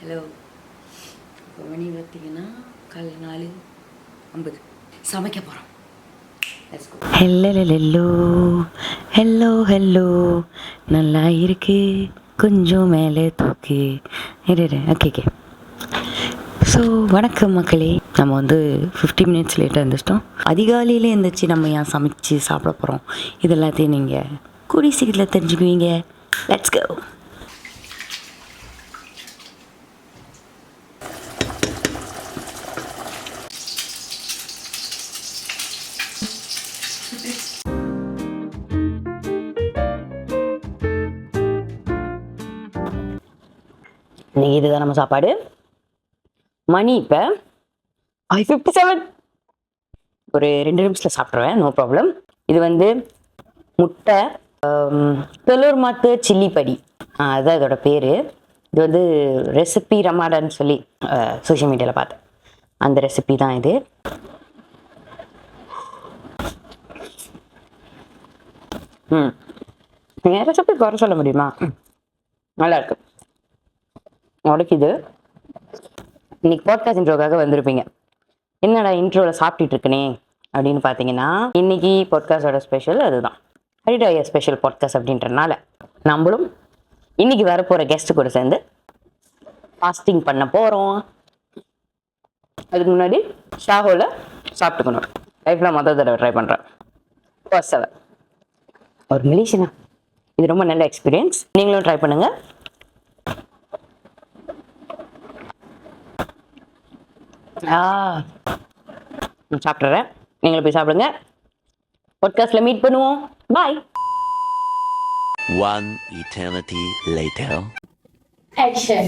Hello. இப்போ மணி பார்த்திங்கன்னா காலையில் 4:50 சமைக்க போகிறோம். ஹெல்லோ ஹெல்லோ ஹெல்லோ நல்லா இருக்கு கொஞ்சம் மேலே தூக்கு. ஓகே. ஸோ வணக்கம் மக்களே. நம்ம வந்து 50 மினிட்ஸ் லேட்டாக எழுந்திரிச்சிட்டோம். அதிகாலையிலே எழுந்திரிச்சு நம்ம ஏன் சமைச்சு சாப்பிட போகிறோம் இது எல்லாத்தையும் நீங்கள் கூடிய சீக்கிரத்தில் தெரிஞ்சுக்குவீங்க. Let's go. இன்னைக்கு இதுதான் நம்ம சாப்பாடு. மணி இப்போ 57. ஒரு 2 நிமிஷத்தில் சாப்பிட்ருவேன், நோ ப்ராப்ளம். இது வந்து முட்டை பெலூர் மாத்து சில்லி படி, அதுதான் இதோட பேர். இது வந்து ரெசிபி ரமாடான்னு சொல்லி சோஷியல் மீடியாவில் பார்த்தேன். அந்த ரெசிபி தான் இது. நீங்கள் ரெசிபி குறை சொல்ல முடியுமா? நல்லா இருக்கு. உடைக்குது. இன்னைக்கு பாட்காஸ்ட் இன்ட்ரோக்காக வந்திருப்பீங்க. என்னடா இன்ட்ரோவில் சாப்பிட்டுட்டு இருக்கனே அப்படின்னு பார்த்தீங்கன்னா, இன்னைக்கு பாட்காஸ்டோட ஸ்பெஷல் அதுதான். ஹரிடாயா ஸ்பெஷல் பாட்காஸ்ட் அப்படின்றனால நம்மளும் இன்னைக்கு வரப்போகிற கெஸ்ட்டு கூட சேர்ந்து ஃபாஸ்டிங் பண்ண போகிறோம். அதுக்கு முன்னாடி ஷாஹோவில் சாப்பிட்டுக்கணும். லைஃப்பில் மொதல் தடவை ட்ரை பண்ணுறேன். ஃபர்ஸ்ட் எவர் ஒரு மலேசியனா. இது ரொம்ப நல்ல எக்ஸ்பீரியன்ஸ். நீங்களும் ட்ரை பண்ணுங்கள். சாப்பிட்றேன், நீங்களும் போய் சாப்பிடுங்க. பாட்காஸ்ட்ல மீட் பண்ணுவோம். பாய். One eternity later. Action.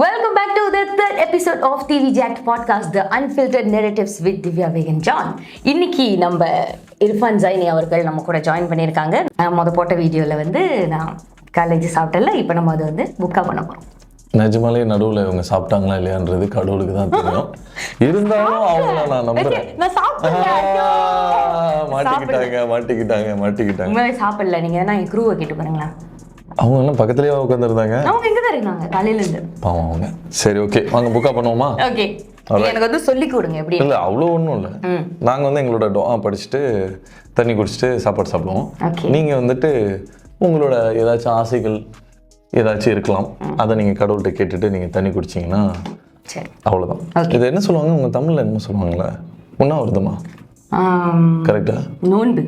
Welcome back to the third episode of TV Jacked podcast, the unfiltered narratives with Divya, Veg and John. இன்னைக்கு நம்ம இர்ஃபான் ஜைனி அவர்கள் நம்ம கூட ஜாயின் பண்ணியிருக்காங்க. போட்ட வீடியோவில் வந்து நான் காலேஜ் சாப்பிட்டல, இப்போ நம்ம அதை வந்து புக்கா பண்ண போகிறோம். நிஜமாலே நடுவில் இவங்க சாப்பிட்டாங்களா இல்லையான்றது கடவுளுக்கு தான் தெரியும். இருந்தாலும் அவங்கள நான் நம்புறேன். மாட்டிக்கிட்டாங்க. சாப்பிடல. நீங்க என்ன என் க்ரூவை கேட்டு பாருங்களேன். அவங்க என்ன பக்கத்துலயே உட்காந்துருந்தாங்க. அவங்க எங்க தான் இருந்தாங்க காலையில இருந்து. பாவம் அவங்க. சரி ஓகே, வாங்க புக்கா பண்ணுவோமா? ஓகே, எனக்கு வந்து சொல்லி கொடுங்க எப்படி. இல்லை அவ்வளோ ஒன்றும் இல்லை. நாங்கள் வந்து எங்களோட டோஆ படிச்சுட்டு தண்ணி குடிச்சிட்டு சாப்பாடு சாப்பிடுவோம். நீங்கள் வந்துட்டு உங்களோட ஏதாச்சும் ஆசைகள் ஏதாச்சும் இருக்கலாம், அதை நீங்கள் கடவுள்கிட்ட கேட்டுட்டு நீங்கள் தண்ணி குடிச்சிங்கன்னா அவ்வளோதான். இது என்ன சொல்லுவாங்க உங்கள் தமிழில் என்ன சொல்லுவாங்களே, உண்ணாவிரதமா? கரெக்டா? நோன்பு.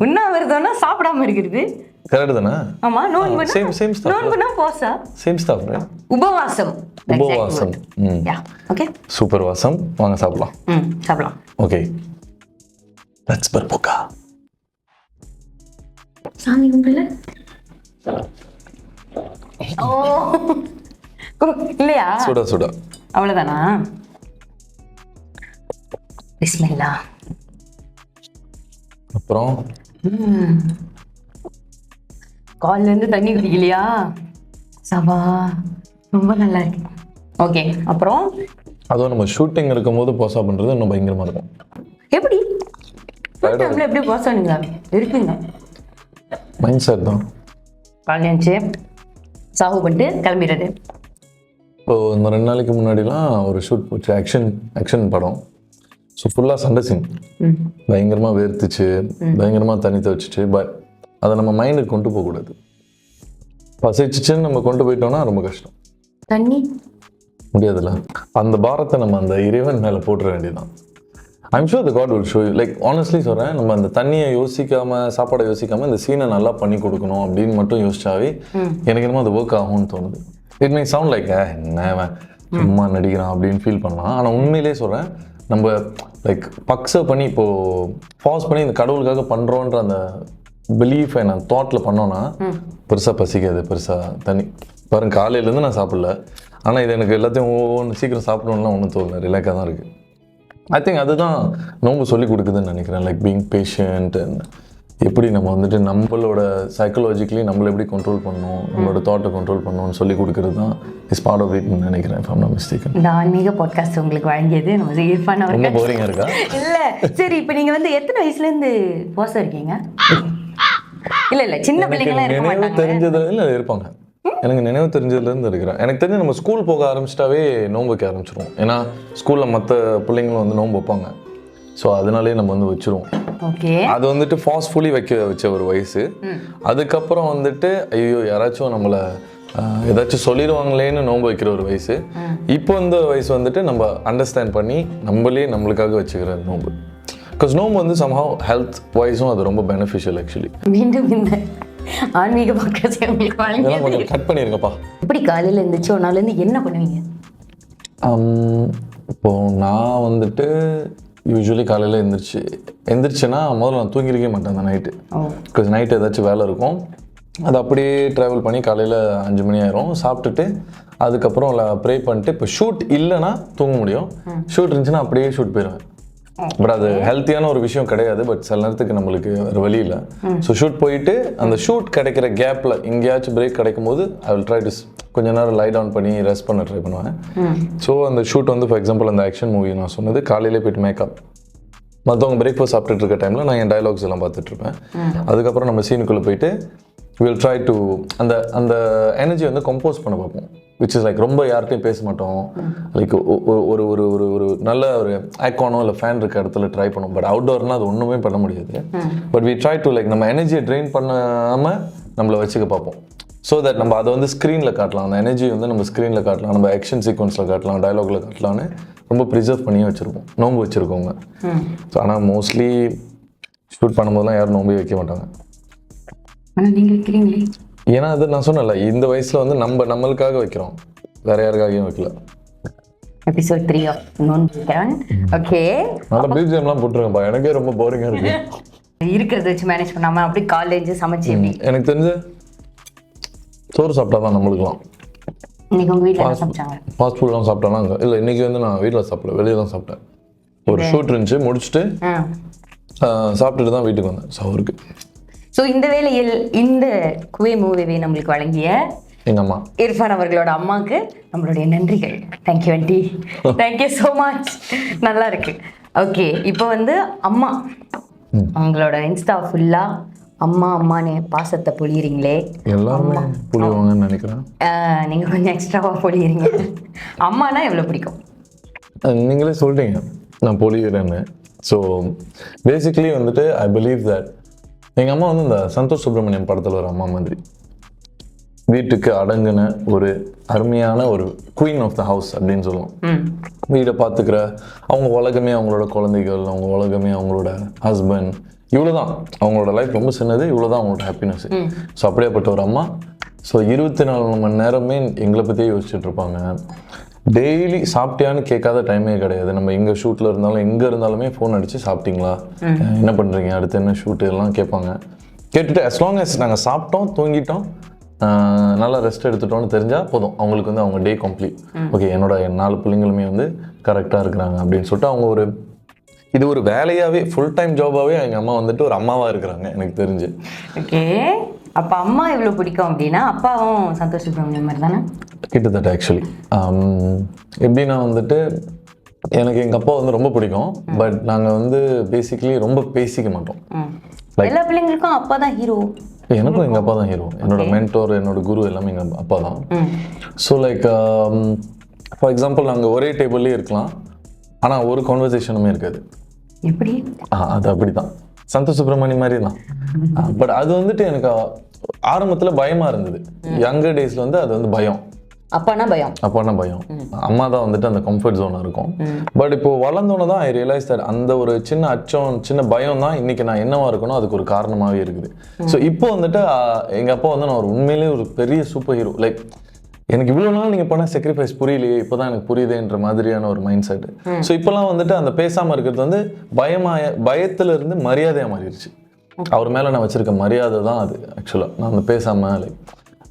உண்ணாவிரதம்னா சாப்பிடாம இருக்கிறது. கரெக்ட் தானே? ஆமா, நோன்பு சேம் ஸ்டாஃப். நோன்புனா போஸா? Same stuff. உபவாசம். உபவாசம். ஓகே, சூப்பர் வாசம். வாங்க சாப்பிடலாம். சாப்பிடலாம். ஓகே, லெட்ஸ் பர்போகா. சாமி கும்பிடல. ஓ இல்லையா? சுடா சுடா. அவ்வளவுதானா? பிஸ்மில்லா. அப்புறம் கால்ல இருந்து தண்ணி குடிக்கலையா? சபா, ரொம்ப நல்லா இருக்கு. ஓகே, அப்புறம் அதுவும் நம்ம ஷூட்டிங் இருக்கும் போது போசா பண்றது இன்னும் பயங்கரமா இருக்கும். எப்படி எப்படி போசா நீங்க இருப்பீங்க? மைண்ட் செட் தான். காலையாச்சு சாகு பண்ணிட்டு கிளம்பிடுறது. இப்போ இந்த 2 நாளைக்கு முன்னாடிலாம் ஒரு ஷூட் போச்சு, ஆக்ஷன் படம். ஸோ ஃபுல்லாக சண்டை சீன், பயங்கரமாக வேர்த்துச்சு, பயங்கரமாக தண்ணி துவச்சிச்சு. பட் அதை நம்ம மைண்டுக்கு கொண்டு போகக்கூடாது. பசிச்சுன்னு நம்ம கொண்டு போயிட்டோம்னா ரொம்ப கஷ்டம். தண்ணி முடியாதுல்ல. அந்த பாரத்தை நம்ம அந்த இறைவன் மேலே போட்டுற வேண்டியதான். I'm sure the God will show you. Like honestly சொல்கிறேன், நம்ம அந்த தண்ணியை யோசிக்காமல் சாப்பாடை யோசிக்காமல் இந்த சீனை நல்லா பண்ணி கொடுக்கணும் அப்படின்னு மட்டும் யோசிச்சாவே எனக்கு என்னமோ அது ஒர்க் ஆகும்னு தோணுது. இட் மே சவுண்ட் லைக் என்ன சும்மா நடிக்கிறான் அப்படின்னு ஃபீல் பண்ணலாம். ஆனால் உண்மையிலே சொல்கிறேன், நம்ம லைக் பக்ஸை பண்ணி இப்போது ஃபாஸ் பண்ணி இந்த கடவுளுக்காக பண்ணுறோன்ற அந்த பிலீஃபை நான் தாட்டில் பண்ணோன்னா பெருசாக பசிக்காது. பெருசாக தண்ணி பாருங்க, காலையிலேருந்து நான் சாப்பிடல. ஆனால் இது எனக்கு எல்லாத்தையும் ஒவ்வொன்று சீக்கிரம் சாப்பிடணும்லாம் ஒன்றும் தோணல, ரிலாக்ஸாக தான் இருக்குது. ஐ திங்க் அதுதான் நோம்பு சொல்லி கொடுக்குதுன்னு நினைக்கிறேன். லைக் பீங் பேஷண்ட் அண்ட் எப்படி நம்ம வந்துட்டு நம்மளோட சைக்கலாஜிக்கலி நம்மளை எப்படி கண்ட்ரோல் பண்ணணும், நம்மளோட தாட்டை கண்ட்ரோல் பண்ணணும்னு சொல்லி கொடுக்குறது தான் இஸ் பார்ட் ஆஃப் இட்னு நினைக்கிறேன். If I'm not mistaken. இந்த ஆன்மீக பாட்காஸ்ட் உங்களுக்கு வழங்கியது நம்ம இர்ஃபான் அவர்கள். ரொம்ப போரிங்காக இருக்கா? இல்லை, சரி. இப்போ நீங்கள் வந்து எத்தனை வயசுலேருந்து போசா இருக்கீங்க? இல்ல சின்ன பிள்ளைங்களா இருக்க நினைவு மாட்டாங்க. தெரிஞ்சதுல இல்லை இருப்பாங்க. எனக்கு நினைவு தெரிஞ்சதுலேருந்து இருக்கிறேன். எனக்கு தெரிஞ்சு நம்ம ஸ்கூல் போக ஆரம்பிச்சிட்டாவே நோன்பு வைக்க ஆரம்பிச்சிருவோம். ஏன்னா ஸ்கூலில் மற்ற பிள்ளைங்களும் வந்து நோன்பு வைப்பாங்க. ஸோ அதனாலே நம்ம வந்து வச்சுருவோம். ஓகே. அது வந்துட்டு ஃபாஸ்ட்ஃபுல்லி வச்ச ஒரு வயசு. அதுக்கப்புறம் வந்துட்டு ஐயோ யாராச்சும் நம்மளை ஏதாச்சும் சொல்லிடுவாங்களேன்னு நோன்பு வைக்கிற ஒரு வயசு. இப்போ இந்த வயசு வந்துட்டு நம்ம அண்டர்ஸ்டாண்ட் பண்ணி நம்மளுக்காக வச்சுக்கிற நோன்பு. பிகாஸ் நோன்பு வந்து சம்ஹவ் ஹெல்த் வைஸும் அது ரொம்ப பெனிஃபிஷியல் ஆக்சுவலி. மீண்டும் இந்த ஆன்மீக பாட்காஸ்ட் உங்களுக்கு இதெல்லாம் கொஞ்சம் கட் பண்ணிருங்கப்பா. எப்படி காலையில் எழுந்திரிச்சு ஒரு நாள்லேருந்து என்ன பண்ணுவீங்க? இப்போ நான் வந்துட்டு யூஸ்வலி காலையில் எந்திரிச்சேன்னா முதல்ல நான் தூங்கிருக்கவே மாட்டேன் அந்த நைட்டு. பிகாஸ் நைட்டு ஏதாச்சும் வேலை இருக்கும். அது அப்படியே ட்ராவல் பண்ணி காலையில் 5 மணி ஆயிரும். சாப்பிட்டுட்டு அதுக்கப்புறம் ப்ரே பண்ணிட்டு இப்போ ஷூட் இல்லைன்னா தூங்க முடியும். ஷூட் இருந்துச்சுன்னா அப்படியே ஷூட் போயிடுவேன். பட் அது ஹெல்த்தியான ஒரு விஷயம் கிடையாது. பட் சில நேரத்துக்கு நம்மளுக்கு வேறு வழி இல்லை. ஸோ ஷூட் போயிட்டு அந்த ஷூட் கிடைக்கிற கேப்பில் எங்கேயாச்சும் பிரேக் கிடைக்கும் போது ஐ வில் ட்ரை டு கொஞ்ச நேரம் லை டவுன் பண்ணி ரெஸ்ட் பண்ண ட்ரை பண்ணுவேன். ஸோ அந்த ஷூட் வந்து ஃபார் எக்ஸாம்பிள் அந்த ஆக்ஷன் மூவி நான் சொன்னது காலையிலே போய்ட்டு மேக்கப் மற்றவங்க பிரேக்ஃபாஸ்ட் சாப்பிட்டுட்டு இருக்க டைமில் நான் என் டயலாக்ஸ் எல்லாம் பார்த்துட்ருப்பேன். அதுக்கப்புறம் நம்ம சீனுக்குள்ளே போயிட்டு வில் ட்ரை டு அந்த அந்த எனர்ஜி வந்து கம்போஸ் பண்ண பார்ப்போம். விச் இஸ் லைக் ரொம்ப யார்கிட்டையும் பேச மாட்டோம். லைக் ஒரு ஒரு ஒரு ஒரு நல்ல ஒரு ஐக்கானோ இல்லை ஃபேன் இருக்க இடத்துல ட்ரை பண்ணுவோம். பட் அவுட்டோர்னால் அது ஒன்றுமே பண்ண முடியாது. But we try to like நம்ம எனர்ஜியை ட்ரெயின் பண்ணாமல் நம்மளை வச்சுக்க பார்ப்போம். ஸோ தட் நம்ம அதை வந்து ஸ்க்ரீனில் காட்டலாம். அந்த எனர்ஜி வந்து நம்ம ஸ்க்ரீனில் காட்டலாம், நம்ம ஆக்ஷன் சீக்வன்ஸில் காட்டலாம், டயலாகில் காட்டலான்னு ரொம்ப ப்ரிசர்வ் பண்ணி வச்சுருக்கோம். நோன்பு வச்சுருக்கோங்க. ஸோ ஆனால் மோஸ்ட்லி ஷூட் பண்ணும்போதெல்லாம் யாரும் நோம்பு வைக்க மாட்டாங்க. ஆனால் நீங்கள் வைக்கிறீங்களே. ஏன்னா அது நான் சொன்னல இந்த வயசில் வந்து நம்மளுக்காக வைக்கிறோம், வேற யாருக்காகவும் வைக்கல. எபிசோட் 3 ஆஃப் நோன்பு. ஓகே. நல்லா பிஜிஎம்லாம் போட்டுருங்கப்பா. எனக்கே ரொம்ப போரிங்காக இருக்கு. இருக்கிறத வச்சு மேனேஜ் பண்ணாமல் அப்படி காலேஜ் சமைச்சு எப்படி? எனக்கு தெரிஞ்சு சோறு சாப்பிட்டா தான் நம்மளுக்குலாம். இன்னைக்கு உங்கள் வீட்டில் என்ன சமைச்சாங்க? ஃபாஸ்ட் ஃபுட்லாம் சாப்பிட்டானா இல்லை இன்னைக்கு வந்து நான் வீட்டில் சாப்பிடல, வெளியே தான் சாப்பிட்டேன். ஒரு ஷூட் இருந்துச்சு, முடிச்சுட்டு சாப்பிட்டுட்டு தான் வீட்டுக்கு வந்தேன். ஸோ அவருக்கு ஸோ இந்த வேளையில் இந்த குவே மூவியை நம்மளுக்கு வழங்கிய எங்கள் அம்மா இர்ஃபான் அவர்களோட அம்மாவுக்கு நம்மளுடைய நன்றிகள். Thank you aunty, thank you so much. நல்லா இருக்கு. ஓகே, இப்போ வந்து அம்மா அவங்களோட இன்ஸ்டா ஃபுல்லாக அம்மா அம்மானு பாசத்தை பொழியிறீங்களே. எல்லாருமே புரியுவாங்கன்னு நினைக்கிறேன். நீங்கள் கொஞ்சம் எக்ஸ்ட்ராவாக பொழியிறீங்க. அம்மானா எவ்வளோ பிடிக்கும்? நீங்களே சொல்லிட்டீங்க நான் பொழிகிறேன்னு. ஸோ பேசிக்லி வந்துட்டு ஐ பிலீவ் தட் எங்கள் அம்மா வந்து இந்த சந்தோஷ் சுப்ரமணியம் படத்தில் ஒரு அம்மா மாதிரி வீட்டுக்கு அடங்கின ஒரு அருமையான ஒரு குயின் ஆஃப் த ஹவுஸ் அப்படின்னு சொல்லுவோம். வீடை பார்த்துக்கிற அவங்க உலகமே அவங்களோட குழந்தைகள், அவங்க உலகமே அவங்களோட ஹஸ்பண்ட், இவ்வளோதான் அவங்களோட லைஃப். ரொம்ப சின்னது, இவ்வளோதான் அவங்களோட ஹாப்பினஸ். ஸோ அப்படியேப்பட்ட ஒரு அம்மா. ஸோ 24 மணி நேரமே எங்களை பற்றியே யோசிச்சுட்டு இருப்பாங்க. டெய்லி சாப்பிட்டியான்னு கேட்காத டைமே கிடையாது. நம்ம எங்கே ஷூட்டில் இருந்தாலும் எங்கே இருந்தாலுமே ஃபோன் அடித்து சாப்பிட்டீங்களா, என்ன பண்ணுறீங்க, அடுத்து என்ன ஷூட்டு எல்லாம் கேட்பாங்க. கேட்டுட்டு as long as நாங்கள் சாப்பிட்டோம், தூங்கிட்டோம், நல்லா ரெஸ்ட் எடுத்துட்டோம்னு தெரிஞ்சால் போதும் அவங்களுக்கு வந்து அவங்க டே கம்ப்ளீட். ஓகே, என்னோட 4 பிள்ளைங்களுமே வந்து கரெக்டாக இருக்கிறாங்க அப்படின்னு சொல்லிட்டு அவங்க இது ஒரு வேலையாகவே ஃபுல் டைம் ஜாபாகவே எங்கள் அம்மா வந்துட்டு ஒரு அம்மாவாக இருக்கிறாங்க எனக்கு தெரிஞ்சு. ஓகே, அப்போ அம்மா எவ்வளோ பிடிக்கும் அப்படின்னா அப்பாவும் சந்தோஷ் சுப்ரமணியம் மாதிரி தானே கிட்டத்தட்ட. ஆக்சுவலி எப்படின்னா வந்துட்டு எனக்கு எங்கள் அப்பா வந்து ரொம்ப பிடிக்கும். பட் நாங்கள் வந்து பேசிக்கலி ரொம்ப பேசிக்க மாட்டோம். எல்லா பிள்ளைங்களுக்கும் அப்பா தான் ஹீரோ. எனக்கும் எங்கள் அப்பா தான் ஹீரோ. என்னோட மென்டோர், என்னோட குரு எல்லாமே எங்கள் அப்பா தான். ஸோ லைக் ஃபார் எக்ஸாம்பிள் நாங்கள் ஒரே டேபிள்லேயே இருக்கலாம், ஆனால் ஒரு கான்வர்சேஷனுமே இருக்காது. எப்படி? அது அப்படி தான், சந்தோஷ் சுப்ரமணியம் மாதிரி தான். பட் அது வந்துட்டு எனக்கு ஆரம்பத்தில் பயமாக இருந்தது. யங்கர் டேஸில் வந்து அது வந்து பயம். அப்பானா பயம். அம்மா தான் வந்துட்டு அந்த கம்ஃபர்ட் ஜோன் இருக்கும். பட் இப்போ வளர்ந்தோன்னு தான் ஐ ரியலைஸ் தட் அந்த ஒரு சின்ன அச்சம், சின்ன பயம் தான் இன்னைக்கு நான் என்னவா இருக்கணும் அதுக்கு ஒரு காரணமாகவே இருக்குது. ஸோ இப்போ வந்துட்டு எங்கள் அப்பா வந்து நான் ஒரு உண்மையிலேயே ஒரு பெரிய சூப்பர் ஹீரோ. லைக் எனக்கு இவ்வளோ நாள் நீங்கள் பண்ண சாக்ரிஃபைஸ் புரியலையே, இப்போ தான் எனக்கு புரியுதுன்ற மாதிரியான ஒரு மைண்ட் செட். ஸோ இப்போலாம் வந்துட்டு அந்த பேசாமல் இருக்கிறது வந்து பயத்திலிருந்து மரியாதையாக மாறிடுச்சு. அவர் மேலே நான் வச்சுருக்க மரியாதை தான் அது. ஆக்சுவலாக நான் அந்த பேசாமல் லைக்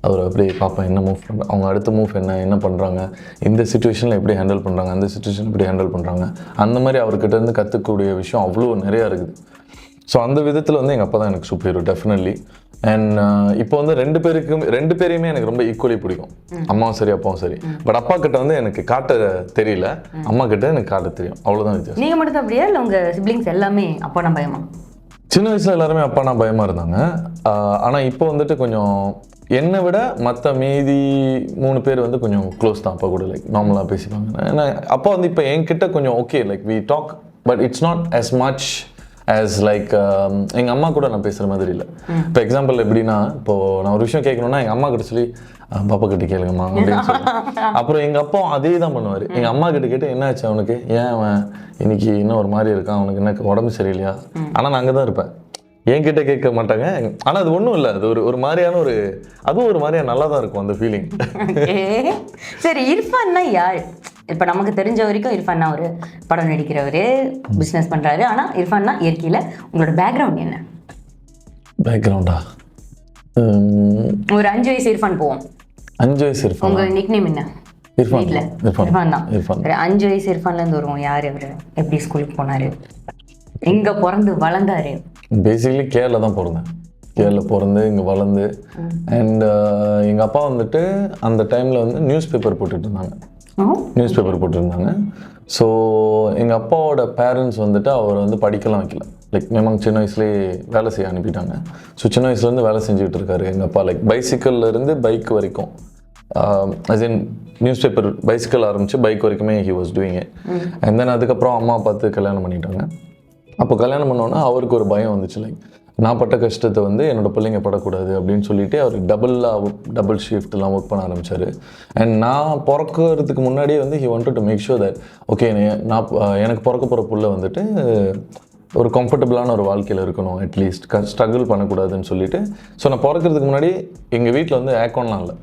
அவர் அப்படியே பார்ப்பேன், என்ன மூவ் பண்ணுறேன், அவங்க அடுத்த மூவ் என்ன பண்ணுறாங்க, இந்த சுச்சுவேஷனில் எப்படி ஹேண்டில் பண்ணுறாங்க, அந்த சுச்சுவேஷன் எப்படி ஹேண்டில் பண்ணுறாங்க, அந்த மாதிரி அவர்கிட்ட இருந்து கற்றுக்கக்கூடிய விஷயம் அவ்வளோ நிறையா இருக்குது. ஸோ அந்த விதத்தில் வந்து எங்கள் அப்பா தான் எனக்கு சூப்பர் ஹீரோ டெஃபினெட்லி. அண்ட் இப்போ வந்து ரெண்டு பேரையுமே எனக்கு ரொம்ப ஈக்குவலி பிடிக்கும். அம்மாவும் சரி அப்பாவும் சரி. பட் அப்பா கிட்ட வந்து எனக்கு காட்ட தெரியல, அம்மா கிட்ட எனக்கு காட்ட தெரியும், அவ்வளோதான் வித்தியாசம். நீங்கள் மட்டும் தான் அப்படியா இல்லை உங்கள் சிப்ளிங்ஸ் எல்லாமே அப்பா நான் பயமா? சின்ன வயசில் எல்லாருமே அப்பானா பயமாக இருந்தாங்க. ஆனால் இப்போ வந்துட்டு கொஞ்சம் என்னை விட மற்ற மீதி 3 பேர் வந்து கொஞ்சம் க்ளோஸ் தான் அப்பா கூட. லைக் நார்மலாக பேசிப்பாங்க. ஏன்னா அப்பா வந்து இப்போ என்கிட்ட கொஞ்சம் okay, like we talk, but it's not as much as like எங்கள் அம்மா கூட நான் பேசுகிற மாதிரி இல்லை. இப்போ எக்ஸாம்பிள் எப்படின்னா, இப்போது நான் ஒரு விஷயம் கேட்கணுன்னா எங்கள் அம்மா கிட்ட சொல்லி பாப்பா கிட்ட கேளுங்கம்மா அப்படின்னு சொல்லி, அப்புறம் எங்கள் அப்பா அதே தான் பண்ணுவார். எங்கள் அம்மா கிட்ட கேட்டு என்ன ஆச்சு அவனுக்கு, ஏன் அவன் இன்னைக்கு இன்னும் ஒரு மாதிரி இருக்கான், அவனுக்கு என்ன உடம்பு சரியில்லையா, ஆனால் நான் அங்கே தான் இருப்பேன், என்கிட்ட கேட்க மாட்டாங்க. ஆனால் அது ஒன்றும் இல்லை, அது ஒரு மாதிரியான அதுவும் ஒரு மாதிரியா நல்லா தான் இருக்கும் அந்த ஃபீலிங். சரி, இர்ஃபான்னா யார்? இப்போ நமக்கு தெரிஞ்ச வரைக்கும் இர்ஃபான்னா ஒரு படம் நடிக்கிறவர், பிஸ்னஸ் பண்ணுறாரு. ஆனால் இர்ஃபான்னா இயற்கையில் உங்களோட பேக்ரவுண்ட் என்ன? பேக்ரவுண்டா ஒரு 5 வயசு இர்ஃபான் போவோம். 5 வயசு இர்ஃபான். உங்கள் நிக் நேம் என்ன? இர்ஃபான். இல்லை, இர்ஃபான் தான். ஒரு 5 வயசு இர்ஃபான்லேருந்து வருவோம். யார் அவர்? எப்படி ஸ்கூலுக்கு போனார்? எங்கே பிறந்து வளர்ந்தாரு? பேசிக்கலி கேரளா தான் பிறந்தேன். கேரளா பிறந்து இங்கே வளர்ந்து, அண்ட் எங்கள் அப்பா வந்துட்டு அந்த டைமில் வந்து நியூஸ் பேப்பர் போட்டுருந்தாங்க. ஸோ எங்கள் அப்பாவோட பேரண்ட்ஸ் வந்துட்டு அவர் வந்து படிக்கலாம் வைக்கல. லைக் மேமாங்க சின்ன வயசுலேயே வேலை செய்ய அனுப்பிட்டாங்க. ஸோ சின்ன வயசுலேருந்து வேலை செஞ்சுக்கிட்டு இருக்காரு எங்கள் அப்பா. லைக் பைசிக்கல்லேருந்து பைக் வரைக்கும், as in news paper, bicycle ஆரம்பித்து பைக் வரைக்குமே he was doing it. And then அதுக்கப்புறம் அம்மா பார்த்து கல்யாணம் பண்ணிட்டாங்க. அப்போ கல்யாணம் பண்ணோன்னா அவருக்கு ஒரு பயம் வந்துச்சு. லைக் நான் பட்ட கஷ்டத்தை வந்து என்னோடய பிள்ளைங்க படக்கூடாது அப்படின்னு சொல்லிட்டு அவர் டபுள் ஷிஃப்ட்லாம் ஒர்க் பண்ண ஆரம்பித்தார். அண்ட் நான் பிறக்கிறதுக்கு முன்னாடியே வந்து he wanted to make sure that okay, நான் எனக்கு பிறக்க போகிற புள்ள வந்துட்டு ஒரு கம்ஃபர்டபுளான ஒரு வாழ்க்கையில் இருக்கணும், அட்லீஸ்ட் ஸ்ட்ரகிள் பண்ணக்கூடாதுன்னு சொல்லிட்டு. ஸோ நான் பிறக்கிறதுக்கு முன்னாடி எங்கள் வீட்டில் வந்து ஏக்கோன்லாம் இல்லை,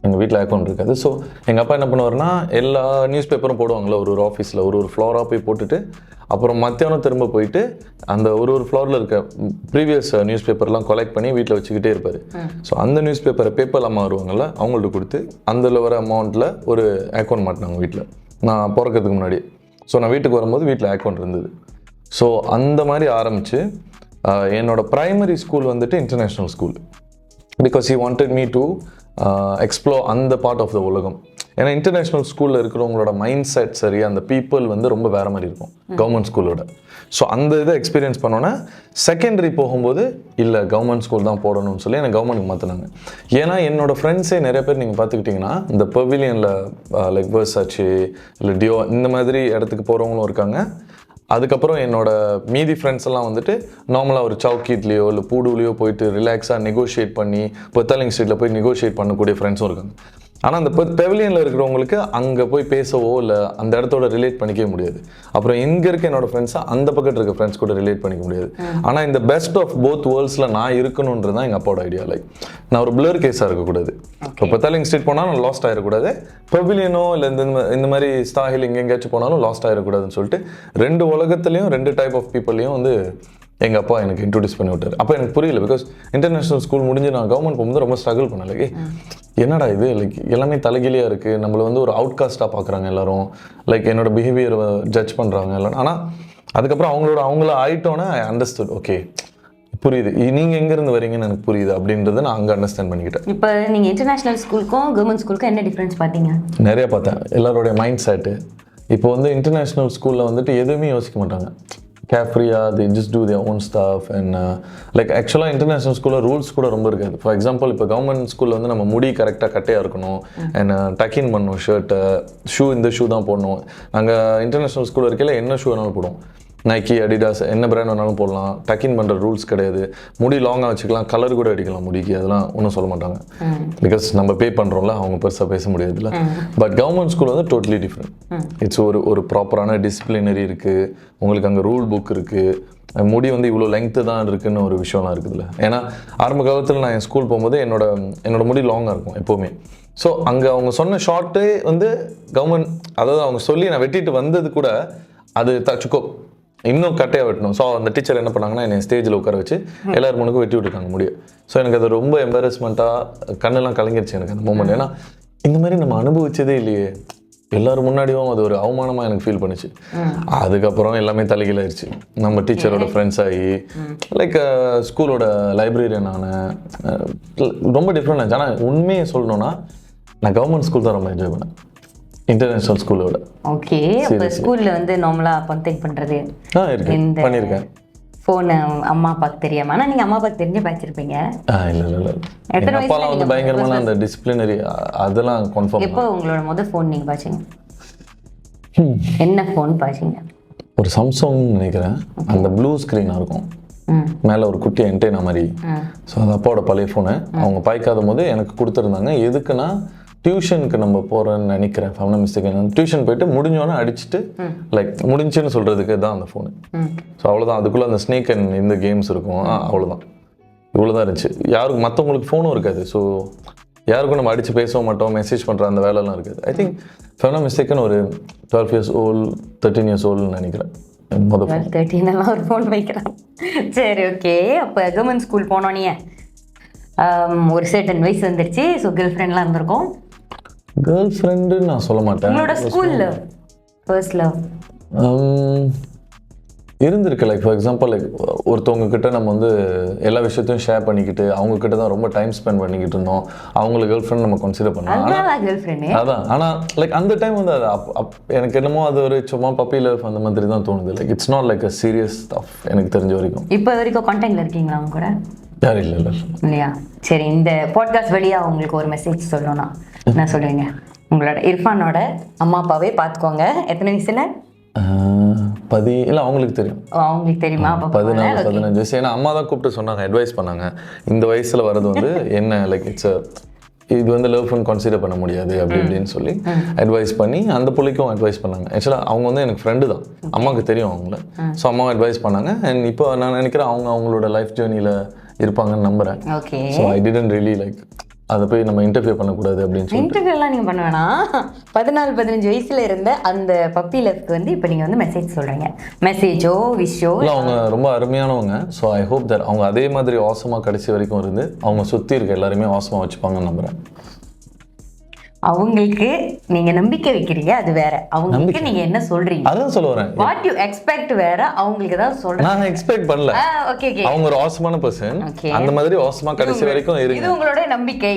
எங்கள் வீட்டில் அக்கௌண்ட் இருக்காது. ஸோ எங்கள் அப்பா என்ன பண்ணுவார்னா, எல்லா நியூஸ் பேப்பரும் போடுவாங்களா ஒரு ஆஃபீஸில் ஒரு ஃப்ளோராக போய் போட்டுட்டு, அப்புறம் மத்தியானம் திரும்ப போயிட்டு அந்த ஒரு ஃப்ளோரில் இருக்க ப்ரீவியஸ் நியூஸ் பேப்பர்லாம் கலெக்ட் பண்ணி வீட்டில் வச்சுக்கிட்டே இருப்பார். ஸோ அந்த நியூஸ் பேப்பர் அம்மா வருவாங்கள்ல, அவங்கள்ட்ட கொடுத்து அதில் வர அமௌண்ட்டில் ஒரு அக்கௌண்ட் மாட்டினாங்க வீட்டில் நான் பிறக்கிறதுக்கு முன்னாடி. ஸோ நான் வீட்டுக்கு வரும்போது வீட்டில் அக்கௌண்ட் இருந்தது. ஸோ அந்த மாதிரி ஆரம்பித்து என்னோடய ப்ரைமரி ஸ்கூல் வந்துட்டு international school. Because he wanted me to explore அந்த பார்ட் ஆஃப் த உலகம். ஏன்னா இன்டர்நேஷ்னல் ஸ்கூலில் இருக்கிறவங்களோட மைண்ட் செட் சரி, அந்த பீப்புள் வந்து ரொம்ப வேறு மாதிரி இருக்கும் கவர்மெண்ட் ஸ்கூலோட. ஸோ அந்த இதை எக்ஸ்பீரியன்ஸ் பண்ணோன்னா செகண்டரி போகும்போது இல்லை கவர்மெண்ட் ஸ்கூல் தான் போடணும்னு சொல்லி எனக்கு கவர்மெண்ட்டுக்கு மாற்றினாங்க. ஏன்னா என்னோடய ஃப்ரெண்ட்ஸே நிறைய பேர் நீங்கள் பார்த்துக்கிட்டிங்கன்னா இந்த பவிலியனில் லைக் வேர்சாச்சி இல்லை டியோ இந்த மாதிரி இடத்துக்கு போகிறவங்களும் இருக்காங்க. அதுக்கப்புறம் என்னோட மீதி ஃப்ரெண்ட்ஸ் எல்லாம் வந்துட்டு நார்மலாக ஒரு சவுக்கீட்லேயோ இல்லை பூடுலேயோ போயிட்டு ரிலாக்ஸாக நெகோஷியேட் பண்ணி பெத்தாலிங் ஸ்ட்ரீட்டில் போய் நெகோஷியேட் பண்ணக்கூடிய ஃப்ரெண்ட்ஸும் இருக்காங்க. ஆனால் அந்த பெவிலியனில் இருக்கிறவங்களுக்கு அங்கே போய் பேசவோ இல்லை அந்த இடத்தோட ரிலேட் பண்ணிக்கவே முடியாது. அப்புறம் இங்கே இருக்க என்னோட ஃப்ரெண்ட்ஸாக அந்த பக்கத்தில் இருக்க ஃப்ரெண்ட்ஸ் கூட ரிலேட் பண்ணிக்க முடியாது. ஆனால் இந்த பெஸ்ட் ஆஃப் போத் வேர்ல்ட்ஸில் நான் இருக்கணுன்றது தான் எங்கள் அப்பாவோட ஐடியா. லைக் நான் ஒரு பிளர் கேஸாக இருக்கக்கூடாது. இப்போ பெத்தாலிங் ஸ்ட்ரீட் போனால் நான் லாஸ்ட் ஆகிடக்கூடாது, பெவிலியனோ இல்லை இந்த மாதிரி ஸ்டாஹில் எங்கேயாச்சும் போனாலும் லாஸ்ட் ஆகிடக்கூடாதுன்னு சொல்லிட்டு 2 உலகத்துலேயும் 2 டைப் ஆஃப் பீப்புளையும் வந்து எங்கள் அப்பா எனக்கு இன்ட்ரடியூஸ் பண்ணி விட்டார். அப்போ எனக்கு புரியல, பிகாஸ் இன்டர்நேஷ்னல் ஸ்கூல் முடிஞ்சு நான் கவர்மெண்ட் போகும்போது ரொம்ப ஸ்ட்ரகிள் பண்ணேன். லைக் என்னடா இது, லைக் எல்லாமே தலைகிலியாக இருக்குது, நம்மளை வந்து ஒரு அவுட்காஸ்ட்டாக பார்க்குறாங்க எல்லோரும், லைக் என்னோட பிஹேவியரை ஜட்ஜ் பண்ணுறாங்க எல்லாம். ஆனால் அதுக்கப்புறம் அவங்கள ஆயிட்டோன்னே ஐ அண்டர்ஸ்டுட், ஓகே புரியுது, நீங்கள் எங்கேருந்து வரீங்கன்னு எனக்கு புரியுது அப்படின்றத நான் அங்கே அண்டர்ஸ்டாண்ட் பண்ணிக்கிட்டேன். இப்போ நீங்கள் இன்டர்நேஷ்னல் ஸ்கூலுக்கும் கவர்மெண்ட் ஸ்கூலுக்கும் என்ன டிஃப்ரென்ஸ் பார்த்தீங்க? நிறையா பார்த்தேன். எல்லாரோடைய மைண்ட் செட்டு இப்போ வந்து இன்டர்நேஷ்னல் ஸ்கூலில் வந்துட்டு எதுவுமே யோசிக்க மாட்டாங்க, carefree-ஆ, they just do their own stuff and like actually international school rules கூட ரொம்ப இருக்காது. ஃபார் எக்ஸாம்பிள் இப்போ கவர்மெண்ட் ஸ்கூலில் வந்து நம்ம முடி கரெக்டாக கட்டையாக இருக்கணும் அண்ட் டக்கின் பண்ணணும், ஷர்ட்டை ஷூ இந்த ஷூ தான் போடணும். நாங்கள் இன்டர்நேஷ்னல் ஸ்கூலில் இருக்கையில் என்ன ஷூ வேணாலும் போடுவோம், நைக்கி அடிடாஸ் என்ன பிராண்ட் வேணாலும் போடலாம், டக்கின் பண்ணுற ரூல்ஸ் கிடையாது. முடி லாங்காக வச்சுக்கலாம், கலர் கூட அடிக்கலாம் முடிக்கு, அதெல்லாம் ஒன்றும் சொல்ல மாட்டாங்க. பிகாஸ் நம்ம பே பண்ணுறோம்ல, அவங்க பெருசாக பேச முடியாதுல்ல. பட் கவர்மெண்ட் ஸ்கூல் வந்து டோட்டலி டிஃப்ரெண்ட். இட்ஸ் ஒரு ப்ராப்பரான டிசிப்ளினரி இருக்குது, உங்களுக்கு அங்கே ரூல் புக் இருக்குது, முடி வந்து இவ்வளோ லெங்க்த்து தான் இருக்குதுன்னு ஒரு விஷயம்லாம் இருக்குதுல்ல. ஏன்னா ஆரம்ப காலத்தில் நான் என் ஸ்கூல் போகும்போது என்னோட முடி லாங்காக இருக்கும் எப்போவுமே. ஸோ அங்கே அவங்க சொன்ன ஷார்ட்டே வந்து கவர்மெண்ட், அதாவது அவங்க சொல்லி நான் வெட்டிட்டு வந்தது கூட அது தச்சுக்கோ இன்னும் கட்டையாக வெட்டணும். ஸோ அந்த டீச்சர் என்ன பண்ணாங்கன்னா என்னை ஸ்டேஜில் உட்கார வச்சு எல்லாரும் முன்னுக்கும் வெட்டி விட்டுருக்காங்க முடியும். ஸோ எனக்கு அது ரொம்ப எம்பாரஸ்மெண்ட்டாக கண்ணெல்லாம் கலங்கிருச்சு எனக்கு அந்த மூமெண்ட். ஏன்னா இந்த மாதிரி நம்ம அனுபவிச்சதே இல்லையே, எல்லோரும் முன்னாடியும் அது ஒரு அவமானமாக எனக்கு ஃபீல் பண்ணிச்சு. அதுக்கப்புறம் எல்லாமே தலைகீழாயிருச்சு. நம்ம டீச்சரோட ஃப்ரெண்ட்ஸ் ஆகி லைக் ஸ்கூலோட லைப்ரரியன் ரொம்ப டிஃப்ரெண்ட் ஆச்சு. ஆனால் உண்மையை சொல்லணும்னா நான் கவர்மெண்ட் ஸ்கூல் தான் ரொம்ப என்ஜாய் பண்ணேன் இன்டர்நேஷ்னல் ஸ்கூலோட. ஓகே, அப்போ ஸ்கூலில் வந்து நார்மலாக பந்தேக் பண்ணுறது பண்ணியிருக்கேன். ஃபோனு அம்மா அப்பாவுக்கு தெரியாம. ஆனால் நீங்கள் அம்மா அப்பாவுக்கு தெரிஞ்சு வச்சிருப்பீங்க. இல்லை எத்தனை எங்கள் அப்பாலாம் வந்து பயங்கரமான அந்த டிசிப்ளினரி அதெல்லாம் கன்ஃபார்ம். எப்போ உங்களோட முதல் ஃபோன் நீங்கள் பாய்ச்சிங்க? என்ன ஃபோன் பாய்ச்சிங்க? ஒரு சாம்சங் நினைக்கிறேன். அந்த ப்ளூ ஸ்க்ரீனாக இருக்கும், மேலே ஒரு குட்டி என்டேனா மாதிரி. ஸோ அது அப்பாவோட பழைய ஃபோனு. அவங்க பாய்க்காத போது எனக்கு கொடுத்துருந்தாங்க. எதுக்குன்னா டியூஷனுக்கு நம்ம போகிறேன்னு நினைக்கிறேன், ஃபேமிலி மிஸ்டேக். டியூஷன் போயிட்டு முடிஞ்சோன்னே அடிச்சுட்டு லைக் முடிஞ்சுன்னு சொல்கிறதுக்கு தான் அந்த ஃபோனு. ஸோ அவ்வளோதான். அதுக்குள்ளே அந்த ஸ்னேக் அண்ட் இந்த கேம்ஸ் இருக்கும், அவ்வளோதான். இவ்வளோ தான் இருந்துச்சு. யாருக்கும் மற்றவங்களுக்கு ஃபோனும் இருக்காது. ஸோ யாருக்கும் நம்ம அடித்து பேசவும் மாட்டோம், மெசேஜ் பண்ணுற அந்த வேலைலாம் இருக்காது. ஐ திங்க் ஃபேமிலி மிஸ்டேக்குன்னு ஒரு 12 years old 13 years old நினைக்கிறேன். 13 ஒரு ஃபோன் வைக்கிறான். சரி, ஓகே. அப்போ கவர்மெண்ட் ஸ்கூல் போனோன்னே ஒரு சர்டன் வயசு வந்துருச்சு. ஸோ கேர்ள் ஃப்ரெண்ட்லாம் இருந்திருக்கும். கேர்ள் ஃப்ரெண்டு நான் சொல்ல மாட்டேன். உங்களோட ஸ்கூல்ல ஃபர்ஸ்ட் லவ் இருந்திருக்கு. லைக் ஃபார் எக்ஸாம்பிள் லைக் ஒருத்தவங்க கிட்ட நம்ம வந்து எல்லா விஷயத்தையும் ஷேர் பண்ணிக்கிட்டு அவங்க கிட்ட தான் ரொம்ப டைம் ஸ்பெண்ட் பண்ணிக்கிட்டு இருந்தோம். அவங்களை கேர்ள் ஃப்ரெண்ட் நம்ம கன்சிடர் பண்ணோம். கேர்ள் ஃப்ரெண்டு அதான். ஆனால் லைக் அந்த டைம் வந்து அது எனக்கு என்னமோ அது ஒரு சும்மா பப்பி லவ் அந்த மாதிரி தான் தோணுது. Like it's not like a serious stuff எனக்கு தெரிஞ்ச வரைக்கும். இப்போ வரைக்கும் கான்டாக்ட்ல இருக்கீங்களா அவங்க கூட? யாரும் இல்லை இல்லையா? சரி, இந்த பாட்காஸ்ட் வழியாக உங்களுக்கு ஒரு மெசேஜ் சொல்லணும்னா என்ன சொல்லுவீங்க? உங்களோட இர்ஃபானோட அம்மா அப்பாவே பார்த்துக்கோங்க. எத்தனை வயசுல? இல்லை அவங்களுக்கு தெரியும். அவங்களுக்கு தெரியுமா? 14-15 வயசு. ஏன்னா அம்மா தான் கூப்பிட்டு சொன்னாங்க, அட்வைஸ் பண்ணாங்க. இந்த வயசில் வர்றது வந்து என்ன லைக் இட்ஸ் இது வந்து லவ் ஃபண்ட் கன்சிடர் பண்ண முடியாது அப்படி இப்படின்னு சொல்லி அட்வைஸ் பண்ணி அந்த பிள்ளைக்கும் அட்வைஸ் பண்ணாங்க. ஆக்சுவலாக அவங்க வந்து எனக்கு ஃப்ரெண்டு தான், அம்மாவுக்கு தெரியும் அவங்கள. ஸோ அம்மாவும் அட்வைஸ் பண்ணாங்க. அண்ட் இப்போ நான் நினைக்கிறேன் அவங்களோட லைஃப் ஜேர்னியில் இருப்பாங்கன்னு நம்புகிறேன். So I didn't really like அதை போய் நம்ம இன்டர்வியூ பண்ணக்கூடாது அப்படின்னு சொல்லி. இன்டர்வியூலாம் நீங்கள் பண்ண வேணாம். 14-15 வயசுல இருந்த அந்த பப்பி லவ்க்கு வந்து இப்போ நீங்கள் வந்து மெசேஜ் சொல்கிறீங்க. மெசேஜோ விஷோ இல்லை, அவங்க ரொம்ப அருமையானவங்க. ஸோ ஐ ஹோப் தட் அவங்க அதே மாதிரி ஆசமாக கடைசி வரைக்கும் இருந்து அவங்க சுற்றி இருக்க எல்லாருமே ஆசமாக வச்சுப்பாங்கன்னு நம்புகிறேன். அவங்களுக்கு நீங்க நம்பிக்கை வைக்கிறீங்க, அது வேற. அவங்களுக்கு நீங்க என்ன சொல்றீங்க அதான் சொல்ல வரேன். வாட் யூ எக்ஸ்பெக்ட் வேற, அவங்களுக்கு ஏதாவது சொல்றீங்க. நான் எக்ஸ்பெக்ட் பண்ணல. Okay okay. அவங்க ஒரு ஆசமான பர்சன், அந்த மாதிரி ஆசமா கடைசி வரைக்கும் இருங்க. இது உங்களோட நம்பிக்கை.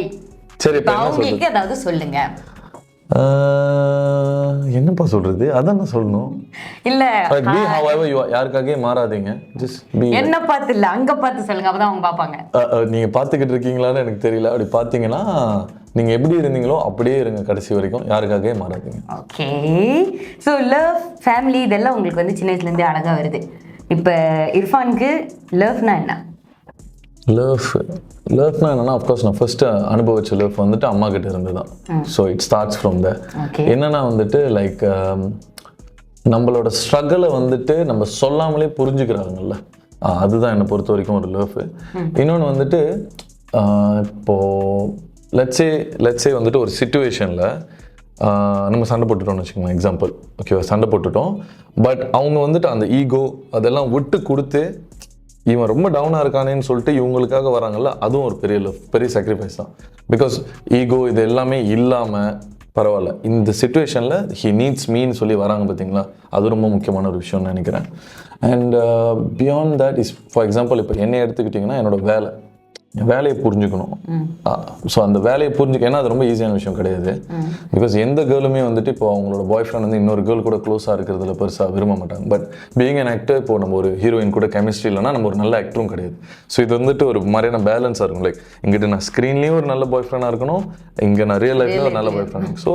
சரி, இப்போ அவங்களுக்கு ஏதாவது சொல்லுங்க. என்னப்பா சொல்றது? அதான் நான் சொல்லணும். இல்ல be however you are, யாருக்காகவே மாறாதீங்க. just be. என்ன பார்த்து இல்ல, அங்க பார்த்து சொல்லுங்க, அப்பதான் அவங்க பாப்பாங்க. நீங்க பாத்துக்கிட்டு இருக்கீங்களான்னு எனக்கு தெரியல. அப்படி பாத்தீங்கன்னா நீங்க எப்படி இருந்தீங்களோ அப்படியே இருங்க கடைசி வரைக்கும், யாருக்காகவே மாறாதீங்க. ஓகே. ஸோ லவ், ஃபேமிலி இதெல்லாம் உங்களுக்கு வந்து சின்ன வயசுல இருந்தே அழகா வருது. இப்போ இர்ஃபானுக்கு லவ்னா என்ன? லவ்னா என்னன்னா, அஃப்கோர்ஸ் நான் ஃபர்ஸ்ட் அனுபவிச்ச லவ் வந்துட்டு அம்மா கிட்ட இருந்து தான். So it starts from the என்னன்னா வந்துட்டு லைக் நம்மளோட ஸ்ட்ரகிளை வந்துட்டு நம்ம சொல்லாமலே புரிஞ்சுக்கிறாங்கல்ல, அதுதான் என்னை பொறுத்த வரைக்கும் ஒரு லவ். இன்னொன்று வந்துட்டு இப்போது லெட்ஸே வந்துட்டு ஒரு சிச்சுவேஷனில் நம்ம சண்டை போட்டுட்டோம்னு வச்சுக்கோங்க, எக்ஸாம்பிள். ஓகேவா, சண்டை போட்டுட்டோம். பட் அவங்க வந்துட்டு அந்த ஈகோ அதெல்லாம் விட்டு கொடுத்து இவன் ரொம்ப டவுனாக இருக்கானேன்னு சொல்லிட்டு இவங்களுக்காக வராங்கல்ல, அதுவும் ஒரு பெரிய லவ், பெரிய சாக்ரிஃபைஸ் தான். பிகாஸ் ஈகோ இது எல்லாமே இல்லாமல் பரவாயில்ல, இந்த சிச்சுவேஷனில் ஹி நீட்ஸ் மீன்னு சொல்லி வராங்க பார்த்தீங்களா, அது ரொம்ப முக்கியமான ஒரு விஷயம்னு நினைக்கிறேன். And beyond that is, for example இப்போ என்னை எடுத்துக்கிட்டிங்கன்னா, என்னோட வேலையை புரிஞ்சுக்கணும். ஸோ அந்த வேலையை புரிஞ்சுக்க, ஏன்னா அது ரொம்ப ஈஸியான விஷயம் கிடையாது. பிகாஸ் எந்த கேர்ளுமே வந்துட்டு இப்போ அவங்களோட பாய் ஃப்ரெண்ட் வந்து இன்னொரு கேர்ள் கூட க்ளோஸாக இருக்கிறதுல பெருசாக விரும்ப மாட்டாங்க. பட் பீயிங் அன் ஆக்டர், இப்போ நம்ம ஒரு ஹீரோயின் கூட கெமிஸ்ட்ரி இல்லைனா நம்ம ஒரு நல்ல ஆக்டரும் கிடையாது. ஸோ இது வந்துட்டு ஒரு மாதிரியான பேலன்ஸாக இருக்கும். லைக் இங்கிட்ட நான் ஸ்க்ரீன்லேயும் ஒரு நல்ல பாய் ஃப்ரெண்டாக இருக்கணும், இங்கே நான் ரியல் லைஃப்லேயும் ஒரு நல்ல பாய் ஃப்ரெண்ட். ஸோ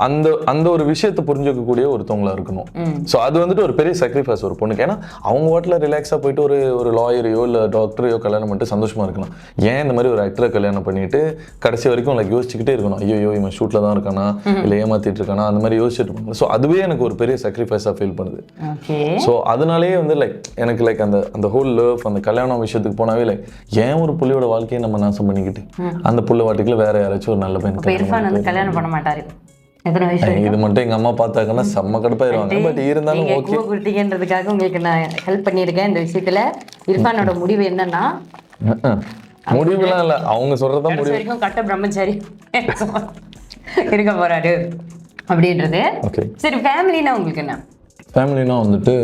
அந்த ஒரு விஷயத்தை புரிஞ்சுக்கக்கூடிய ஒருத்தவங்களா இருக்கணும். ஸோ அது வந்துட்டு ஒரு பெரிய சாக்ரிஃபைஸ் ஒரு பொண்ணுக்கு. ஏன்னா அவங்க வாட்டில் ரிலாக்ஸாக போயிட்டு ஒரு லாயரையோ இல்லை டாக்டரையோ கல்யாணம் பண்ணிட்டு சந்தோஷமா இருக்கலாம். ஏன் இந்த மாதிரி ஒரு ஆக்டரை கல்யாணம் பண்ணிட்டு கடைசி வரைக்கும் லைக் யோசிச்சுக்கிட்டே இருக்கணும், ஐயோ இவன் ஷூட்டில் தான் இருக்கானா இல்லை ஏமாத்திட்டு இருக்கானா, அந்த மாதிரி யோசிச்சுட்டு இருப்பாங்க. ஸோ அதுவே எனக்கு ஒரு பெரிய சாக்ரிஃபைஸாக ஃபீல் பண்ணுது. ஸோ அதனாலேயே வந்து லைக் எனக்கு லைக் அந்த ஹோல் லவ், அந்த கல்யாணம் விஷயத்துக்கு போனாவே லைக் ஏன் ஒரு புள்ளியோட வாழ்க்கையை நம்ம நாசம் பண்ணிக்கிட்டு அந்த புள்ள வாட்டிக்குள்ள வேற யாராச்சும் ஒரு நல்ல பையன் கல்யாணம் பண்ண மாட்டாரு. இது மட்டும் எங்க அம்மா பார்த்தாங்கன்னா செம்ம கடுப்பாயிருவாங்க. பட் இருந்தாலும் ஓகே கொடுத்தீங்கன்றதுக்காக உங்களுக்கு நான் ஹெல்ப் பண்ணியிருக்கேன் இந்த விஷயத்துல. இர்ஃபானோட முடிவு என்னன்னா, முடிவுலாம் இல்ல, அவங்க சொல்றதா முடிவு. வரைக்கும் கட்ட பிரம்மச்சாரி இருக்க போறாரு அப்படின்றது. சரி, ஃபேமிலினா உங்களுக்கு என்ன? ஃபேமிலினா வந்துட்டு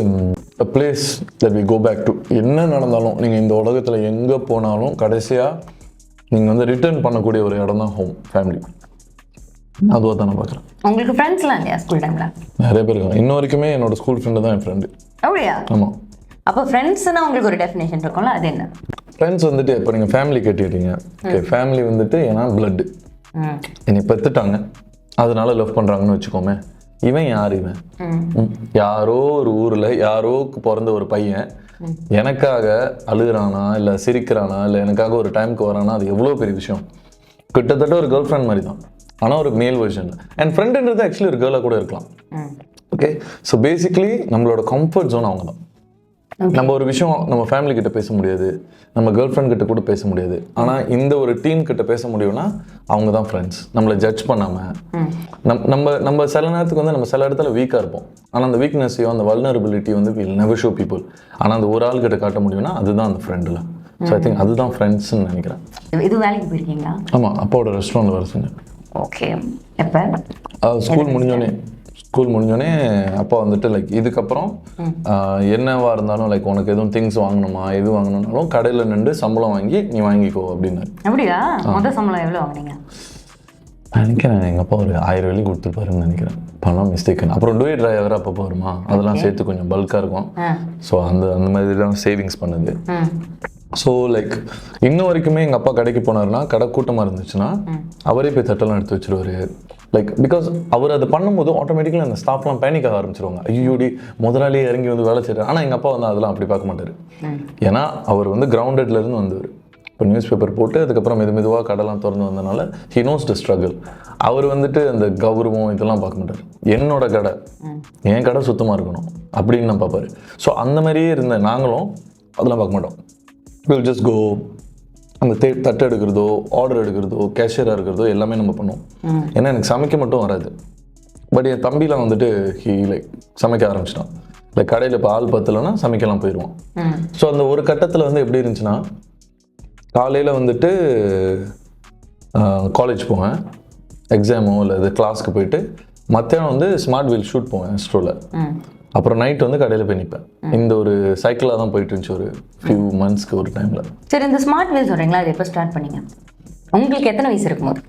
a place that we go back to. என்ன நடந்தாலும் நீங்கள் இந்த உலகத்தில் எங்கே போனாலும் கடைசியாக நீங்கள் வந்து ரிட்டர்ன் பண்ணக்கூடிய ஒரு இடம் தான் ஹோம், ஃபேமிலி. அதுவாக தான் நான் பார்க்குறேன். உங்களுக்கு ஃப்ரெண்ட்ஸ்லாம் இல்லையா ஸ்கூல் டைமில்? நிறைய பேர் இருக்காங்க. இன்ன வரைக்குமே என்னோட ஸ்கூல் ஃப்ரெண்டு தான் என் ஃப்ரெண்டு. அப்படியா? ஆமாம். அப்போ ஃப்ரெண்ட்ஸ்னா உங்களுக்கு ஒரு டெஃபினேஷன் இருக்கும்ல, அது என்ன? ஃப்ரெண்ட்ஸ் வந்துட்டு இப்போ நீங்கள் ஃபேமிலி கேட்டுக்கிட்டீங்க. ஓகே, ஃபேமிலி வந்துட்டு ஏன்னா பிளட்டு என்னை பெற்றுட்டாங்க, அதனால லவ் பண்ணுறாங்கன்னு வச்சுக்கோமே. இவன் யார்? இவன் யாரோ ஒரு ஊரில் யாரோக்கு பிறந்த ஒரு பையன் எனக்காக அழுகிறானா இல்லை சிரிக்கிறானா இல்லை எனக்காக ஒரு டைமுக்கு வரானா, அது எவ்வளோ பெரிய விஷயம். கிட்டத்தட்ட ஒரு கேர்ள் ஃப்ரெண்ட் மாதிரி தான், ஆனால் ஒரு மேல் வெர்ஷனில். அண்ட் ஃப்ரெண்டுன்றது ஆக்சுவலி ஒரு கேர்ளாக கூட இருக்கலாம். ஓகே, ஸோ பேசிக்லி நம்மளோட கம்ஃபர்ட் ஜோன் அவங்க தான். நம்ம ஒரு விஷயம் நம்ம ஃபேமிலி கிட்ட பேச முடியாது, நம்ம கேர்ள் ஃப்ரெண்ட் கிட்ட கூட பேச முடியாது. ஆனால் இந்த ஒரு டீம் கிட்ட பேச முடியும்னா அவங்க தான் ஃப்ரெண்ட்ஸ். நம்மளை ஜட்ஜ் பண்ணாமல் நம்ம சில நேரத்துக்கு வந்து நம்ம சில இடத்துல வீக்காக இருப்போம், ஆனால் அந்த வீக்னஸையோ அந்த வல்னரபிலிட்டி வந்து வில் நெவர் ஷோ பீப்புள். ஆனால் அந்த ஒரு ஆள் கிட்ட காட்ட முடியும்னா அதுதான் அந்த ஃப்ரெண்டில். ஸோ ஐ திங்க் அதுதான் ஃப்ரெண்ட்ஸ்ன்னு நினைக்கிறேன். இது வேலைக்கு போயிருக்கீங்களா? ஆமாம், அப்பாவோட ரெஸ்டாரண்ட்டில் வர சொன்னேன். ஓகே, எப்போ? ஸ்கூல் முடிஞ்சோடனே அப்பா வந்துட்டு லைக் இதுக்கப்புறம் என்னவா இருந்தாலும் லைக் உனக்கு எதுவும் திங்ஸ் வாங்கணுமா எது வாங்கணும்னாலும் கடையில் நின்று சம்பளம் வாங்கி நீ வாங்கிக்கோ அப்படின்னாரு. அப்படியா? முதல் சம்பளம் எவ்வளோ வாங்கினீங்க? நினைக்கிறேன் எங்கள் அப்பா ஒரு 1000 வெள்ளி கொடுத்துருப்பாருன்னு நினைக்கிறேன், பணம் மிஸ்டேக்குன்னு. அப்புறம் டூயே டிரைவர் அப்பப்போ வருமா, அதெல்லாம் சேர்த்து கொஞ்சம் பல்காக இருக்கும். ஸோ அந்த மாதிரி தான் சேவிங்ஸ் பண்ணது. ஸோ லைக் இன்ன வரைக்குமே எங்கள் அப்பா கடைக்கு போனார்னா கடை கூட்டமாக இருந்துச்சுன்னா அவரே போய் தட்டெல்லாம் எடுத்து வச்சிருவாரு. லைக் பிகாஸ் அவர் அதை பண்ணும்போது ஆட்டோமேட்டிக்கலி அந்த ஸ்டாஃப்லாம் பேனிக் ஆக ஆரம்பிச்சிருவாங்க. ஐயோடி முதலாளியே இறங்கி வந்து வேலை செய்கிறார். ஆனால் எங்கள் அப்பா வந்து அதெல்லாம் அப்படி பார்க்க மாட்டார். ஏன்னா அவர் வந்து கிரவுண்டட்லேருந்து வந்தவர். இப்போ நியூஸ் பேப்பர் போட்டு அதுக்கப்புறம் மெதுவாக கடைலாம் திறந்து வந்தனால ஹி நோஸ் டு ஸ்ட்ரகிள். அவர் வந்துட்டு அந்த கௌரவம் இதெல்லாம் பார்க்க மாட்டார். என்னோட கடை, என் கடை சுத்தமாக இருக்கணும் அப்படின்னு நான் பார்ப்பாரு. ஸோ அந்த மாதிரியே இருந்த நாங்களும் அதெல்லாம் பார்க்க மாட்டோம். வில் ஜஸ்ட் கோ, அந்த தட்டு எடுக்கிறதோ ஆர்டர் எடுக்கிறதோ கேஷியராக இருக்கிறதோ எல்லாமே நம்ம பண்ணுவோம். ஏன்னா எனக்கு சமைக்க மட்டும் வராது. பட் என் தம்பிலாம் வந்துட்டு ஹீ லைக் சமைக்க ஆரம்பிச்சிட்டான். லைக் கடையில் இப்போ ஆள் பத்தலைன்னா சமைக்கலாம் போயிடுவான். ஸோ அந்த ஒரு கட்டத்தில் வந்து எப்படி இருந்துச்சுன்னா காலையில் வந்துட்டு காலேஜ் போவேன், எக்ஸாமோ இல்லை இது கிளாஸ்க்கு போயிட்டு மத்தியானம் வந்து ஸ்மார்ட் வீல் ஷூட் போவேன் ஸ்டோரில். அப்புறம் நைட் வந்து கடையில் போய் நிற்பேன். இந்த ஒரு சைக்கிளாக தான் போயிட்டு இருந்துச்சு ஒரு ஃபியூ மந்த்ஸ்க்கு ஒரு டைமில். சரி, இந்த ஸ்மார்ட் வீல் சொல்கிறீங்களா, அது எப்போ ஸ்டார்ட் பண்ணீங்க? உங்களுக்கு எத்தனை வயசு இருக்கும்போது?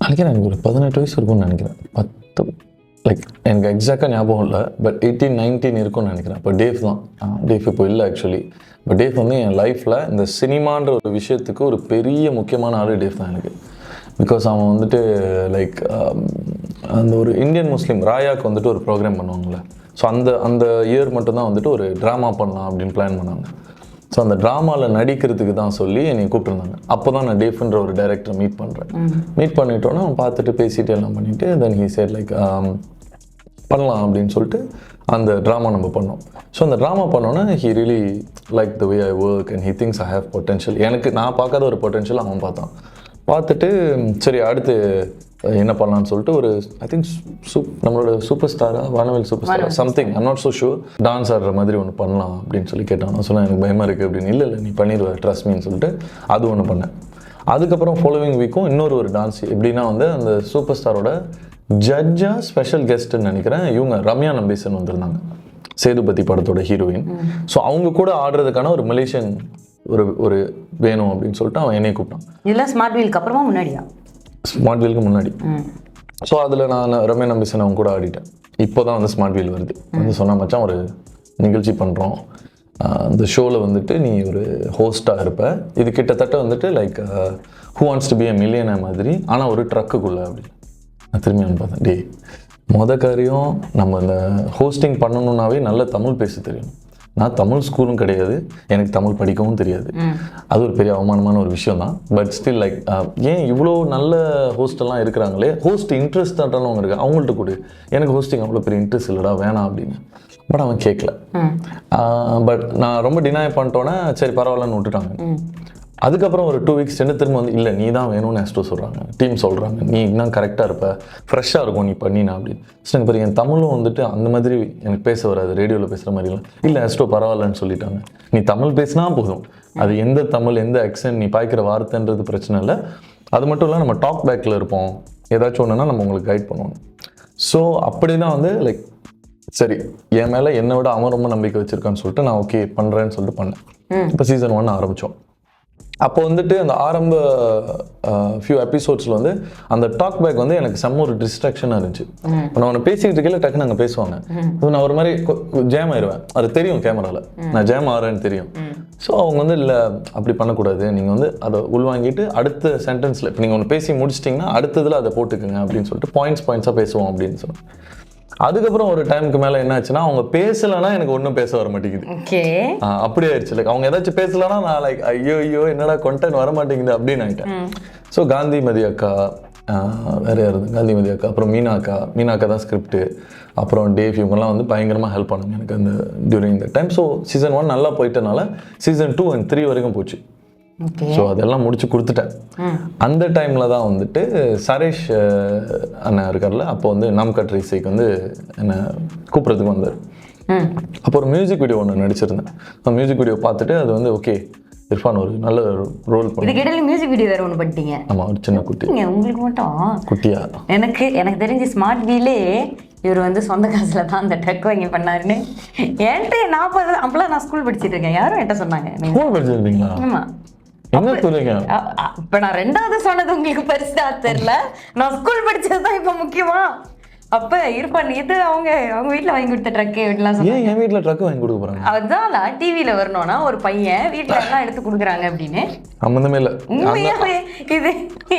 நினைக்கிறேன் எனக்கு ஒரு 18 வயசு இருக்கும்னு நினைக்கிறேன். 10 லைக் எனக்கு எக்ஸாக்டாக ஞாபகம் இல்லை, பட் 18-19 இருக்கும்னு நினைக்கிறேன். இப்போ டேவ் தான், டேவ் இப்போ இல்லை ஆக்சுவலி. பட் டேவ் வந்து என் லைஃப்பில் இந்த சினிமான்ற ஒரு விஷயத்துக்கு ஒரு பெரிய முக்கியமான ஆள் டேவ் தான் எனக்கு. பிகாஸ் அவன் வந்துட்டு லைக் அந்த ஒரு இந்தியன் முஸ்லீம் ராயாவுக்கு வந்துட்டு ஒரு ப்ரோக்ராம் பண்ணுவாங்கள்ல. ஸோ அந்த இயர் மட்டும்தான் வந்துட்டு ஒரு ட்ராமா பண்ணலாம் அப்படின்னு பிளான் பண்ணாங்க. ஸோ அந்த ட்ராமாவில் நடிக்கிறதுக்கு தான் சொல்லி என்னை கூப்பிட்டுருந்தாங்க. அப்போ தான் நான் டேஃப்ன்ற ஒரு டைரக்டரை மீட் பண்ணுறேன். மீட் பண்ணிட்டோன்னா அவன் பார்த்துட்டு பேசிட்டு எல்லாம் பண்ணிவிட்டு தென் ஹீ சேட் லைக் பண்ணலாம் அப்படின்னு சொல்லிட்டு அந்த ட்ராமா நம்ம பண்ணோம். ஸோ அந்த ட்ராமா பண்ணோன்னா he really like the way I work and he things I have potential. எனக்கு நான் பார்க்காத ஒரு பொட்டென்ஷியல் அவன் பார்த்துட்டு சரி அடுத்து என்ன பண்ணலான்னு சொல்லிட்டு ஒரு ஐ திங்க் நம்மளோட சூப்பர் ஸ்டாரா வானவில் சூப்பர் ஸ்டாரா something I'm not so sure dance ஆடுற மாதிரி ஒன்று பண்ணலாம் அப்படின்னு சொல்லி கேட்டான். நான் சொன்னேன் எனக்கு பயமாக இருக்குது அப்படின்னு. இல்லை நீ பண்ணிடுவேன் ட்ரஸ்ட் மீன்னு சொல்லிட்டு அது ஒன்று பண்ணேன். அதுக்கப்புறம் ஃபாலோவிங் வீக்கும் இன்னொரு டான்ஸ் எப்படின்னா வந்து அந்த சூப்பர் ஸ்டாரோட ஜட்ஜாக ஸ்பெஷல் கெஸ்ட்டுன்னு நினைக்கிறேன் இவங்க ரம்யா நம்பீசன் வந்திருந்தாங்க, சேதுபதி படத்தோட ஹீரோயின். ஸோ அவங்க கூட ஆடுறதுக்கான ஒரு மலேசியன் ஒரு வேணும் அப்படின்னு சொல்லிட்டு அவன் என்னையை கூப்பிட்டான். இதெல்லாம் ஸ்மார்ட் வீலுக்கு அப்புறமா முன்னாடியா? ஸ்மார்ட் வீலுக்கு முன்னாடி. ஸோ அதில் நான் ரம்யா நம்பீசன் அவங்க கூட ஆடிட்டேன். இப்போ தான் வந்து ஸ்மார்ட் வீல் வருது. வந்து சொன்ன மச்சான் ஒரு நிகழ்ச்சி பண்ணுறோம், அந்த ஷோவில் வந்துட்டு நீ ஒரு ஹோஸ்ட்டாக இருப்ப. இது கிட்டத்தட்ட வந்துட்டு like who wants to be a millionaire மாதிரி, ஆனால் ஒரு ட்ரக்குக்குள்ளே அப்படி. நான் திரும்பி நான் பார்த்தேன், டே காரியம் நம்ம இந்த ஹோஸ்டிங் பண்ணணுன்னாவே நல்ல தமிழ் பேச தெரியும். நான் தமிழ் ஸ்கூலும் கிடையாது, எனக்கு தமிழ் படிக்கவும் தெரியாது. அது ஒரு பெரிய அவமானமான ஒரு விஷயம் தான். பட் ஸ்டில் லைக் ஏன் இவ்வளோ நல்ல ஹோஸ்டெல்லாம் இருக்கிறாங்களே, ஹோஸ்ட் இன்ட்ரெஸ்ட் ஆட்டவங்க இருக்கு, அவங்கள்ட்ட கூட எனக்கு ஹோஸ்டிங் அவ்வளோ பெரிய இன்ட்ரெஸ்ட் இல்லைடா வேணாம் அப்படின்னு. பட் அவன் கேட்கல. பட் நான் ரொம்ப டினை பண்ணிட்டோன்னே சரி பரவாயில்லன்னு விட்டுட்டாங்க. அதுக்கப்புறம் ஒரு 2 வீக்ஸ் திரும்ப வந்து இல்லை நீ தான் வேணும்னு ஆஸ்ட்ரோ சொல்கிறாங்க, டீம் சொல்கிறாங்க, நீ இன்னும் கரெக்டாக இருப்ப, ஃப்ரெஷ்ஷாக இருக்கும் நீ பண்ணினா அப்படின்னு. ஸோ எனக்கு பாருங்க என் தமிழும் வந்துட்டு அந்த மாதிரி எனக்கு பேச வராது, ரேடியோவில் பேசுகிற மாதிரிலாம் இல்லை. ஆஸ்ட்ரோ பரவாயில்லன்னு சொல்லிட்டாங்க, நீ தமிழ் பேசினா போதும், அது எந்த தமிழ் எந்த ஆக்சென்ட் நீ பாய்க்கிற வார்த்தைன்றது பிரச்சனை இல்லை. அது மட்டும் இல்லை நம்ம டாக் பேக்கில் இருப்போம், ஏதாச்சும் ஒன்றுனா நம்ம உங்களுக்கு கைட் பண்ணுவோம். ஸோ அப்படி தான் வந்து லைக் சரி என் மேலே என்னை விட அவன் ரொம்ப நம்பிக்கை வச்சுருக்கான்னு சொல்லிட்டு நான் ஓகே பண்ணுறேன்னு சொல்லிட்டு பண்ணேன். இப்போ சீசன் 1 ஆரம்பித்தோம். அப்போ வந்துட்டு அந்த ஆரம்ப ஃபியூ எபிசோட்ஸில் வந்து அந்த டாக் பேக் வந்து எனக்கு செம்ம ஒரு டிஸ்ட்ராக்ஷனாக இருந்துச்சு. இப்போ நான் ஒன்று பேசிக்கிட்டு இருக்கல டக்குன்னு அங்கே பேசுவாங்க. நான் ஒரு மாதிரி ஜேம் ஆயிடுவேன். அது தெரியும் கேமராவில் நான் ஜேம் ஆகிறேன்னு தெரியும். ஸோ அவங்க வந்து இல்லை அப்படி பண்ணக்கூடாது, நீங்கள் வந்து அதை உள்வாங்கிட்டு அடுத்த சென்டென்ஸில் இப்போ நீங்கள் ஒன்று பேசி முடிச்சிட்டிங்கன்னா அடுத்ததில் அதை போட்டுக்குங்க அப்படின்னு சொல்லிட்டு பாயிண்ட்ஸாக பேசுவோம் அப்படின்னு சொன்னேன். அதுக்கப்புறம் ஒரு டைமுக்கு மேலே என்ன ஆச்சுன்னா அவங்க பேசலைன்னா எனக்கு ஒன்றும் பேச வர மாட்டேங்குது. அப்படியே ஆயிடுச்சு. லைக் அவங்க ஏதாச்சும் பேசலைன்னா நான் லைக் ஐயோ என்னடா கண்டென்ட் வர மாட்டேங்குது அப்படின்னு ஆகிட்டேன். ஸோ காந்திமதி அக்கா, வேற யாரு, காந்திமதி அக்கா, அப்புறம் மீனாக்கா தான் ஸ்கிரிப்ட், அப்புறம் டேவ் இவங்கெல்லாம் வந்து பயங்கரமாக ஹெல்ப் பண்ணாங்க எனக்கு அந்த during the time. So season 1 நல்லா போயிட்டனால சீசன் 2 and 3 வரைக்கும் போச்சு. ஸோ அதெல்லாம் முடிச்சு கொடுத்துட்டேன். அந்த டைமில் தான் வந்துட்டு சரேஷ் அண்ணன் இருக்கார்ல, அப்போ வந்து நாம் கட்டுரை இசைக்கு வந்து என்னை கூப்பிட்றதுக்கு வந்தார். அப்போ ஒரு மியூசிக் வீடியோ ஒன்று நடிச்சிருந்தேன். அந்த மியூசிக் வீடியோ பார்த்துட்டு அது வந்து ஓகே இர்ஃபான் ஒரு நல்ல ரோல் பண்ணி மியூசிக் வீடியோ வேற ஒன்று பண்ணிட்டீங்க. ஆமாம், ஒரு சின்ன குட்டி. உங்களுக்கு மட்டும் குட்டியா? எனக்கு தெரிஞ்சு ஸ்மார்ட் வீலே இவர் வந்து சொந்த காசுல தான் அந்த ட்ரக் வாங்கி பண்ணாருன்னு என்கிட்ட அப்பெல்லாம் நான் ஸ்கூல் படிச்சுட்டு இருக்கேன். யாரும் என்கிட்ட சொன்னாங்க. ஸ்கூல் படிச்சிருந்தீங்களா? ஆமா. இப்ப நான் 2வது சொன்னது உங்களுக்கு பெருசா தெரியல. நான் ஸ்கூல் படிச்சதுதான் இப்ப முக்கியமா. அப்ப இருப்பான் இது அவங்க வீட்டுல வாங்கி கொடுத்த ட்ரக் வீட்டுலாம் சொன்னேன். என் வீட்டுல ட்ரக் வாங்கி கொடுக்க போறாங்க. அதுதான் டிவில வரணும்னா ஒரு பையன் வீட்டுல எல்லாம் எடுத்து கொடுக்குறாங்க அப்படின்னு சம்பந்தமே இல்ல.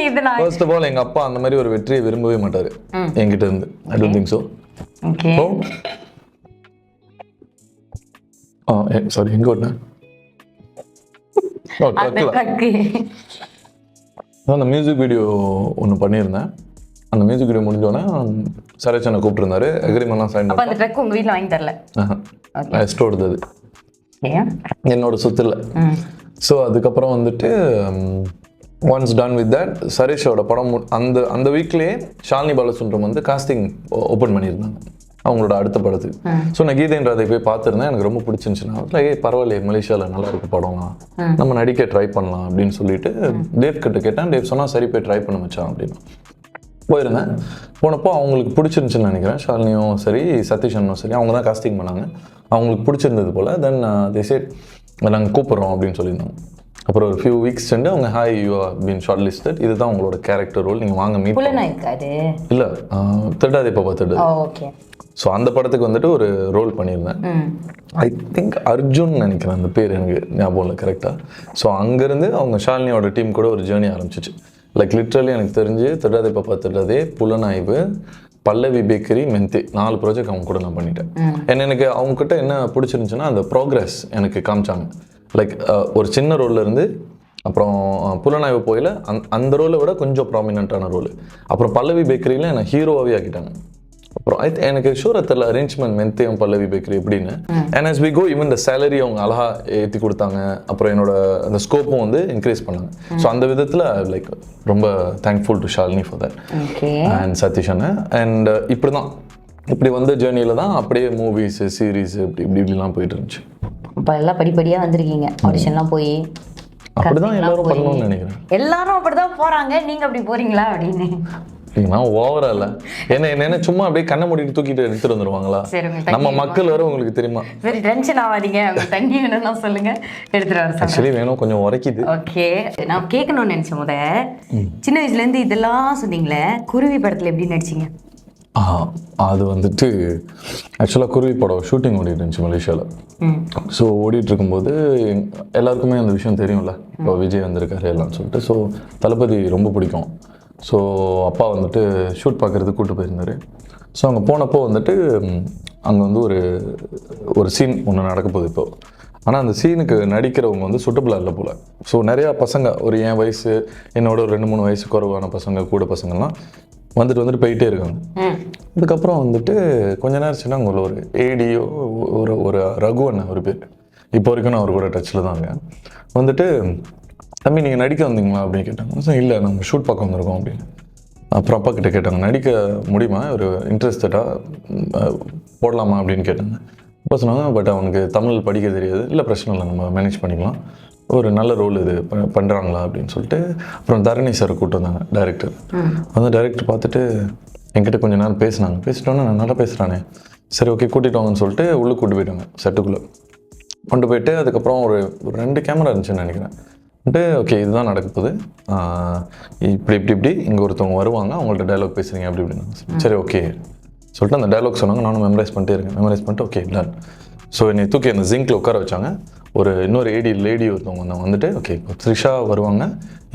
இது நான் ஃபர்ஸ்ட் ஆஃப் ஆல் எங்க அப்பா அந்த மாதிரி ஒரு வெற்றியை விரும்பவே மாட்டாரு என்கிட்ட இருந்து. I don't think so. Okay. Sorry, எங்க ஓடுனேன்? அந்த மியூசிக் வீடியோ ஒன்று பண்ணியிருந்தேன். அந்த மியூசிக் வீடியோ முடிஞ்சோடனே சரேஷனை கூப்பிட்டுருந்தாரு. அக்ரிமெண்ட்லாம் சைன் பண்ணி. அந்த ட்ரக் உங்கள் வீட்டில் வாங்கி தரல? எஸ்டோடுது அது, என்னோட சொத்துல. ஸோ அதுக்கப்புறம் வந்துட்டு ஒன்ஸ் டன் வித் தட் சரேஷோட படம் அந்த வீக்லேயே ஷாலினி பாலசுப்ரமணியம் வந்து காஸ்டிங் ஓப்பன் பண்ணியிருந்தாங்க அவங்களோட அடுத்த படத்துக்கு. ஸோ நான் கீதேந்திராதை போய் பார்த்துருந்தேன். எனக்கு ரொம்ப பிடிச்சிருந்துச்சு. நான் பரவாயில்ல, மலேசியாவில் நல்லா இருக்கு படம்லாம், நம்ம நடிக்க ட்ரை பண்ணலாம் அப்படின்னு சொல்லிட்டு தேவ் கிட்ட கேட்டேன். தேவ் சொன்னால் சரி போய் ட்ரை பண்ண வச்சான் அப்படின்னு போயிருந்தேன். போனப்போ அவங்களுக்கு பிடிச்சிருந்துச்சுன்னு நினைக்கிறேன். ஷாலினியும் சரி சதீஷனும் சரி அவங்க தான் காஸ்டிங் பண்ணாங்க. அவங்களுக்கு பிடிச்சிருந்தது போல். தென் தே செட் நாங்கள் கூப்பிட்றோம் அப்படின்னு சொல்லியிருந்தாங்க. அப்புறம் ஒரு ஃபியூ வீக்ஸ் சென்று அவங்க hi you been short listed, இதுதான் உங்களோட கேரக்டர் ரோல், நீங்கள் வாங்க மீட் இல்லை திருடாதே பாப்பா திருடாதே. ஸோ அந்த படத்துக்கு வந்துட்டு ஒரு ரோல் பண்ணியிருந்தேன். ஐ திங்க் அர்ஜுன் நினைக்கிறேன் அந்த பேர், எனக்கு ஞாபகம் இல்லை கரெக்டாக. ஸோ அங்கேருந்து அவங்க ஷாலினியோட டீம் கூட ஒரு ஜேர்னி ஆரம்பிச்சிச்சு. லைக் லிட்ரலி எனக்கு தெரிஞ்சு திருடாதே பாப்பா திருடாதே, புலனாய்வு, பல்லவி பேக்கரி, மென்தே 4 ப்ராஜெக்ட் அவங்க கூட நான் பண்ணிட்டேன். எனக்கு அவங்கக்கிட்ட என்ன பிடிச்சிருந்துச்சுன்னா அந்த ப்ரோக்ரஸ் எனக்கு காமிச்சாங்க. லைக் ஒரு சின்ன ரோல்ல இருந்து அப்புறம் புலனாய்வு போயில அந்த ரோலை விட கொஞ்சம் ப்ராமினென்ட்டான ரோல். அப்புறம் பல்லவி பேக்கரியில் என்னை ஹீரோவாகவே ஆக்கிட்டாங்க. அப்புறம் எனக்கு ஷூர் தெரியல அரேஞ்ச்மெண்ட் மென்தேயும் பல்லவி பேக்கரி எப்படின்னு. And as we go even இந்த சேலரி அவங்க அழகா ஏற்றி கொடுத்தாங்க. அப்புறம் என்னோட அந்த ஸ்கோப்பும் வந்து இன்க்ரீஸ் பண்ணாங்க. ஸோ அந்த விதத்தில் லைக் ரொம்ப thankful to Shalini for that and Satheesan. And இப்படி வந்த ஜேர்னியில் தான் அப்படியே மூவிஸ் சீரீஸ் இப்படிலாம் போயிட்டு இருந்துச்சு. இப்போ எல்லாம் படிப்படியாக வந்திருக்கீங்க, ஆடிஷன்லாம் போய். அப்படிதான் எல்லாரும் பண்ணணும்னு நினைக்கிறேன். எல்லாரும் அப்படிதான் போறாங்க, நீங்க அப்படி போறீங்களா அப்படின்னு? நான் ஓவரா இல்ல, என்ன சும்மா அப்படியே கண்ணை மூடிட்டு தூக்கிட்டு எடுத்துட்டு வந்துருவாங்களா? நம்ம மக்கள் வர உங்களுக்கு தெரியுமா? சரி, டென்ஷன் ஆகாதீங்க. தண்ணி வேணும்னா சொல்லுங்க, எடுத்துட்டு வர. ஆக்சுவலி வேணும், கொஞ்சம் உரைக்குது. ஓகே, நான் கேட்கணும்னு நினைச்சேன். சின்ன வயசுல இருந்து இதெல்லாம் சொன்னீங்களே, குருவி படத்துல எப்படி நடிச்சீங்க? அது வந்துட்டு ஆக்சுவலாக குருவி படம் ஷூட்டிங் ஓடிட்டு இருந்துச்சு மலேசியாவில். ஸோ ஓடிட்டு இருக்கும்போது எல்லாருக்குமே அந்த விஷயம் தெரியும்ல, இப்போ விஜய் வந்திருக்காரு எல்லாம் சொல்லிட்டு. ஸோ தளபதி ரொம்ப பிடிக்கும். ஸோ அப்பா வந்துட்டு ஷூட் பார்க்குறதுக்கு கூப்பிட்டு போயிருந்தார். ஸோ அங்கே போனப்போ வந்துட்டு அங்கே வந்து ஒரு சீன் ஒன்று நடக்க போகுது இப்போ. ஆனால் அந்த சீனுக்கு நடிக்கிறவங்க வந்து சுட்டபிளாக இல்லை போல். ஸோ நிறையா பசங்க ஒரு என் வயசு என்னோட ஒரு 2-3 வயசு குறைவான பசங்க கூட பசங்கள்லாம் வந்துட்டு போயிட்டே இருக்காங்க. அதுக்கப்புறம் வந்துட்டு கொஞ்ச நேரம் சின்ன அங்கே ஒரு ஏடியோ ஒரு ரகுவன் ஒரு பேர், இப்போ வரைக்கும் நான் அவர் கூட டச்சில் தான் இருக்கேன். வந்துட்டு தம்பி நீங்கள் நடிக்க வந்தீங்களா அப்படின்னு கேட்டாங்க. இல்லை, நம்ம ஷூட் பார்க்க வந்திருக்கோம் அப்படின்னு. அப்புறம் அப்பா கிட்டே கேட்டாங்க, நடிக்க முடியுமா, ஒரு இன்ட்ரெஸ்டடாக போடலாமா அப்படின்னு கேட்டாங்க. அப்போ சொன்னாங்க, பட் அவனுக்கு தமிழ் படிக்க தெரியாது. இல்லை பிரச்சனை இல்லை, நம்ம மேனேஜ் பண்ணிக்கலாம், ஒரு நல்ல ரோல் இது பண்ணுறாங்களா அப்படின்னு சொல்லிட்டு. அப்புறம் தரணி சார் கூப்பிட்டு வந்தாங்க, டைரக்டர். டைரக்டர் பார்த்துட்டு என்கிட்ட கொஞ்சம் நேரம் பேசிட்டோன்னே நான் நல்லா பேசுகிறானே, சரி ஓகே கூட்டிகிட்டு வாங்கன்னு சொல்லிட்டு உள்ளே கூட்டு போயிட்டாங்க செட்டுக்குள்ளே. கொண்டு போயிட்டு அதுக்கப்புறம் ஒரு 2 கேமரா இருந்துச்சுன்னு நினைக்கிறேன். ஓகே இதுதான் நடக்க போகுது, இப்படி இப்படி இப்படி இங்கே ஒருத்தவங்க வருவாங்க, அவங்கள்ட்ட டைலாக் பேசுகிறீங்க அப்படி இப்படின்னு. சரி ஓகே சொல்லிட்டு அந்த டைலாக் சொன்னாங்க. நானும் மெமரைஸ் பண்ணிட்டே இருக்கேன். மெமரைஸ் பண்ணிட்டு ஓகே டன். ஸோ என்னை தூக்கி அந்த ஜிங்கில் உட்கார வச்சாங்க. இன்னொரு லேடி ஒருத்தவங்க வந்துட்டு ஓகே த்ரிஷா வருவாங்க,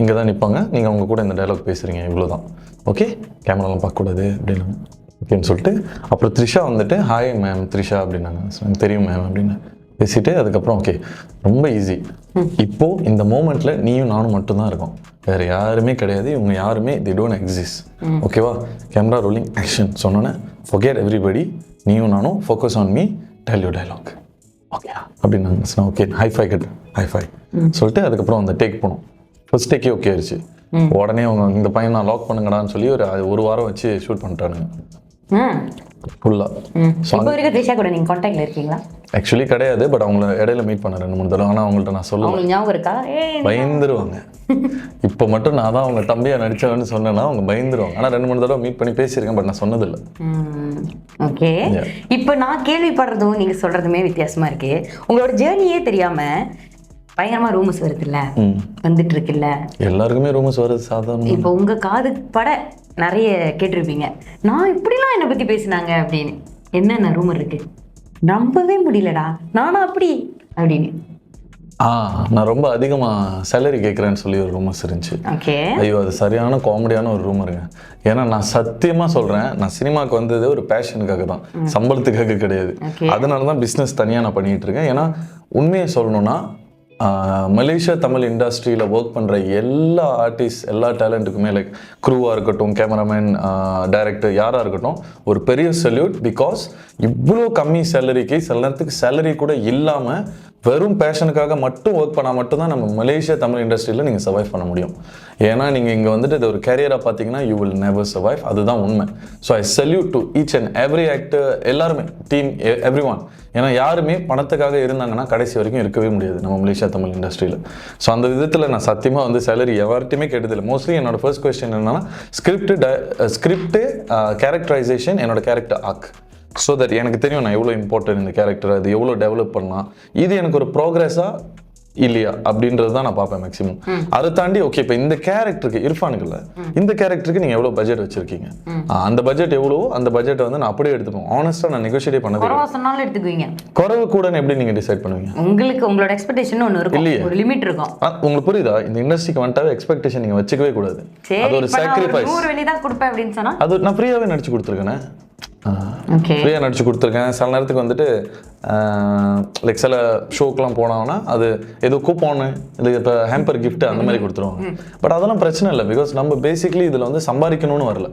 இங்கே தான் நிற்பாங்க, நீங்கள் அவங்க கூட இந்த டைலாக் பேசுகிறீங்க, இவ்வளோ தான். ஓகே கேமராலாம் பார்க்கக்கூடாது அப்படின்னு ஓகேன்னு சொல்லிட்டு அப்புறம் த்ரிஷா வந்துட்டு ஹாய் மேம் த்ரிஷா அப்படின்னாங்க. எனக்கு தெரியும் மேம் அப்படின்னு பேசிட்டு அதுக்கப்புறம் ஓகே ரொம்ப ஈஸி. இப்போது இந்த மூமெண்ட்டில் நீயும் நானும் மட்டும்தான் இருக்கோம், வேறு யாருமே கிடையாது, இவங்க யாருமே தி டோன்ட் எக்ஸிஸ்ட். ஓகேவா, கேமரா ரோலிங் ஆக்ஷன் சொன்னோன்னே ஃபர்கெட் எவ்ரிபடி, நீயும் நானும் focus on me, tell you dialogue okay அப்படின்னாங்க. ஓகே ஹைஃபை சொல்லிட்டு அதுக்கப்புறம் அந்த டேக் போனோம். ஃபர்ஸ்ட் டேக்கே ஓகே ஆயிடுச்சு. உடனே அவங்க இந்த பையன் நான் லாக் பண்ணுங்கடான்னு சொல்லி ஒரு வாரம் வச்சு ஷூட் பண்ணிட்டானுங்க ஃபுல்லாக. இப்போ வரைக்கும் த்ரிஷா கூட நீங்கள் கான்டாக்டில் இருக்கீங்களா? ஆக்சுவலி கிடையாது, பட் அவங்கள இடையில மீட் பண்ண 2-3 தடவை. ஆனால் அவங்கள்ட்ட நான் சொல்லுவேன், உங்களுக்கு ஞாபகம் இருக்கா? பயந்துருவாங்க. இப்போ மட்டும் நான் தான் அவங்க தம்பியா நடிச்சவன்னு சொன்னேன்னா அவங்க பயந்துருவாங்க. ஆனால் 2-3 தடவை மீட் பண்ணி பேசியிருக்கேன், பட் நான் சொன்னதில்லை. ஓகே, இப்போ நான் கேள்விப்படுறதும் நீங்கள் சொல்கிறதுமே வித்தியாசமாக இருக்கு. உங்களோட ஜேர்னியே தெரியாமல் பயங்கரமாக ரூமர்ஸ் வருதுல்ல, வந்துட்டு இருக்குல்ல, எல்லாருக்குமே ரூமர்ஸ் வருது சாதாரண. இப்போ உங்கள் காது பட நிறைய கேட்டிருப்பீங்க, நான் இப்படிலாம் என்னை பற்றி பேசினாங்க அப்படின்னு. என்னென்ன ரூமர் இருக்கு? நம்பவே முடியலடா, நானா அப்படி அப்படின்னு. நான் ரொம்ப அதிகமாக சேலரி கேட்குறேன்னு சொல்லி ஒரு ரூமர்ஸ் இருந்துச்சு. ஓகே, ஐயோ அது சரியான காமெடியான ஒரு ரூமருங்க. ஏன்னா நான் சத்தியமாக சொல்கிறேன், நான் சினிமாவுக்கு வந்தது ஒரு பேஷனுக்காக தான், சம்பளத்துக்காக கிடையாது. அதனால தான் பிஸ்னஸ் தனியாக நான் பண்ணிகிட்டு இருக்கேன். ஏன்னா உண்மையை சொல்லணும்னா மலேசியா தமிழ் இண்டஸ்ட்ரியில் ஒர்க் பண்ணுற எல்லா ஆர்டிஸ்ட், எல்லா டேலண்ட்டுக்குமே லைக் க்ரூவாக இருக்கட்டும், கேமராமேன், டைரக்டர், யாராக இருக்கட்டும், ஒரு பெரிய சல்யூட். பிகாஸ் இவ்வளோ கம்மி சேலரிக்கு, சில நேரத்துக்கு சேலரி கூட இல்லாமல் வெறும் பேஷனுக்காக மட்டும் ஒர்க் பண்ணால் மட்டும்தான் நம்ம மலேசியா தமிழ் இண்டஸ்ட்ரியில் நீங்கள் சர்வைவ் பண்ண முடியும். ஏன்னா நீங்கள் இங்கே வந்துட்டு இது ஒரு கேரியராக பார்த்தீங்கன்னா யூ வில் நெவர் சர்வைவ். அதுதான் உண்மை. So I salute to each and every actor, எல்லாருமே, டீம், எவ்ரி ஒன். ஏன்னா யாருமே பணத்துக்காக இருந்தாங்கன்னா கடைசி வரைக்கும் இருக்கவே முடியாது நம்ம மலேசியா தமிழ் இண்டஸ்ட்ரியில். ஸோ அந்த விதத்தில் நான் சத்தியமாக வந்து சேலரி எவர்ட்டையுமே கேட்டதில்லை. மோஸ்ட்லி என்னோட ஃபர்ஸ்ட் கொஸ்டின் என்னன்னா ஸ்கிரிப்டு, கேரக்டரைசேஷன், என்னோட கேரக்டர் ஆர்க். ஸோ தட் எனக்கு தெரியும் நான் எவ்வளோ இம்பார்ட்டன்ட் இந்த கேரக்டர், அது எவ்வளோ டெவலப் பண்ணலாம், இது எனக்கு ஒரு ப்ரோக்ரஸாக இல்லையா அப்படின்றது தான் நான் பார்ப்பேன் மேக்ஸிமம். அதை தாண்டி ஓகே இப்போ இந்த கேரக்டருக்கு, இர்ஃபானுக்குல்ல, இந்த கேரக்டருக்கு நீங்கள் எவ்வளோ பட்ஜெட் வச்சிருக்கீங்க, அந்த பட்ஜெட் எவ்வளோ, அந்த பட்ஜெட்டை வந்து நான் அப்படியே எடுத்துப்போம். ஆனஸ்ட்டாக நான் நெகோஷியேட் பண்ணது எடுத்துக்குவீங்க. குறவு கூட எப்படி நீங்கள் டிசைட் பண்ணுவீங்க? உங்களுக்கு உங்களோட எக்ஸ்பெக்டேஷன் ஒன்று இருக்கும், இல்லையா, ஒரு லிமிட் இருக்கும். உங்களுக்கு புரியுதா? இந்த இண்டஸ்ட்ரிக்கு வந்துட்டாவே எக்ஸ்பெக்டேஷன் நீங்கள் வச்சுக்கவே கூடாது. அது ஒரு சாக்ரிஃபைஸ். 100 வெளி தான் கொடுப்பேன் அப்படின்னு சொன்னா அது நான் ஃப்ரீயாகவே நடிச்சு கொடுத்துருக்கேனே, ஃப்ரீயாக நடிச்சு கொடுத்துருக்கேன். சில நேரத்துக்கு வந்துட்டு லைக் சில ஷோக்கெலாம் போனாங்கன்னா அது ஏதோ கூப்போன்னு, இல்லை இப்போ ஹேம்பர் கிஃப்ட் அந்த மாதிரி கொடுத்துருவாங்க. பட் அதெல்லாம் பிரச்சனை இல்லை. பிகாஸ் நம்ம பேசிக்லி இதில் வந்து சம்பாதிக்கணும்னு வரல.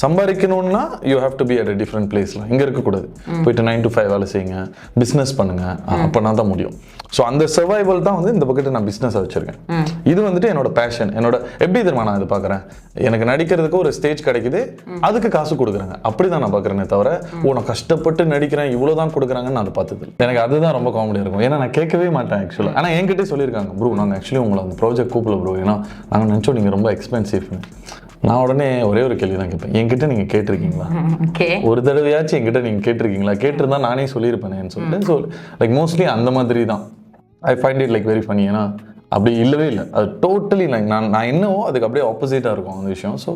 சம்பாதிக்கணும்னா you have to be at a different பிளேஸில். இங்கே இருக்கக்கூடாது. போயிட்டு 9 to 5 வேலை செய்யுங்க, பிஸ்னஸ் பண்ணுங்க, அப்போனா தான் முடியும். ஸோ அந்த சர்வைவல் தான் வந்து இந்த பக்கெட்டு நான் பிஸ்னஸாக வச்சுருக்கேன். இது வந்துட்டு என்னோட பேஷன். என்னோட எப்படி தெரியுமா நான் இது பார்க்குறேன், எனக்கு நடிக்கிறதுக்கு ஒரு ஸ்டேஜ் கிடைக்குது, அதுக்கு காசு கொடுக்குறாங்க, அப்படி தான் நான் பார்க்குறேனே தவிர நான் கஷ்டப்பட்டு நடிக்கிறேன் இவ்வளோ தான் கொடுக்குறாங்கன்னு நான் அதை பார்த்தது. எனக்கு அதுதான் ரொம்ப காமெடியாக இருக்கும். ஏன்னா நான் கேட்கவே மாட்டேன் ஆக்சுவலாக. ஆனால் என்கிட்டே சொல்லியிருக்காங்க, ப்ரோ நாங்கள் ஆக்சுவலி உங்களை அந்த ப்ராஜெக்ட் கூப்பிடல ப்ரோ, ஏன்னா நாங்கள் நினச்சோம் நீங்கள் ரொம்ப எக்ஸ்பென்சிவ்னு. நான் உடனே ஒரே ஒரு கேள்வி தான் கேட்பேன், என்கிட்ட நீங்கள் கேட்டிருக்கீங்களா, ஒரு தடவையாச்சும் என்கிட்ட நீங்கள் கேட்டிருக்கீங்களா, கேட்டிருந்தா நானே சொல்லியிருப்பேனேன்னு சொல்லிட்டு. ஸோ லைக் மோஸ்ட்லி அந்த மாதிரி தான். I find it like very funny. ஏன்னா அப்படி இல்லவே இல்லை, அது டோட்டலி லைக் நான் என்னவோ அதுக்கு அப்படியே ஆப்போசிட்டாக இருக்கும் அந்த விஷயம். ஸோ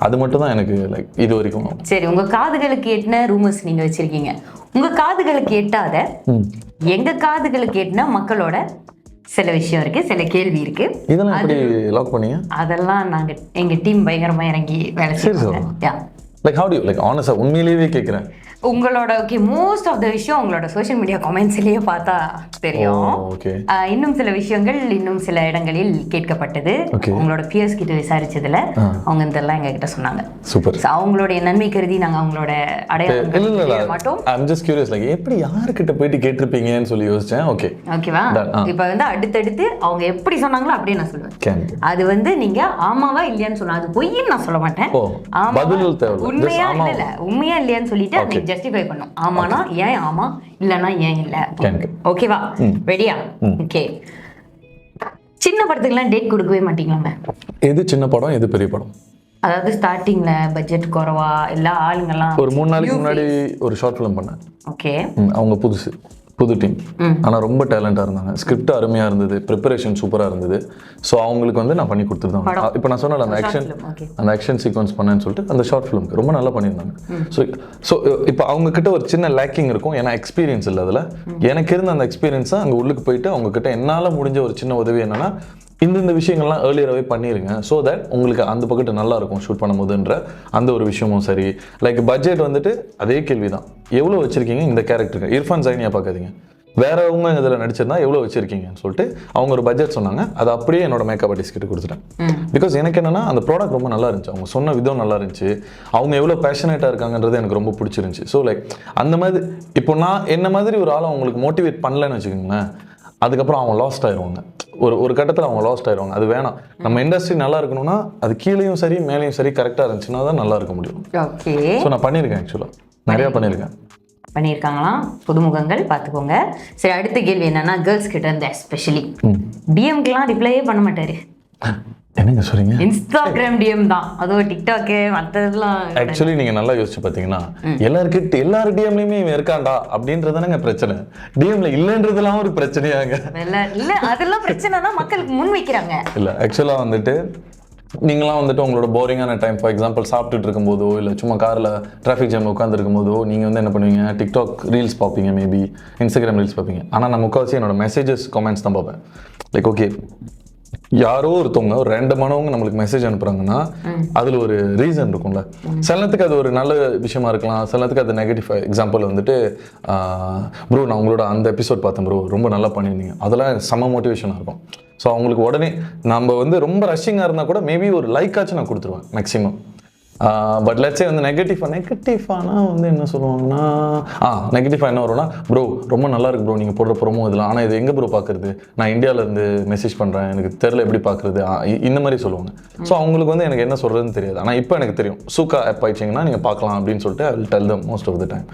அது மட்டும் தான் எனக்கு லைக் இது வரைக்கும். சரி, உங்கள் காதுகளுக்கு எட்டின ரூமர்ஸ் நீங்கள் வச்சுருக்கீங்க, உங்கள் காதுகளுக்கு எட்டாத, எங்கள் காதுகளுக்கு எட்டின மக்களோட சில விஷயம் இருக்கு, சில கேள்வி இருக்கு. இதெல்லாம் எப்படி லாக் பண்ணீங்க? அதெல்லாம் நாங்கள் எங்கள் டீம் பயங்கரமாக இறங்கி வேலை செய்வோம். Like how do you like ஆனஸ்டா உண்மையிலேயே கேட்குறேன். உங்களோட ஓகே மோஸ்ட் ஆஃப் த விஷயம் உங்களோட சோஷியல் மீடியா கமெண்ட்ஸ்லேயே பார்த்தா தெரியும். இன்னும் சில விஷயங்கள் இன்னும் சில இடங்களில் கேட்கப்பட்டது. உங்களோட பியர்ஸ் கிட்ட விசாரிச்சதுல அவங்க இதெல்லாம் எங்க கிட்ட சொன்னாங்க. சூப்பர். அவங்களுடைய நன்மை கருதி நாங்க அவங்களோட அடையாளம் மாட்டோம். ஐ அம் ஜஸ்ட் கியூரியஸ் லைக் எப்படி யார்கிட்ட போயிட்டு கேட்டிருப்பீங்கன்னு சொல்லி யோசிச்சேன். ஓகேவா, இப்போ வந்து அடுத்தடுத்து அவங்க எப்படி சொன்னாங்களோ அப்படியே நான் சொல்லுவேன். அது வந்து நீங்க ஆமாவா இல்லையான்னு சொன்னா, அது பொய்ன்னு நான் சொல்ல மாட்டேன். உண்மையா இல்ல, உண்மையா இல்லையான்னு சொல்லிட்டு ஜஸ்டிஃபை பண்ணும். ஆமானா ஏன் ஆமா, இல்லனா ஏன் இல்ல. ஓகேவா, ரெடியா? ஓகே. சின்ன படத்துக்குலாம் டேட் கொடுக்கவே மாட்டீங்களா? எது சின்ன படம் எது பெரிய படம்? அதாவது ஸ்டார்டிங்ல பட்ஜெட் குறைவா எல்லா ஆளுங்கெல்லாம். ஒரு 3 நாளைக்கு முன்னாடி ஒரு ஷார்ட் ஃபிலிம் பண்ணேன். ஓகே. அவங்க புதுசு புது டீம். ஆனால் ரொம்ப டேலண்டாக இருந்தாங்க, ஸ்கிரிப்ட் அருமையாக இருந்தது, ப்ரிப்பரேஷன் சூப்பராக இருந்தது. ஸோ அவங்களுக்கு வந்து நான் பண்ணி கொடுத்துருந்தேன். இப்போ நான் சொன்னல அந்த ஆக்ஷன் சீக்வன்ஸ் பண்ணேன்னு சொல்லிட்டு அந்த ஷார்ட் ஃபிலிம்க்கு ரொம்ப நல்லா பண்ணியிருந்தாங்க. ஸோ இப்போ அவங்க கிட்ட ஒரு சின்ன லேக்கிங் இருக்கும், ஏன்னா எக்ஸ்பீரியன்ஸ் இல்லை அதில். எனக்கு இருந்த அந்த எக்ஸ்பீரியன்ஸை அங்கே உள்ளுக்கு போயிட்டு அவங்க கிட்ட என்னால் முடிஞ்ச ஒரு சின்ன உதவி என்னன்னா, இந்த விஷயங்கள்லாம் ஏர்லியராகவே பண்ணிடுங்க, ஸோ தட் உங்களுக்கு அந்த பக்கத்து நல்லா இருக்கும் ஷூட் பண்ணும்போதுன்ற அந்த ஒரு விஷயமும் சரி. லைக் பட்ஜெட் வந்துட்டு அதே கேள்வி தான், எவ்வளோ வச்சிருக்கீங்க இந்த கேரக்டருக்கு? இர்ஃபான் ஜைனியா பார்க்காதீங்க, வேறவங்க இதில் நடிச்சிருந்தா எவ்வளோ வச்சிருக்கீங்கன்னு சொல்லிட்டு அவங்க ஒரு பட்ஜெட் சொன்னாங்க. அதை அப்படியே என்னோட மேக்கப் ஆர்டிஸ்ட் கிட்ட கொடுத்துட்டேன். பிகாஸ் எனக்கு என்னன்னா அந்த ப்ராடக்ட் ரொம்ப நல்லா இருந்துச்சு, அவங்க சொன்ன விதம் நல்லா இருந்துச்சு, அவங்க எவ்வளோ பேஷனேட்டாக இருக்காங்கன்றது எனக்கு ரொம்ப பிடிச்சிருந்துச்சு. ஸோ லைக் அந்த மாதிரி இப்போ நான் என்ன மாதிரி ஒரு ஆளை அவங்களுக்கு மோட்டிவேட் பண்ணலன்னு வச்சுக்கோங்களேன், அதுக்கப்புறம் அவங்க லாஸ்ட் ஆயிடுவாங்க. ஒரு கட்டத்தில் அவங்க லாஸ்ட் ஆயிடுவாங்க. அது வேணாம். நம்ம இண்டஸ்ட்ரி நல்லா இருக்கணும்னா அது கீழேயும் சரி மேலேயும் சரி கரெக்டாக இருந்துச்சுன்னா தான் நல்லா இருக்க முடியும். ஓகே. ஸோ நான் பண்ணியிருக்கேன், ஆக்சுவலாக நிறையா பண்ணியிருக்காங்களாம், புதுமுகங்கள் பார்த்துக்கோங்க. சரி, அடுத்த கேள்வி என்னன்னா, கேர்ள்ஸ் கிட்ட இருந்து எஸ்பெஷலி டிஎம்க்குலாம் ரிப்ளையே பண்ண மாட்டாரு. என்னங்க சொல்றீங்க? இன்ஸ்டாகிராம் டிஎம் தான், அதுவும் டிக்டாக் மற்றதெல்லாம். ஆக்சுவலி நீங்க நல்லா யோசிச்சு பார்த்தீங்கன்னா எல்லார் டிஎம்லயுமே இவன் இருக்காண்டா அப்படின்றதானங்க பிரச்சனை. டிஎம்ல இல்லைன்றதுலாம் ஒரு பிரச்சனையாங்க. இல்ல அதெல்லாம் பிரச்சனை தான் மக்களுக்கு முன் வைக்கிறாங்க. இல்ல ஆக்சுவலா வந்துட்டு நீங்களாம் வந்துட்டு உங்களோட போரிங்கான டைம், ஃபார் எக்ஸாம்பிள் சாப்பிட்டுட்டு இருக்கும்போதோ இல்லை சும்மா காரில் டிராஃபிக் ஜாம் உட்காந்துருக்கும் போதோ நீங்கள் வந்து என்ன பண்ணுவீங்க, டிக்டாக் ரீல்ஸ் பார்ப்பீங்க, மேபி இன்ஸ்டாகிராம் ரீல்ஸ் பார்ப்பீங்க. ஆனால் நான் முக்கால்வாசி என்னோட மெசேஜஸ் கமெண்ட்ஸ் தான் பார்ப்பேன். லைக் ஓகே, யாரோ ஒருத்தவங்க ஒரு ரெண்டமானவங்க நம்மளுக்கு மெசேஜ் அனுப்புறாங்கன்னா அதில் ஒரு ரீசன் இருக்கும்ல. சில நேரத்துக்கு அது ஒரு நல்ல விஷயமா இருக்கலாம், சில நேரத்துக்கு அது நெகட்டிவ். எக்ஸாம்பிள் வந்துட்டு ப்ரோ நான் உங்களோட அந்த எபிசோட் பார்த்தேன் ப்ரோ, ரொம்ப நல்லா பண்ணியிருந்தீங்க, அதெல்லாம் செம்ம மோட்டிவேஷனாக இருக்கும். ஸோ அவங்களுக்கு உடனே நம்ம வந்து ரொம்ப ரஷ்ஷிங்காக இருந்தால் கூட மேபி ஒரு லைக்காச்சும் நான் கொடுத்துருவேன் மேக்ஸிமம். பட் லெட்ஸே வந்து நெகட்டிவானா வந்து என்ன சொல்லுவாங்கன்னா, நெகட்டிவாக என்ன வரும்னா, ப்ரோ ரொம்ப நல்லா இருக்கு ப்ரோ நீங்கள் போடுற ப்ரோமோ இதெல்லாம், ஆனால் இது எங்கே ப்ரோ பார்க்குறது, நான் இந்தியாவிலேருந்து மெசேஜ் பண்ணுறேன், எனக்கு தெரில எப்படி பார்க்குறது, இந்த மாதிரி சொல்லுவாங்க. ஸோ அவங்களுக்கு வந்து எனக்கு என்ன சொல்கிறதுன்னு தெரியாது. ஆனால் இப்போ எனக்கு தெரியும், சூக்கா ஆப் ஆயிடுச்சிங்கன்னா நீங்கள் பார்க்கலாம் அப்படின்னு சொல்லிட்டு I will tell them most of the time.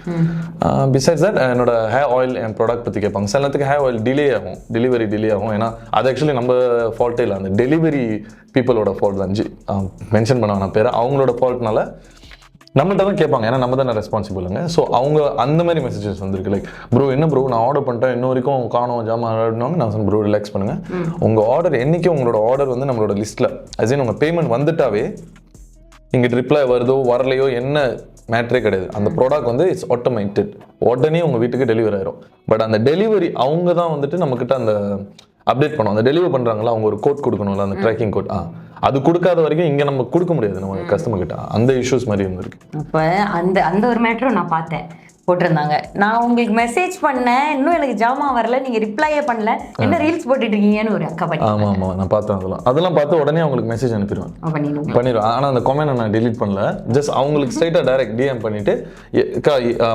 Besides that என்னோட ஹேர் ஆயில் என் ப்ராடக்ட் பற்றி கேட்பாங்க. சில நேரத்துக்கு ஹேர் ஆயில் டிலே ஆகும், டெலிவரி டிலே ஆகும். ஏன்னா அது ஆக்சுவலி நம்ம ஃபால்ட்டே இல்லை, அந்த டெலிவரி பீப்புளோட ஃபால்ட் தான். மென்ஷன் பண்ண நான் பேர், அவங்களோட ஃபால்ட்னால நம்மள்ட்ட தான் கேட்பாங்க, ஏன்னா நம்ம தானே ரெஸ்பான்சிபிளுங்க. ஸோ அவங்க அந்த மாதிரி மெசேஜஸ் வந்துருக்கு. லைக் ப்ரோ என்ன ப்ரோ நான் ஆர்டர் பண்ணிட்டேன், இன்ன வரைக்கும் காணும் ஜாமான் ஆடினாங்க. நான் சொன்ன ப்ரோ ரிலாக்ஸ் பண்ணுங்கள், உங்கள் ஆர்டர் என்றைக்கும் உங்களோட ஆர்டர் வந்து நம்மளோட லிஸ்ட்டில் அஸ் உங்கள் பேமெண்ட் வந்துட்டாவே இங்கே ரிப்ளை வருதோ வரலையோ என்ன மேட்ரே கிடையாது. அந்த ப்ராடக்ட் வந்து இட்ஸ் ஆட்டோமேட்டட், உடனே உங்கள் வீட்டுக்கு டெலிவரி ஆயிரும். பட் அந்த டெலிவரி அவங்க தான் வந்துட்டு நம்மக்கிட்ட அந்த அப்டேட் பண்ணுவோம். அந்த டெலிவரி பண்ணுறாங்களா அவங்க ஒரு கோட் கொடுக்கணும்ல, அந்த ட்ராக்கிங் கோட், அது கொடுக்காத வரைக்கும் இங்கே நம்ம கொடுக்க முடியாது நம்ம கஸ்டமர் கிட்ட. அந்த இஷ்யூஸ் மாதிரி இருந்திருக்கு. இப்போ அந்த ஒரு மேட்டரும் நான் பார்த்தேன், போட்டிருந்தாங்க, நான் உங்களுக்கு மெசேஜ் பண்ணேன், இன்னும் எனக்கு ஜாமான் வரல, நீங்கள் ரிப்ளையே பண்ணல, என்ன ரீல்ஸ் போட்டுட்டு இருக்கீங்கன்னு ஒரு அக்கா பண்ணி. ஆமாம் நான் பார்த்தேன். அதெல்லாம் பார்த்து உடனே அவங்களுக்கு மெசேஜ் அனுப்பிடுவேன், பண்ணிடுவேன். ஆனால் அந்த கமெண்ட் நான் டெலிட் பண்ணல, ஜஸ்ட் அவங்களுக்கு ஸ்ட்ரைட்டாக டைரக்ட் டிஎம் பண்ணிட்டு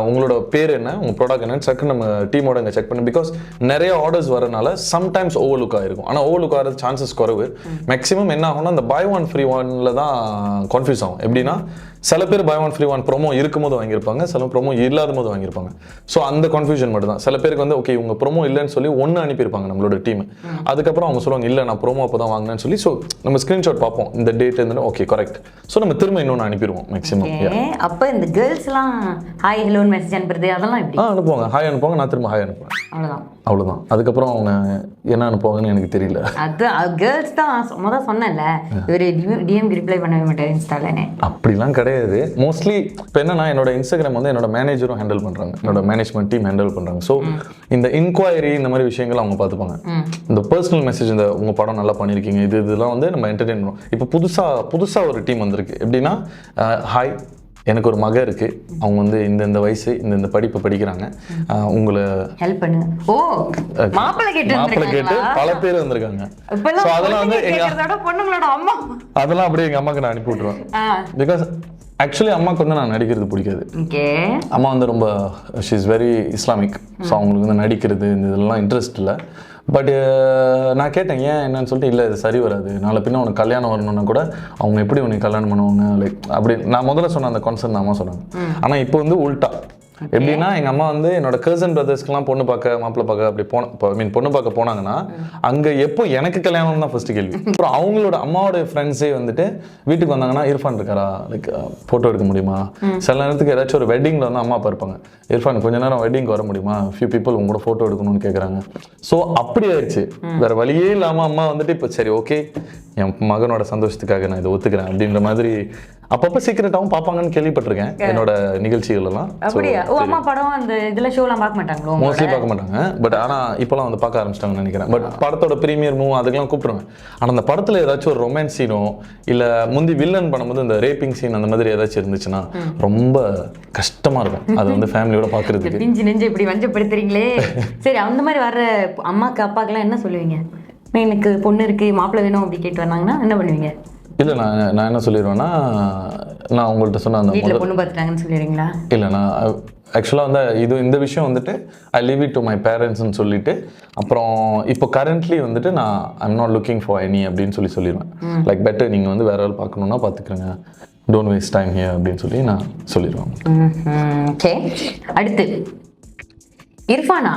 உங்களோட பேர் என்ன, உங்கள் ப்ராடக்ட் என்னன்னு செக் நம்ம டீமோட இங்கே செக் பண்ணி. பிகாஸ் நிறைய ஆர்டர்ஸ் வரனால சம்டைம்ஸ் ஓவர்லுக் ஆகிருக்கும். ஆனால் ஓவர்லுக் ஆகிறது சான்சஸ் குறைவு. மேக்ஸிமம் என்ன ஆகும்னா அந்த பை ஒன் ஃப்ரீ ஒன்ல தான் கன்ஃபியூஸ் ஆகும். எப்படின்னா சில பேர் buy one free one promo இருக்கும்போது வாங்கியிருப்பாங்க, சில ப்ரோமோ இல்லாத போது வாங்கியிருப்பாங்க. ஸோ அந்த கன்ஃபியூஷன் மட்டும் தான். சில பேருக்கு வந்து ஓகே உங்கள் ப்ரோமோ இல்லைன்னு சொல்லி ஒன்று அனுப்பியிருப்பாங்க நம்மளோட டீம், அதுக்கப்புறம் அவங்க சொல்லுவாங்க இல்லை நான் ப்ரோமோ அப்போ தான் வாங்கினேன்னு சொல்லி. ஸோ நம்ம ஸ்க்ரீன்ஷாட் பார்ப்போம், இந்த டேட் இருந்தாலும் ஓகே கரெக்ட். ஸோ நம்ம திரும்ப இன்னொன்று அனுப்பிடுவோம் மேக்ஸிமம். அப்போ இந்த கேர்ள்ஸ்லாம் ஹாய் ஹலோன்னு மெசேஜ் அனுப்புறது அதெல்லாம் எப்படி? அனுப்புவாங்க, ஹாய் அனுப்புவாங்க, நான் திரும்ப ஹாய் அனுப்புவேன், அவ்வளோதான். அதுக்கப்புறம் அவங்க என்ன அனுப்புவாங்கன்னு எனக்கு தெரியல. அது கேர்ள்ஸ் தான் முதல் சொன்னேன்ல, இவர் டிஎம் ரிப்ளை பண்ணவே மாட்டார் இன்ஸ்டாலனே. அப்படிலாம் கிடையாது. மோஸ்ட்லி இப்போ என்னன்னா என்னோட இன்ஸ்டாகிராம் வந்து என்னோட மேனேஜரும் ஹேண்டில் பண்ணுறாங்க, என்னோட மேனேஜ்மெண்ட் டீம் ஹேண்டில் பண்ணுறாங்க. ஸோ இந்த இன்கொயரி இந்த மாதிரி விஷயங்கள் அவங்க பார்த்துப்பாங்க. இந்த பர்சனல் மெசேஜ், இந்த உங்கள் படம் நல்லா பண்ணியிருக்கீங்க, இதெல்லாம் வந்து நம்ம என்டர்டெயின் பண்ணுவோம். இப்போ புதுசாக ஒரு டீம் வந்திருக்கு. எப்படின்னா ஹாய் எனக்கு ஒரு மக இருக்கு, அவங்க வந்து இந்த வயசு இந்த படிப்பை படிக்கிறாங்க, உங்களை ஹெல்ப் பண்ணுங்க. ஓ மாப்பிள்ளை கேட்டு பல பேர் வந்திருக்காங்க. அதெல்லாம் வந்து அதெல்லாம் அப்படியே எங்க அம்மாக்கு நான் அனுப்பி விட்டுருவேன். பிகாஸ் ஆக்சுவலி அம்மாவுக்கு வந்து நான் நடிக்கிறது பிடிக்காது. அம்மா வந்து ரொம்ப she is very Islamic. So அவங்களுக்கு வந்து நடிக்கிறது இந்த இதெல்லாம் இன்ட்ரெஸ்ட் இல்லை. பட் நான் கேட்டேன் ஏன் என்னன்னு சொல்லிட்டு, இல்லை இது சரி வராது, நாளை பின்ன உனக்கு கல்யாணம் வரணும்னா கூட அவங்க எப்படி உனக்கு கல்யாணம் பண்ணுவாங்க, லைக் அப்படி நான் முதல்ல சொன்ன அந்த கான்செப்ட் அம்மா சொன்னாங்க. ஆனால் இப்போ வந்து உல்ட்டா எப்படின்னா எங்கள் அம்மா வந்து என்னோட கர்சன் பிரதர்ஸ்க்குலாம் பொண்ணு பார்க்க மாப்பிள்ளை பார்க்க அப்படி பொண்ணு பார்க்க போனாங்கன்னா அங்கே எப்போ எனக்கு கல்யாணம் தான் ஃபர்ஸ்ட் கேள்வி. அப்புறம் அவங்களோட அம்மாவோட ஃப்ரெண்ட்ஸே வந்துட்டு வீட்டுக்கு வந்தாங்கன்னா இர்ஃபான் இருக்காரா, லைக் ஃபோட்டோ எடுக்க முடியுமா, சில நேரத்துக்கு ஏதாச்சும் ஒரு வெட்டிங்கில் வந்து அம்மா அப்பா இருப்பாங்க, இர்ஃபான் கொஞ்ச நேரம் வெட்டிங்க்கு வர முடியுமா, ஃபியூ பீப்புள் உங்களோட ஃபோட்டோ எடுக்கணும்னு கேட்குறாங்க. ஸோ அப்படி ஆயிடுச்சு. வேற வழியே இல்லாமல் அம்மா வந்துட்டு இப்போ சரி ஓகே என் மகனோட சந்தோஷத்துக்காக நான் இதை ஒத்துக்கிறேன் அப்படின்ற மாதிரி அப்பப்போ சீக்கிரட்டாகவும் பார்ப்பாங்கன்னு கேள்விப்பட்டிருக்கேன் என்னோட நிகழ்ச்சிகள் எல்லாம். அப்படியா? ஓ, அம்மா படம் அந்த இதுல ஷோலாம் பார்க்க மாட்டாங்களோ? மோஸ்ட்லி பார்க்க மாட்டாங்க. பட் ஆனால் இப்போலாம் வந்து பார்க்க ஆரம்பிச்சிட்டாங்கன்னு நினைக்கிறேன். பட் படத்தோட ப்ரீமியர் மூவ் அதுக்கெல்லாம் கூப்பிடுவேன். ஆனால் அந்த படத்தில் ஏதாச்சும் ஒரு ரொமான்ஸ் சீனோ இல்லை முந்தி வில்லன் பண்ணும்போது இந்த ரேப்பிங் சீன் அந்த மாதிரி ஏதாச்சும் இருந்துச்சுன்னா ரொம்ப கஷ்டமா இருக்கும் அது வந்து ஃபேமிலியோட பார்க்கறதுக்கு. பிஞ்சு நெஞ்சு இப்படி வஞ்சப்படுத்துறீங்களே. சரி, அந்த மாதிரி வர்ற அம்மாக்கு அப்பாக்கெல்லாம் என்ன சொல்லுவீங்க? எனக்கு பொண்ணு இருக்கு மாப்பிள்ளை வேணும் அப்படி கேட்டு வந்தாங்கன்னா என்ன பண்ணுவீங்க? இல்லை நான் என்ன சொல்லிடுவேன்னா, நான் உங்கள்கிட்ட சொன்ன அந்த வீட்டில் பொண்ணு பார்த்துட்டாங்கன்னு சொல்லிடுறீங்களா? இல்லை, நான் ஆக்சுவலாக வந்து இந்த விஷயம் வந்துட்டு I leave it to my பேரண்ட்ஸ்ன்னு சொல்லிட்டு அப்புறம் இப்போ கரண்ட்லி வந்துட்டு நான் I'm not looking for any அப்படின்னு சொல்லிடுவேன். லைக் பெட்டர் நீங்கள் வந்து வேற ஆள் பார்க்கணுன்னா பார்த்துக்கிறேங்க, டோன்ட் வேஸ்ட் டைம் ஹியர் அப்படின்னு சொல்லி நான் சொல்லிடுவேன். ஓகே, அடுத்து இர்ஃபானா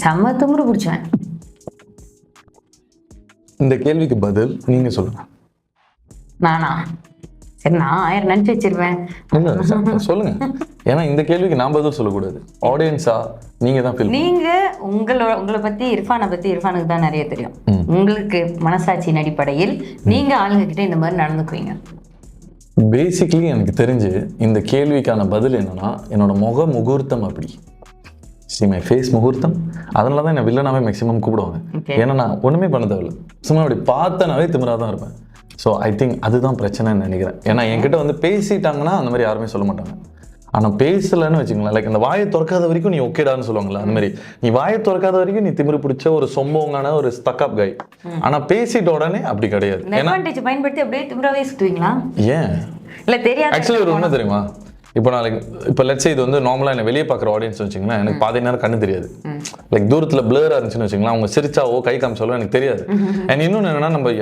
செம்ம துமுறு பிடிச்சேன். இந்த கேள்விக்கு பதில் நீங்கள் சொல்லுங்கள். நானா? சரி, நான் 1000 நினச்சி வச்சிருவேன். இல்லை சொல்லுங்க, ஏன்னா இந்த கேள்விக்கு நான் பதில் சொல்லக்கூடாது. ஆடியன்ஸா நீங்கள் தான் ஃபீல். நீங்கள் உங்களை பற்றி இர்ஃபானுக்கு தான் நிறைய தெரியும். உங்களுக்கு மனசாட்சியின் அடிப்படையில் நீங்கள் ஆளுங்க கிட்ட இந்த மாதிரி நடந்துக்குவீங்க. பேசிக்லி எனக்கு தெரிஞ்சு இந்த கேள்விக்கான பதில் என்னன்னா, என்னோட முகூர்த்தம் அப்படி மை ஃபேஸ் முகூர்த்தம். அதனால தான் என்னை வில்லனாவே மேக்ஸிமம் கூப்பிடுவாங்க. ஏன்னா நான் ஒன்றுமே பண்ண தேவையில்ல, சும்மா அப்படி பார்த்தனாவே திமிராக தான் இருப்பேன். ஸோ ஐ திங்க் அதுதான் பிரச்சனைன்னு நினைக்கிறேன். ஏன்னா என்கிட்ட வந்து பேசிட்டாங்கன்னா அந்த மாதிரி யாருமே சொல்ல மாட்டாங்க. ஆனால் பேசலைன்னு வச்சுங்களேன், லைக் அந்த வாயை திறக்காத வரைக்கும் நீ ஓகேடான்னு சொல்லுவாங்களா, அந்த மாதிரி நீ வாயை திறக்காத வரைக்கும் நீ திமிரு பிடிச்ச ஒரு சொம்பவங்கான ஒரு ஸ்டக்அப் கை. ஆனால் பேசிட்ட உடனே அப்படி கிடையாது. அட்வான்டேஜ் பயன்படுத்தி அப்படியே திமிராவே சுத்துவீங்களா? ஏன் இல்லை தெரியாது. ஆக்சுவலி ஒரு உண்மை தெரியுமா, இப்போ நான் லைக் இப்போ லெட்ஸ் இது வந்து நார்மலாக என்ன வெளியே பார்க்குற ஆடியன்ஸ் வச்சுங்களேன், எனக்கு பாதி நேரம் கண்ணு தெரியாது. லைக் தூரத்தில் பிளராக இருந்துச்சுன்னு வச்சுங்களேன், அவங்க சிரிச்சாவோ கை காமிச்சாலோ எனக்கு தெரியாது. அண்ட் இன்னொன்று என்னன்னா, நம்ம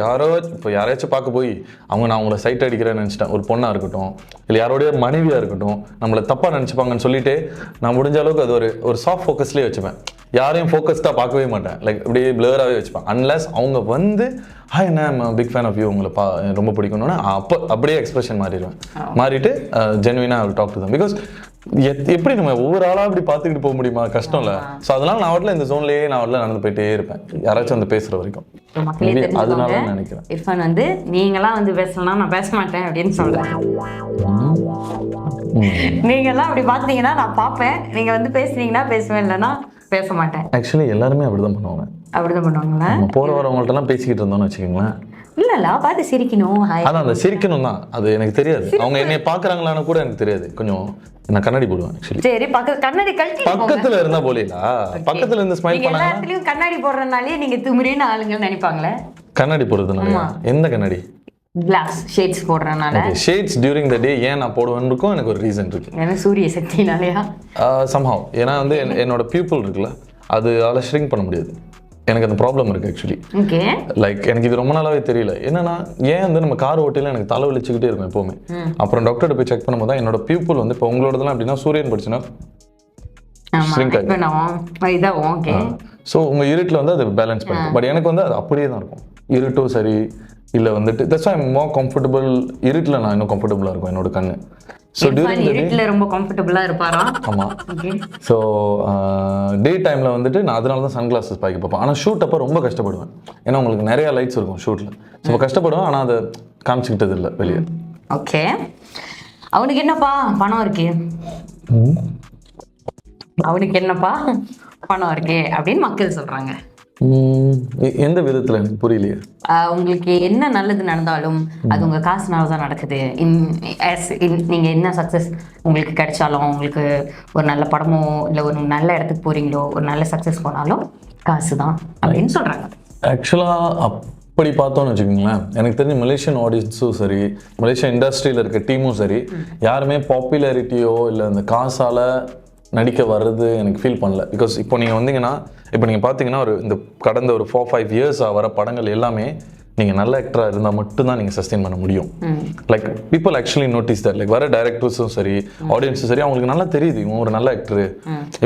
யாரையாச்சும் பார்க்க போய் நான் அவங்கள சைட் அடிக்கிறேன்னு நினச்சிட்டேன், ஒரு பொண்ணாக இருக்கட்டும் இல்லை யாரோடைய மனைவியாக இருக்கட்டும், நம்மளை தப்பாக நினச்சிப்பாங்கன்னு சொல்லிட்டு நான் முடிஞ்ச அளவுக்கு அது ஒரு சாஃப்ட் ஃபோக்கஸ்லேயே வச்சுப்பேன். யாரையும் ஃபோக்கஸ்டாக பார்க்கவே மாட்டேன், லைக் அப்படியே பிளராகவே வச்சுப்பேன். அன்லெஸ் அவங்க வந்து ஹாய் என்ன பிக் ஃபேன் ஆஃப் யூ, உங்களை ரொம்ப பிடிக்கணும்னா அப்படியே எக்ஸ்பிரஷன் மாறிட்டு ஜென்வினாக I will talk to them. Because எப்படி நம்ம ஒவ்வொரு ஆளாக அப்படி பார்த்துக்கிட்டு போக முடியுமா, கஷ்டம் இல்லை. ஸோ அதனால நான் வாட்டில் இந்த ஜோன்லேயே நடந்து போயிட்டே இருப்பேன், யாராச்சும் வந்து பேசுகிற வரைக்கும். அதனால நினைக்கிறேன் இர்ஃபான் வந்து நீங்களாம் வந்து பேசலாம், நான் பேச மாட்டேன் அப்படின்னு சொல்றேன். நீங்களாம் அப்படி பார்த்தீங்கன்னா நான் பார்ப்பேன், நீங்கள் வந்து பேசுனீங்கன்னா பேசுவேன், இல்லைன்னா பேச மாட்டேன். ஆக்சுவலி எல்லாருமே அப்படிதான் பண்ணுவாங்க. அப்படிதான் பண்ணுவாங்களா? போற வரவங்கள்ட்ட எல்லாம் பேசிக்கிட்டு இருந்தோம்னு வச்சுக்கோங்களேன், இல்ல பார்த்து சிரிக்கணும். அதான் அந்த சிரிக்கணும் தான், அது எனக்கு தெரியாது. அவங்க என்னை பாக்குறாங்களான்னு கூட எனக்கு தெரியாது. கொஞ்சம் நான் கண்ணாடி போடுவேன் ஆக்சுவலி. சரி, கண்ணாடி கழட்டி பக்கத்துல இருந்தா போலீங்களா, பக்கத்துல இருந்து ஸ்மைல் பண்ணா. எல்லா இடத்துலயும் கண்ணாடி போடுறதுனாலே நீங்க திமிரின்னு ஆளுங்க நினைப்பாங்களே. கண்ணாடி போடுறதுனால? எந்த கண்ணாடி? கிளாஸ் ஷேட்ஸ் போடுறதுனால. ஷேட்ஸ் டியூரிங் த டே ஏன் நான் போடுவேன்னு இருக்கும் எனக்கு ஒரு ரீசன் இருக்கு. ஏன்னா சூரிய சக்தினாலயா? சம்ஹவ். ஏன்னா வந்து என்னோட பியூப்பிள் இருக்குல்ல, அது ஷ்ரிங்க் பண்ண முடியாது. எனக்கு அந்த ப்ராப்ளம் இருக்குது ஆக்சுவலி. ஓகே. லைக் எனக்கு இது ரொம்ப நாளாவே தெரியல. என்னன்னா ஏன் வந்து நம்ம கார் ஓட்டில எனக்கு தலை வலிச்சுக்கிட்டே இருக்கும் எப்பவுமே. அப்புறம் டாக்டர்கிட்ட போய் செக் பண்ணும்போது தான் என்னோட பியூப்பிள் வந்து இப்போ உங்களோடதெல்லாம் அப்படின்னா சூரியன் படிச்சுன்னா ஷ்ரிங்க் ஆகிடும். ஸோ உங்கள் இருட்டில் வந்து அது பேலன்ஸ் பண்ணும். பட் எனக்கு வந்து அது அப்படியே தான் இருக்கும். இருட்டும் சரி இல்லை வந்துட்டு தட்ஸ் ஐ மோர் கம்ஃபர்டபுள். இருட்டில் நான் இன்னும் கம்ஃபர்டபுளாக இருக்கும் என்னோட கண்ணு. ஸோ இருட்டில் ரொம்ப கம்ஃபர்டபுளாக இருப்பாரா? ஆமாம். ஸோ டே டைமில் வந்துட்டு நான் அதனால தான் சன் கிளாஸஸ் பாய்க்க பார்ப்பேன். ஆனால் ஷூட் அப்போ ரொம்ப கஷ்டப்படுவேன். ஏன்னா உங்களுக்கு நிறையா லைட்ஸ் இருக்கும் ஷூட்டில். ஸோ கஷ்டப்படுவேன், ஆனால் அதை காமிச்சிக்கிட்டது இல்லை வெளியே. ஓகே. அவனுக்கு என்னப்பா பணம் இருக்கு, அவனுக்கு என்னப்பா பணம் இருக்கு அப்படின்னு மக்கள் சொல்கிறாங்க. எந்த விதத்தில் எனக்கு புரியலையே. உங்களுக்கு என்ன நல்லது நடந்தாலும் அது உங்கள் காசுனால தான் நடக்குது. நீங்கள் என்ன சக்ஸஸ் உங்களுக்கு கிடைச்சாலும், உங்களுக்கு ஒரு நல்ல படமோ இல்லை ஒரு நல்ல இடத்துக்கு போகிறீங்களோ, ஒரு நல்ல சக்ஸஸ் போனாலும் காசு தான் அப்படின்னு சொல்கிறாங்க. ஆக்சுவலாக அப்படி பார்த்தோன்னு வச்சுக்கோங்களேன், எனக்கு தெரிஞ்ச மலேசியன் ஆடியன்ஸும் சரி, மலேசியன் இண்டஸ்ட்ரியில் இருக்க டீமும் சரி, யாருமே பாப்புலாரிட்டியோ இல்லை அந்த காசால் நடிக்க வர்றது எனக்கு ஃபீல் பண்ணல. பிகாஸ் இப்போ நீங்கள் வந்தீங்கன்னா, இப்போ நீங்கள் பார்த்தீங்கன்னா இந்த கடந்த ஒரு 4-5 இயர்ஸாக வர படங்கள் எல்லாமே நீங்கள் நல்ல ஆக்டராக இருந்தால் மட்டும்தான் நீங்கள் சஸ்டெயின் பண்ண முடியும். Like people actually notice that. Like வர டைரக்டர்ஸும் சரி ஆடியன்ஸும் சரி அவங்களுக்கு நல்லா தெரியுது இவன் ஒரு நல்ல ஆக்டரு.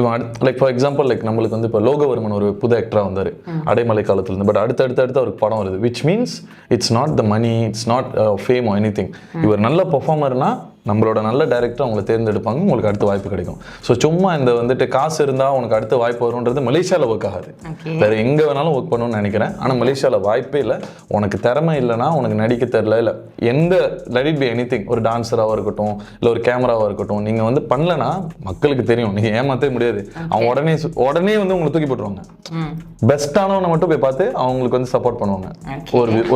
இவன் லைக் ஃபார் எக்ஸாம்பிள் லைக் நம்மளுக்கு வந்து இப்போ லோகவர்மன் ஒரு புது ஆக்டராக வந்தார் அடைமலை காலத்துலேருந்து. பட் அடுத்து அவருக்கு படம் வருது. Which means it's not the money, it's not fame or any thing. இவர் நல்ல பெர்ஃபார்மர்னா நம்மளோட நல்ல டைரக்டர் அவங்களை தேர்ந்தெடுப்பாங்க, உங்களுக்கு அடுத்த வாய்ப்பு கிடைக்கும். ஸோ சும்மா இந்த வந்துட்டு காசு இருந்தால் உனக்கு அடுத்த வாய்ப்பு வரும்ன்றது மலேசியாவில் ஒர்க் ஆகாது. வேறு எங்கே வேணாலும் ஒர்க் பண்ணணும்னு நினைக்கிறேன். ஆனால் மலேசியாவில் வாய்ப்பே இல்லை. உனக்கு திறமை இல்லைனா, உனக்கு நடிக்க தெரில, இல்லை எந்த let it be any thing, ஒரு டான்ஸராக இருக்கட்டும் இல்லை ஒரு கேமராவாக இருக்கட்டும், நீங்கள் வந்து பண்ணலன்னா மக்களுக்கு தெரியும், நீங்கள் ஏமாற்றவே முடியாது. அவங்க உடனே வந்து உங்களை தூக்கி போட்டுருவாங்க. பெஸ்ட்டானவனை மட்டும் போய் பார்த்து அவங்களுக்கு வந்து சப்போர்ட் பண்ணுவாங்க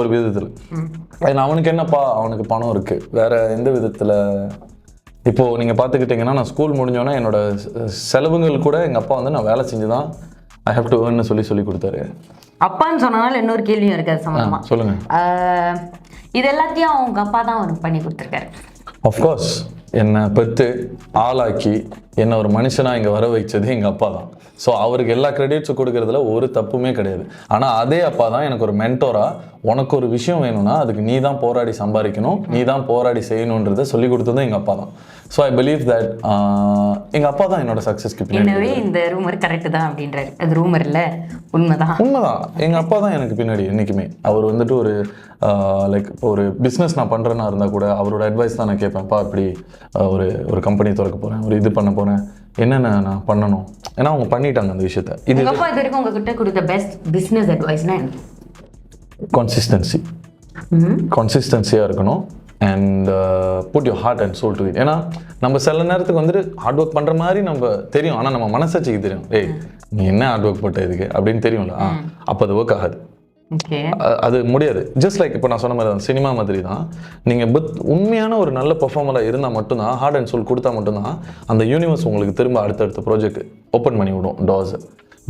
ஒரு விதத்தில். அவனுக்கு என்னப்பா, அவனுக்கு பணம் இருக்குது, வேற எந்த விதத்தில். இப்போ நீங்க பாத்துக்கிட்டீங்கன்னா நான் ஸ்கூல் முடிஞ்சோன்னா என்னோட செலவுகள் கூட எங்க அப்பா வந்து நான் வேலை செஞ்சுதான் ஐ ஹேவ் டு ஏர்ன் சொல்லி கொடுத்தாரு. அப்பான்னு சொன்னனால இன்னொரு கேள்வியும் இருக்காது சம்பந்தமா. சொல்லுங்க. இது எல்லாத்தையும் அவங்க அப்பா தான் அவனுக்கு பண்ணி கொடுத்துருக்காரு. ஆஃப்கோர்ஸ் என்னை பெற்று ஆளாக்கி என்னை ஒரு மனுஷனாக இங்கே வர வைச்சது எங்கள் அப்பா தான். ஸோ அவருக்கு எல்லா கிரெடிட்ஸும் கொடுக்கறதுல ஒரு தப்புமே கிடையாது. ஆனால் அதே அப்பா தான் எனக்கு ஒரு மென்டோராக, உனக்கு ஒரு விஷயம் வேணும்னா அதுக்கு நீ தான் போராடி சம்பாதிக்கணும், நீ தான் போராடி செய்யணுன்றதை சொல்லி கொடுத்ததும் எங்கள் அப்பா தான். ஸோ ஐ பிலீவ் தட் எங்கள் அப்பா தான் என்னோட சக்ஸஸ்க்கு பின்னாடி. எனவே இந்த ரூமர் கரெக்டு தான் அப்படின்றாரு. அது ரூமர் இல்லை, உண்மைதான். எங்கள் அப்பா தான் எனக்கு பின்னாடி என்றைக்குமே. அவர் வந்துட்டு ஒரு லைக் இப்போ ஒரு பிஸ்னஸ் நான் பண்ணுறேன்னா இருந்தால் கூட அவரோட அட்வைஸ் தான் நான் கேட்பேன்ப்பா. இப்படி ஒரு கம்பெனி திறக்க போகிறேன், ஒரு இது பண்ண போகிறேன், என்னென்ன நான் பண்ணணும். ஏன்னா அவங்க பண்ணிட்டாங்க அந்த விஷயத்த. இது வரைக்கும் உங்ககிட்ட கொடுத்த பெஸ்ட் பிஸ்னஸ் அட்வைஸ்னா கன்சிஸ்டன்சியாக இருக்கணும் and put your heart and soul to it. ஏன்னா நம்ம சில நேரத்துக்கு வந்துட்டு ஹார்ட் ஒர்க் பண்ணுற மாதிரி நம்ம தெரியும், ஆனால் நம்ம மனசாட்சிக்கு தெரியும், ஏய் நீ என்ன ஹார்ட் ஒர்க் போட்ட இதுக்கு அப்படின்னு தெரியும்ல. அப்போ அது ஒர்க் ஆகாது, அது முடியாது. ஜஸ்ட் லைக் இப்போ நான் சொன்ன மாதிரி தான், சினிமா மாதிரி தான். நீங்கள் உண்மையான ஒரு நல்ல பெர்ஃபார்மராக இருந்தால் மட்டும்தான், ஹார்ட் அண்ட் சோல் கொடுத்தா மட்டும்தான் அந்த யூனிவர்ஸ் உங்களுக்கு திரும்ப அடுத்தடுத்த ப்ராஜெக்ட் ஓப்பன் பண்ணி விடும் டோர்ஸ்.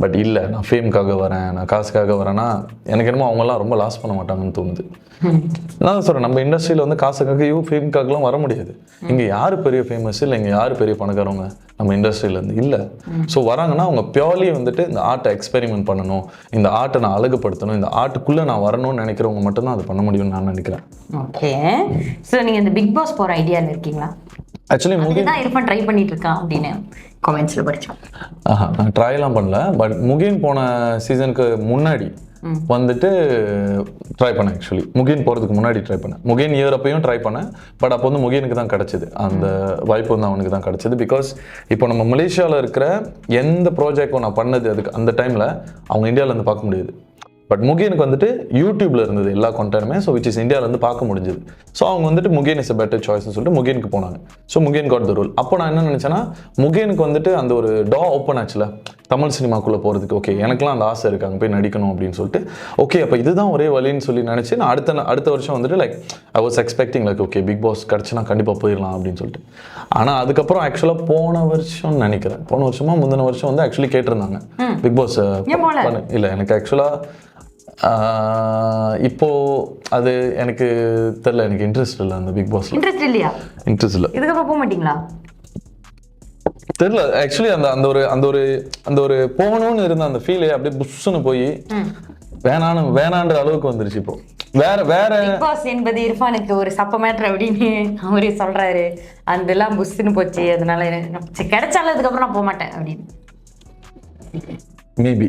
பட் இல்லை, நான் ஃபேமுக்காக வரேன், நான் காசுக்காக வரேன்னா எனக்கு என்னமோ அவங்கெல்லாம் ரொம்ப லாஸ் பண்ண மாட்டாங்கன்னு தோணுது. நான் சொல்கிறேன், நம்ம இண்டஸ்ட்ரியில் வந்து காசுக்காகவும் ஃபேமுக்காகலாம் வர முடியாது. இங்கே யார் பெரிய ஃபேமஸ் இல்லை, இங்கே யார் பெரிய பணக்காரவங்க நம்ம இண்டஸ்ட்ரியிலேருந்து இல்லை. ஸோ வராங்கன்னா அவங்க பியோர்லி வந்துட்டு இந்த ஆர்ட்டை எக்ஸ்பெரிமெண்ட் பண்ணணும், இந்த ஆர்ட்டை நான் அழகுப்படுத்தணும், இந்த ஆர்ட்டுக்குள்ளே நான் வரணும்னு நினைக்கிறவங்க மட்டும்தான் அது பண்ண முடியும்னு நான் நினைக்கிறேன். ஓகே. ஸோ நீங்கள் இந்த பிக் பாஸ் போகிற ஐடியாவில் இருக்கீங்களா? ஆக்சுவலி முகின் இருப்பான் ட்ரை பண்ணிட்டு இருக்கான் அப்படின்னு கமெண்ட்ஸில் படித்தோம். நான் ட்ரைலாம் பண்ணல. பட் முகின் போன சீசனுக்கு முன்னாடி வந்துட்டு ட்ரை பண்ணேன். ஆக்சுவலி முகின் போகிறதுக்கு முன்னாடி ட்ரை பண்ணேன். முகின் ஏறப்பையும் ட்ரை பண்ணேன். பட் அப்போ வந்து முகினுக்கு தான் கிடச்சிது, அந்த வாய்ப்பு வந்து அவனுக்கு தான் கிடச்சிது. பிகாஸ் இப்போ நம்ம மலேசியாவில் இருக்கிற எந்த ப்ராஜெக்டும் நான் பண்ணது அதுக்கு அந்த டைமில் அவங்க இந்தியாவிலேருந்து பார்க்க முடியாது. பட் முகினுக்கு வந்துட்டு யூடியூப்ல இருந்தது எல்லா கண்டென்ட்டுமே. ஸோ விச் இஸ் இந்தியாவிலேருந்து பார்க்க முடிஞ்சது. ஸோ அவங்க வந்துட்டு முகின் இஸ் அ பெட்டர் சாய்ஸ்னு சொல்லிட்டு முகினுக்கு போனாங்க. So Mugen got the role. அப்போ நான் என்ன நினச்சேன்னா, முகினுக்கு வந்துட்டு அந்த ஒரு ஓப்பன் ஆச்சுல தமிழ் சினிமாக்குள்ளே போகிறதுக்கு. ஓகே, எனக்குலாம் அந்த ஆசை இருக்குது அங்கே போய் நடிக்கணும் அப்படின்னு சொல்லிட்டு. ஓகே, அப்போ இதுதான் ஒரே வழின்னு சொல்லி நினச்சி நான் அடுத்த வருஷம் வந்துட்டு like I was expecting like okay Bigg Boss கிடச்சினா கண்டிப்பாக போயிடலாம் அப்படின்னு சொல்லிட்டு. ஆனால் அதுக்கப்புறம் ஆக்சுவலாக போன வருஷம் நினைக்கிறேன், போன வருஷமா முந்தின வருஷம் வந்து ஆக்சுவலி கேட்டிருந்தாங்க பிக் பாஸ். இல்லை எனக்கு ஆக்சுவலாக இப்போ அது எனக்கு தெரியல, எனக்கு இன்ட்ரெஸ்ட் இல்லை அந்த பிக் பாஸ்ல. இன்ட்ரெஸ்ட் இல்லை. இதுக்கப்புறம் போக மாட்டீங்களா? தெரியல ஆக்சுவலி. அந்த ஒரு போகணும்னு இருந்த அந்த ஃபீலே அப்படியே புஷ்ஷுன்னு போய் வேணான்ற அளவுக்கு வந்துருச்சு. இப்போ வேற பிக் பாஸ் என்பது இர்ஃபானுக்கு ஒரு சப்ப மேட்டர் அப்படின்னு அவரே சொல்றாரு. அதெல்லாம் புஷ்ஷுன்னு போச்சு, அதனால கிடைச்சாலும் அதுக்கப்புறம் நான் போக மாட்டேன் அப்படின்னு. மேபி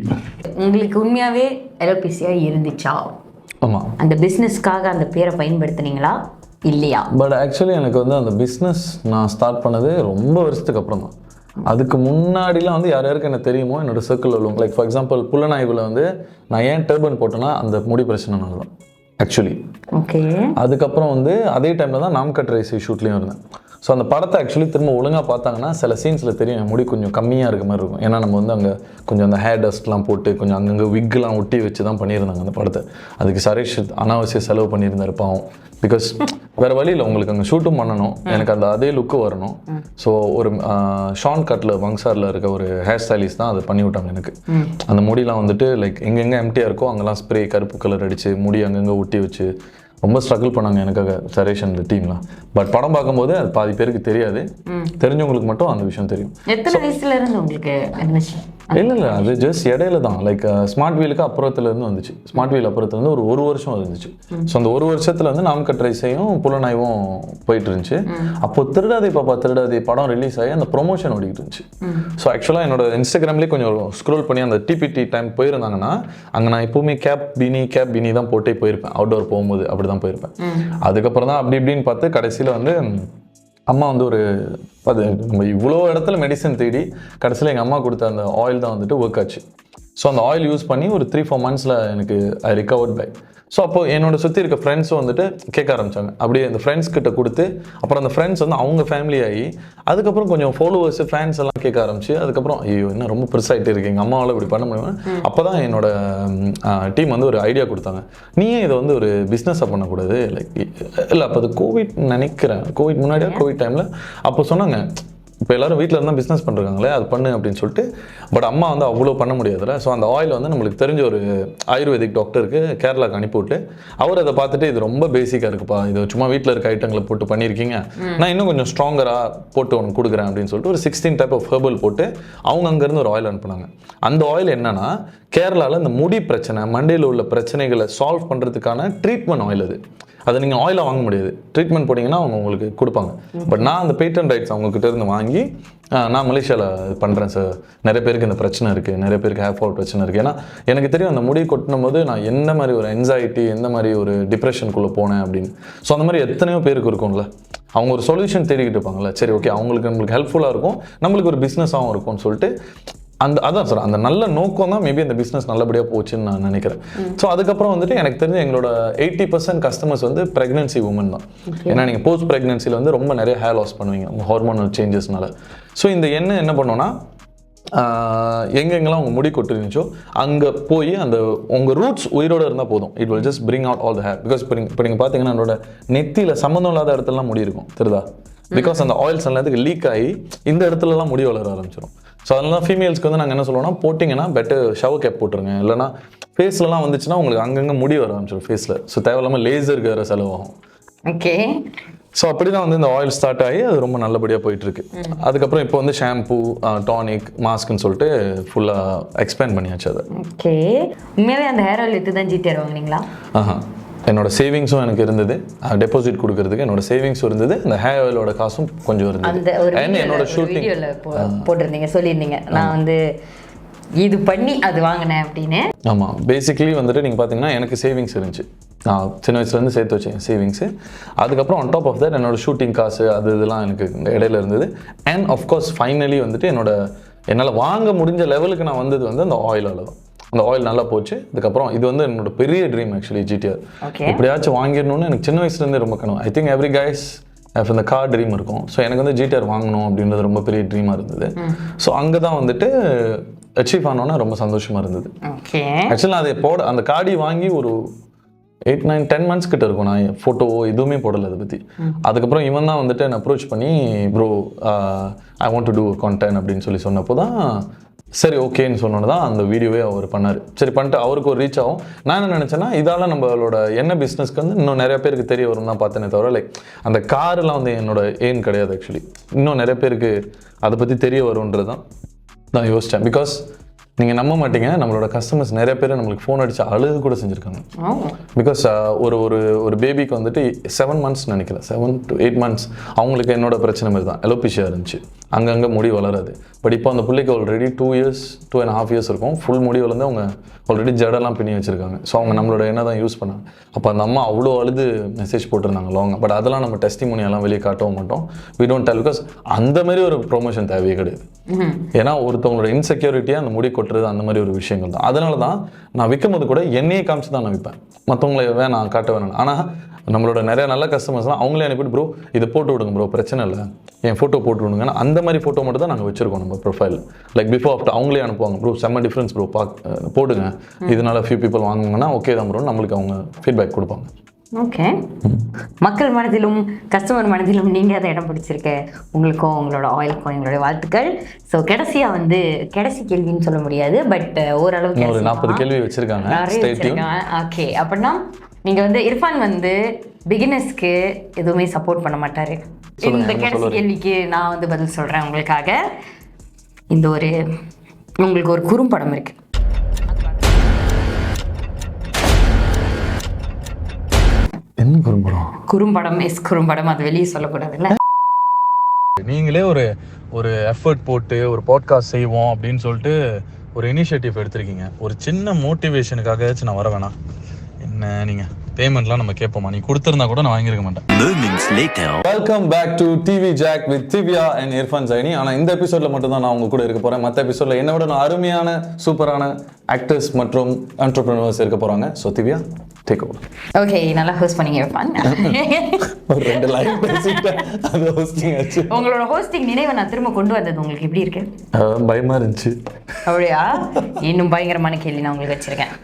உங்களுக்கு உண்மையாவே எலோபிசியா இருந்துச்சா? ஆமா. அந்த பிசினஸ்க்காக அந்த பேரை பயன்படுத்துனீங்களா இல்லையா? பட் ஆக்சுவலி எனக்கு வந்து அந்த பிஸ்னஸ் நான் ஸ்டார்ட் பண்ணது ரொம்ப வருஷத்துக்கு அப்புறம் தான். அதுக்கு முன்னாடிலாம் வந்து யாருக்கு என்ன தெரியுமோ என்னோட சர்க்கிள் உள்ளவங்க, லைக் ஃபார் எக்ஸாம்பிள் புல்லநாய்வில் வந்து நான் ஏன் டர்பன் போட்டேன்னா அந்த முடி பிரச்சனைனால தான் ஆக்சுவலி. ஓகே. அதுக்கப்புறம் வந்து அதே டைமில் தான் நாம் கட் ரைஸ் ஷூட்லேயும் இருந்தேன். ஸோ அந்த படத்தை ஆக்சுவலி திரும்ப ஒழுங்காக பார்த்தாங்கன்னா சில சீன்ஸில் தெரியும் என் முடி கொஞ்சம் கம்மியாக இருக்க மாதிரி இருக்கும். ஏன்னா நம்ம வந்து அங்கே கொஞ்சம் அந்த ஹேர் டஸ்ட்லாம் போட்டு கொஞ்சம் அங்கங்கே விக்லாம் ஒட்டி வச்சு தான் பண்ணியிருந்தாங்க அந்த படத்தை. அதுக்கு சரேஷ் அனாவசிய செலவு பண்ணியிருந்தார் பாவம். பிகாஸ் வேறு வழியில் உங்களுக்கு அங்கே ஷூட்டும் பண்ணணும், எனக்கு அந்த அதே லுக்கு வரணும். ஸோ ஒரு ஷான் கட்டில் வங்சாரில் இருக்க ஒரு ஹேர் ஸ்டைலிஸ்ட் தான் அதை பண்ணி விட்டாங்க எனக்கு. அந்த முடியெலாம் வந்துட்டு லைக் எங்கெங்கே எம்டியாக இருக்கோ அங்கெல்லாம் ஸ்ப்ரே கருப்பு கலர் அடித்து முடி அங்கங்கே ஒட்டி வச்சு ரொம்ப ஸ்ட்ரகிள் பண்ணாங்க எனக்காக சரேஷ் அந்த டீம்லாம். பட் படம் பார்க்கும்போது அது பாதி பேருக்கு தெரியாது, தெரிஞ்சவங்களுக்கு மட்டும் அந்த விஷயம் தெரியும். எத்தனை வயசுல இருந்து உங்களுக்கு இல்லை அது ஜஸ்ட் இடையில தான் லைக் ஸ்மார்ட் வீலுக்கு அப்புறத்துலேருந்து வந்துச்சு. ஸ்மார்ட் வீல் அப்புறத்துலேருந்து ஒரு வருஷம் இருந்துச்சு. ஸோ அந்த ஒரு வருஷத்தில் வந்து நாம் கட்ரைஸையும் புலனாய்வும் போயிட்டு இருந்துச்சு. அப்போ திருடாதே பாப்பா திருடாதே படம் ரிலீஸ் ஆகி அந்த ப்ரொமோஷன் ஓடிக்கிட்டு இருந்துச்சு. ஸோ ஆக்சுவலாக என்னோட இன்ஸ்டாகிராம்லேயே கொஞ்சம் ஸ்க்ரோல் பண்ணி அந்த டிபிடி டைம் போயிருந்தாங்கன்னா அங்கே நான் எப்போவுமே கேப் பினி தான் போட்டே போயிருப்பேன். அவுட்டோர் போகும்போது அப்படி தான் போயிருப்பேன். அதுக்கப்புறம் தான் அப்படி இப்படின்னு பார்த்து கடைசியில் வந்து அம்மா வந்து அது நம்ம இவ்வளோ இடத்துல மெடிசன் தேடி கடைசியில் எங்கள் அம்மா கொடுத்த அந்த ஆயில் தான் வந்துட்டு ஒர்க் ஆச்சு. ஸோ அந்த ஆயில் யூஸ் பண்ணி ஒரு 3-4 months எனக்கு ஐ ரிகவர்ட் பை. ஸோ அப்போது என்னோட சுற்றி இருக்க ஃப்ரெண்ட்ஸும் வந்துட்டு கேட்க ஆரம்பித்தாங்க. அப்படியே அந்த ஃப்ரெண்ட்ஸ் கிட்ட கொடுத்து அப்புறம் அந்த ஃப்ரெண்ட்ஸ் வந்து அவங்க ஃபேமிலி ஆகி அதுக்கப்புறம் கொஞ்சம் ஃபாலோவர்ஸ் ஃபேன்ஸ் எல்லாம் கேட்க ஆரம்பிச்சு அதுக்கப்புறம் ஐயோ என்ன ரொம்ப பெருசாகிட்டு இருக்கு எங்கள் அம்மாவால் இப்படி பண்ண முடியுமா. அப்போ தான் என்னோட டீம் வந்து ஒரு ஐடியா கொடுத்தாங்க. நீயே இதை வந்து ஒரு பிஸ்னஸாக பண்ணக்கூடாது லைக் இல்லை அப்போ அது கோவிட் நினைக்கிறேன் கோவிட் முன்னாடியா கோவிட் டைமில் அப்போ சொன்னாங்க இப்போ எல்லாரும் வீட்டில் இருந்தால் பிஸ்னஸ் பண்ணுறாங்களே அது பண்ணு அப்படின்னு சொல்லிட்டு. பட் அம்மா வந்து அவ்வளோ பண்ண முடியாதுல்ல. ஸோ அந்த ஆயில் வந்து நம்மளுக்கு தெரிஞ்ச ஒரு ஆயுர்வேதிக் டாக்டருக்கு கேரளாவுக்கு அனுப்பிவிட்டு அவர் அதை பார்த்துட்டு இது ரொம்ப பேசிக்காக இருக்குப்பா இது சும்மா வீட்டில் இருக்க ஐட்டங்களை போட்டு பண்ணியிருக்கீங்க நான் இன்னும் கொஞ்சம் ஸ்ட்ராங்கராக போட்டு உனக்கு கொடுக்குறேன் அப்படின்னு சொல்லிட்டு ஒரு 16 டைப் ஆஃப் ஹெர்பல் போட்டு அவங்க அங்கேருந்து ஒரு ஆயில் அனுப்புனாங்க. அந்த ஆயில் என்னன்னா கேரளாவில் இந்த முடி பிரச்சனை மண்டையில் உள்ள பிரச்சனைகளை சால்வ் பண்ணுறதுக்கான ட்ரீட்மெண்ட் ஆயில் அதை நீங்கள் ஆயிலாக வாங்க முடியாது. ட்ரீட்மெண்ட் போட்டிங்கன்னா அவங்க உங்களுக்கு கொடுப்பாங்க. பட் நான் அந்த பேட்டன் ரைட்ஸ் அவங்கக்கிட்ட இருந்து வாங்கி நான் மலேசியாவில் பண்ணுறேன் சார். நிறைய பேருக்கு இந்த பிரச்சனை இருக்குது நிறைய பேருக்கு ஹேர் ஃபால் பிரச்சனை இருக்குது. ஏன்னா எனக்கு தெரியும் அந்த முடி கொட்டினும் போது நான் எந்த மாதிரி ஒரு என்சைட்டி எந்த மாதிரி ஒரு டிப்ரெஷனுக்குள்ளே போனேன் அப்படின்னு. ஸோ அந்த மாதிரி எத்தனையோ பேருக்கு இருக்கும்ல அவங்க ஒரு சொல்யூஷன் தேடிக்கிட்டு இருப்பாங்கல்ல. சரி ஓகே அவங்களுக்கு நம்மளுக்கு ஹெல்ப்ஃபுல்லாக இருக்கும் நம்மளுக்கு ஒரு பிஸ்னஸாகவும் இருக்கும்னு சொல்லிட்டு அதான் சார் அந்த நல்ல நோக்கம் தான் மேபி அந்த பிஸ்னஸ் நல்லபடியாக போச்சுன்னு நான் நினைக்கிறேன். ஸோ அதுக்கப்புறம் வந்துட்டு எனக்கு தெரிஞ்ச எங்களோட 80% கஸ்டமர்ஸ் வந்து ப்ரெக்னென்சி உமன் தான். ஏன்னா நீங்கள் போஸ்ட் ப்ரெக்னென்சியில் வந்து ரொம்ப நிறைய ஹேர் லாஸ் பண்ணுவீங்க உங்கள் ஹார்மோனல் சேஞ்சஸ்னால. ஸோ இந்த எண்ணெய் என்ன பண்ணோன்னா எங்கெங்கெல்லாம் உங்கள் முடி கொட்டுருந்துச்சோ அங்கே போய் அந்த உங்கள் ரூட்ஸ் உயிரோடு இருந்தால் போதும். It will just bring out all the hair. Because இப்போ நீங்கள் பார்த்தீங்கன்னா என்னோட நெத்தியில் சம்மந்தம் இல்லாத இடத்துலலாம் முடி இருக்கும் தெரியுதா. பிகாஸ் அந்த ஆயில்ஸ் எல்லாத்துக்கு லீக் ஆகி இந்த இடத்துலலாம் முடி வளர ஆரம்பிச்சிடும். ஸோ அதனால ஃபீமேல்ஸ்க்கு வந்து நாங்கள் என்ன சொல்லுவோம்னா போட்டிங்கன்னா பெட்டர் ஷவர் கேப் போட்டுருங்க. இல்லைனா ஃபேஸ்லலாம் வந்துச்சுன்னா உங்களுக்கு அங்கங்கே முடி வர ஆரம்பிச்சிடும் ஃபேஸில். ஸோ தேவையில்லாமல் லேசருக்கு வேறு செலவாகும். ஓகே. ஸோ அப்படி தான் வந்து இந்த ஆயில் ஸ்டார்ட் ஆகி அது ரொம்ப நல்லபடியாக போயிட்டுருக்கு. அதுக்கப்புறம் இப்போ வந்து ஷாம்பூ டானிக் மாஸ்க்னு சொல்லிட்டு ஃபுல்லாக எக்ஸ்பேண்ட் பண்ணியாச்சு அதை. ஓகே. உண்மையாகவே அந்த ஹேர் ஆயில் எடுத்து தான் ஜிடிஆர் வாங்கினீங்களா? என்னோட சேவிங்ஸும் எனக்கு இருந்தது டெபாசிட் கொடுக்கறதுக்கு என்னோட சேவிங்ஸும் இருந்தது அந்த ஹேர் ஆயிலோட காசும் கொஞ்சம் இருந்தது. என்னோட ஷூட்டிங் போட்டிருந்தீங்க சொல்லியிருந்தீங்க நான் வந்து இது பண்ணி அது வாங்கினேன் அப்படின்னு. ஆமாம் பேசிக்கலி வந்துட்டு நீங்கள் பார்த்தீங்கன்னா எனக்கு சேவிங்ஸ் இருந்துச்சு. நான் சின்ன வயசுலேருந்து சேர்த்து வச்சேன் சேவிங்ஸு. அதுக்கப்புறம் ஆன் டாப் ஆஃப் தட் என்னோட ஷூட்டிங் காசு அது இதெல்லாம் எனக்கு இடையில இருந்தது. அண்ட் ஆஃப்கோர்ஸ் ஃபைனலி வந்துட்டு என்னால் வாங்க முடிஞ்ச லெவலுக்கு நான் வந்தது வந்து அந்த ஆயிலால் தான். அந்த ஆயில் நல்லா போச்சு. அதுக்கப்புறம் இது வந்து என்னோட பெரிய ட்ரீம் ஆக்சுவலி ஜிடிஆர் எப்படியாச்சும் வாங்கிடணும்னு எனக்கு சின்ன வயசுலேருந்து ரொம்ப கனவு. ஐ திங்க் எவ்ரி கைஸ் இந்த கார் ட்ரீம் இருக்கும். ஸோ எனக்கு வந்து ஜிடிஆர் வாங்கணும் அப்படின்றது ரொம்ப பெரிய ட்ரீமாக இருந்தது. ஸோ அங்கே தான் வந்துட்டு அச்சீவ் ஆனோன்னா ரொம்ப சந்தோஷமாக இருந்தது. ஆக்சுவலாக அதை அந்த காடி வாங்கி ஒரு 8-9-10 months கிட்ட இருக்கும். நான் ஃபோட்டோவோ எதுவுமே போடலை அதை பற்றி. அதுக்கப்புறம் இவன் தான் வந்துட்டு என்னை அப்ரோச் பண்ணி bro I want to do content அப்படின்னு சொன்னப்போ தான் சரி ஓகேன்னு சொன்னோன்னு தான் அந்த வீடியோவே அவர் பண்ணார். சரி பண்ணிட்டு அவருக்கு ஒரு ரீச் ஆகும். நான் என்ன நினச்சேன்னா இதால் நம்மளோட என்ன பிஸ்னஸ்க்கு வந்து இன்னும் நிறைய பேருக்கு தெரிய வரும் தான் பார்த்தேனே தவிர லைக் அந்த காரெலாம் வந்து என்னோட எய்ம் கிடையாது ஆக்சுவலி. இன்னும் நிறைய பேருக்கு அதை பற்றி தெரிய வரும்ன்றது தான் நான் யோசித்தேன். பிகாஸ் நீங்கள் நம்ப மாட்டீங்க நம்மளோட கஸ்டமர்ஸ் நிறைய பேர் நம்மளுக்கு ஃபோன் அடித்து அழுகு கூட செஞ்சுருக்காங்க. பிகாஸ் ஒரு பேபிக்கு வந்துட்டு 7 months நினைக்கிறேன் 7 to 8 months அவங்களுக்கு என்னோட பிரச்சனை மாதிரி தான் எலோபிஷியா இருந்துச்சு. அங்கங்கே முடி வளராது. பட் இப்போ அந்த பிள்ளைக்கு ஆல்ரெடி 2.5 years இருக்கும். ஃபுல் முடி வளர்ந்து அவங்க ஆல்ரெடி ஜடெல்லாம் பின்னி வச்சுருக்காங்க. ஸோ அவங்க நம்மளோட என்ன தான் யூஸ் பண்ணாங்க. அப்போ அந்த அம்மா அவ்வளோ அழுது மெசேஜ் போட்டிருந்தாங்க லாங்க. பட் அதெல்லாம் நம்ம டெஸ்டிமோனியெல்லாம் வெளியே காட்டவும் மாட்டோம். வி டோன்ட் டெல் பிகாஸ் அந்த மாதிரி ஒரு ப்ரொமோஷன் தேவையே கிடையாது. ஏன்னா ஒருத்தவங்களோட இன்செக்யூரிட்டியாக அந்த முடி கொட்டுறது அந்த மாதிரி ஒரு விஷயங்கள் தான். அதனால தான் நான் விற்கும் போது கூட என்னையே காமிச்சு தான் நான் விற்பேன். மற்றவங்களை வேணாம் காட்ட வேணாம். ஆனால் நம்மளோட நிறைய நல்ல கஸ்டமர்ஸ்லாம் அவங்களே அனுப்பிட்டு ப்ரோ இதை போட்டு விடுங்க ப்ரோ பிரச்சனை இல்லை என் ஃபோட்டோ போட்டு விடுங்கன்னா அந்த மாதிரி ஃபோட்டோ மட்டும் தான் நாங்கள் வச்சுருக்கோம் நம்ம ப்ரொஃபைல். லைக் பிஃபோர் ஆஃப்டர் அவங்களே அனுப்புவாங்க ப்ரோ செம்ம டிஃப்ரென்ஸ் ப்ரோ போடுங்க இதனால ஃபியூ பீப்புள் வாங்குங்கன்னா ஓகே தான் ப்ரோ நம்மளுக்கு அவங்க ஃபீட்பேக் கொடுப்பாங்க. ஓகே. மக்கள் மனதிலும் கஸ்டமர் மனதிலும் நீங்கள் அதை இடம் பிடிச்சிருக்க உங்களுக்கும் உங்களோட ஆயிலுக்கும் எங்களுடைய வாழ்த்துக்கள். ஸோ கடைசியாக வந்து கடைசி கேள்வின்னு சொல்ல முடியாது பட் ஓரளவுக்கு ஒரு 40 கேள்வி வச்சுருக்காங்க. ஓகே. அப்படின்னா நீங்கள் வந்து இர்ஃபான் வந்து பிகினர்ஸ்க்கு எதுவுமே சப்போர்ட் பண்ண மாட்டார். இந்த கடைசி கேள்விக்கு நான் வந்து பதில் சொல்கிறேன் உங்களுக்காக. இந்த ஒரு உங்களுக்கு ஒரு குறும்படம் இருக்கு. என்ன குறும்படம்? குறும்படம் அது வெளியே சொல்லக்கூடாதுல்ல. நீங்களே ஒரு எஃபர்ட் போட்டு ஒரு பாட்காஸ்ட் செய்வோம் அப்படின்னு சொல்லிட்டு ஒரு இனிஷியேட்டிவ் எடுத்திருக்கீங்க. ஒரு சின்ன மோட்டிவேஷனுக்காக நான் வர வேணாம். என்ன நீங்கள் பேமெண்ட்லாம் நம்ம கேட்போமா? நீ கொடுத்துருந்தா கூட நான் வாங்கியிருக்க மாட்டேன். Moments later. Welcome back to TV Jack with Divya and Irfan Zaini. ஆனால் இந்த எபிசோட்ல மட்டும் தான் நான் உங்க கூட இருக்க போறேன். மற்ற எபிசோட்ல என்னோட அருமையான சூப்பரான ஆக்டர்ஸ் மற்றும் என்டர்பிரினர்ஸ் இருக்க போறாங்க. So Divya take over. Okay, நல்லா ஹோஸ்ட் பண்ணீங்க இர்ஃபான். ஒரு 2 லைன் பேசிட்டேன், அது ஹோஸ்டிங் ஆச்சு. உங்களோட ஹோஸ்டிங் நினைவை நான் திரும்ப கொண்டு வந்தது உங்களுக்கு எப்படி இருக்கு? பயமா இருந்துச்சு. அப்படியா? இன்னும் பயங்கரமான கேள்வி நான் உங்களுக்கு வச்சிருக்கேன்.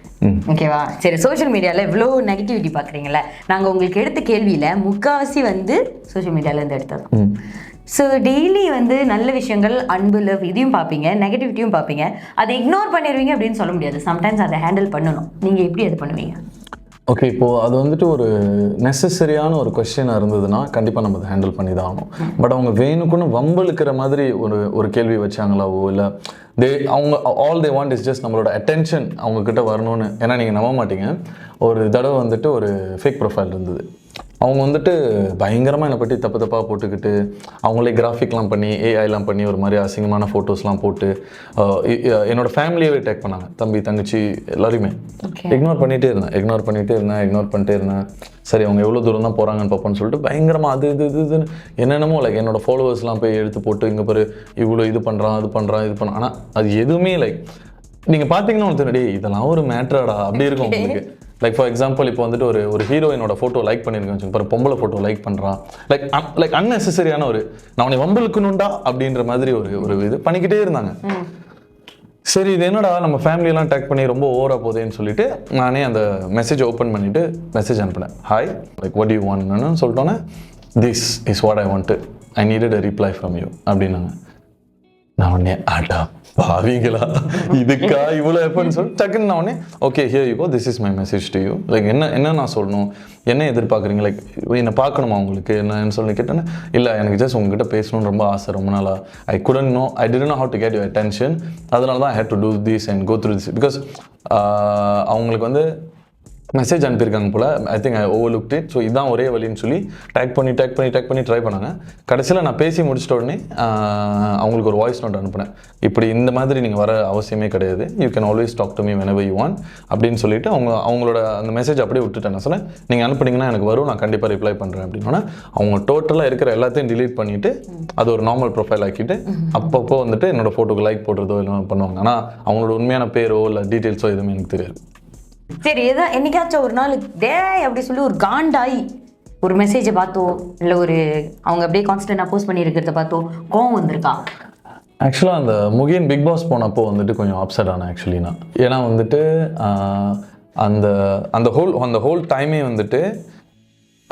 ஓகேவா? சரி, சோஷியல் மீடியாவில் இவ்வளோ நெகட்டிவிட்டி பார்க்குறீங்களே, நாங்கள் உங்களுக்கு எடுத்த கேள்வியில் முக்காவாசி சோஷியல் மீடியாவிலேருந்து எடுத்தது. ஸோ டெய்லி நல்ல விஷயங்கள், அன்பு, லவ் இதையும் பார்ப்பீங்க, நெகட்டிவிட்டியும் பார்ப்பீங்க. அதை இக்னோர் பண்ணிடுவீங்க அப்படின்னு சொல்ல முடியாது. சம்டைம்ஸ் அதை ஹேண்டில் பண்ணணும். நீங்கள் எப்படி அது பண்ணுவீங்க? ஓகே, இப்போது அது ஒரு நெசசரியான ஒரு கொஸ்டினாக இருந்ததுன்னா கண்டிப்பாக நம்ம அதை ஹேண்டில் பண்ணி தான் ஆகணும். பட் அவங்க வேணுக்குன்னு வம்பளுக்கிற மாதிரி ஒரு கேள்வி வச்சாங்களாவோ இல்லை அவங்க all they want is just நம்மளோட அட்டென்ஷன் அவங்கக்கிட்ட வரணும்னு. ஏன்னா நீங்கள் நம்ப மாட்டீங்க, ஒரு தடவை ஒரு ஃபேக் ப்ரொஃபைல் இருந்தது. அவங்க பயங்கரமாக என்னை பற்றி தப்பாக போட்டுக்கிட்டு அவங்களே கிராஃபிக்லாம் பண்ணி ஏஐலாம் பண்ணி ஒரு மாதிரி அசிங்கமான ஃபோட்டோஸ்லாம் போட்டு என்னோடய ஃபேமிலியவே டேக் பண்ணாங்க. தம்பி, தங்கச்சி எல்லாரையுமே இக்னோர் பண்ணிகிட்டே இருந்தேன். சரி, அவங்க எவ்வளோ தூரம் தான் போகிறாங்கன்னு பார்ப்போன்னு சொல்லிட்டு பயங்கரமாக அது இதுன்னு என்னென்னமோ லைக் என்னோடய ஃபாலோவர்ஸ்லாம் போய் எடுத்து போட்டு இங்கே பாரு இவ்வளோ இது பண்ணுறான். ஆனால் அது எதுவுமே லைக் நீங்கள் பார்த்தீங்கன்னா ஒன்று இதெல்லாம் ஒரு மேட்ராடா அப்படி இருக்கும் உங்களுக்கு. லைக் ஃபார் எக்ஸாம்பிள் இப்போ ஒரு ஹீரோயினோட ஃபோட்டோ லைக் பண்ணியிருக்கேன், பாரு பொம்பளை ஃபோட்டோ லைக் பண்ணுறான். லைக் அன்னெசரியான நான் உன்னை வம்பலுக்கணுண்டா அப்படின்ற மாதிரி ஒரு இது பண்ணிக்கிட்டே இருந்தாங்க. சரி, இது என்னடா நம்ம ஃபேமிலியெல்லாம் டேக் பண்ணி ரொம்ப ஓவராக போகுதுன்னு சொல்லிட்டு நானே அந்த மெசேஜ் ஓப்பன் பண்ணிவிட்டு மெசேஜ் அனுப்பினேன். ஹாய், லைக் வாட் யூ வாண்ட்னு சொல்லிட்டோன்னே this is what I want, I needed a reply from you அப்படின்னாங்க. நான் உடனே ஆட்டா பாவீங்களா இதுக்கா இவ்வளோ எஃபர்ட்னு சொல்லி டக்குன்னு நான் உடனே okay here you go, this is my message to you. Like என்ன நான் சொல்லணும், என்ன எதிர்பார்க்குறீங்க, லைக் என்னை பார்க்கணுமா உங்களுக்கு என்னன்னு சொல்லி கேட்டேன்னா, இல்லை எனக்கு ஜஸ்ட் உங்ககிட்ட பேசணும்னு ரொம்ப ஆசை ரொம்ப நாளாக. ஐ didn't know how to get your attention. அதனால தான் I had to do this and go through this because அவங்களுக்கு மெசேஜ் அனுப்பியிருக்காங்க போல். I think I overlooked it. So இதுதான் ஒரே வழின்னு சொல்லி டேக் பண்ணி ட்ரை பண்ணாங்க. கடைசியில் நான் பேசி முடிச்சிட்ட உடனே அவங்களுக்கு ஒரு வாய்ஸ் நோட் அனுப்பினேன். இப்படி இந்த மாதிரி நீங்கள் வர அவசியமே கிடையாது, you can always talk to me whenever you want அப்படின்னு சொல்லிட்டு அவங்களோட அந்த மெசேஜ் அப்படியே விட்டுட்டேன். நான் சொன்னேன், நீங்கள் அனுப்புனீங்கன்னா எனக்கு வரும், நான் கண்டிப்பாக ரிப்ளை பண்ணுறேன் அப்படின்னா அவங்க டோட்டலாக இருக்கிற எல்லாத்தையும் டிலீட் பண்ணிவிட்டு அது ஒரு நார்மல் ப்ரொஃபைல் ஆக்கிட்டு அப்பப்போ என்னோடய ஃபோட்டோக்கு லைக் போடுறதோ இல்லை பண்ணுவாங்க. ஆனால் அவங்களோட உண்மையான பேரோ இல்லை டீட்டெயில்ஸோ எதுவுமே எனக்கு தெரியாது. சரி, ஏதாவது என்னைக்காச்சும் ஒரு நாள் டே அப்படி சொல்லி ஒரு காண்டாய் ஒரு மெசேஜை பார்த்தோ இல்லை அவங்க அப்படியே கான்ஸ்டன்டாக போஸ்ட் பண்ணியிருக்கிறத பார்த்தோ கோவம் வந்திருக்கா? ஆக்சுவலாக அந்த முகின் பிக் பாஸ் போனப்போ கொஞ்சம் அப்செட் ஆனேன் ஆக்சுவலி நான். ஏன்னா அந்த ஹோல் டைமே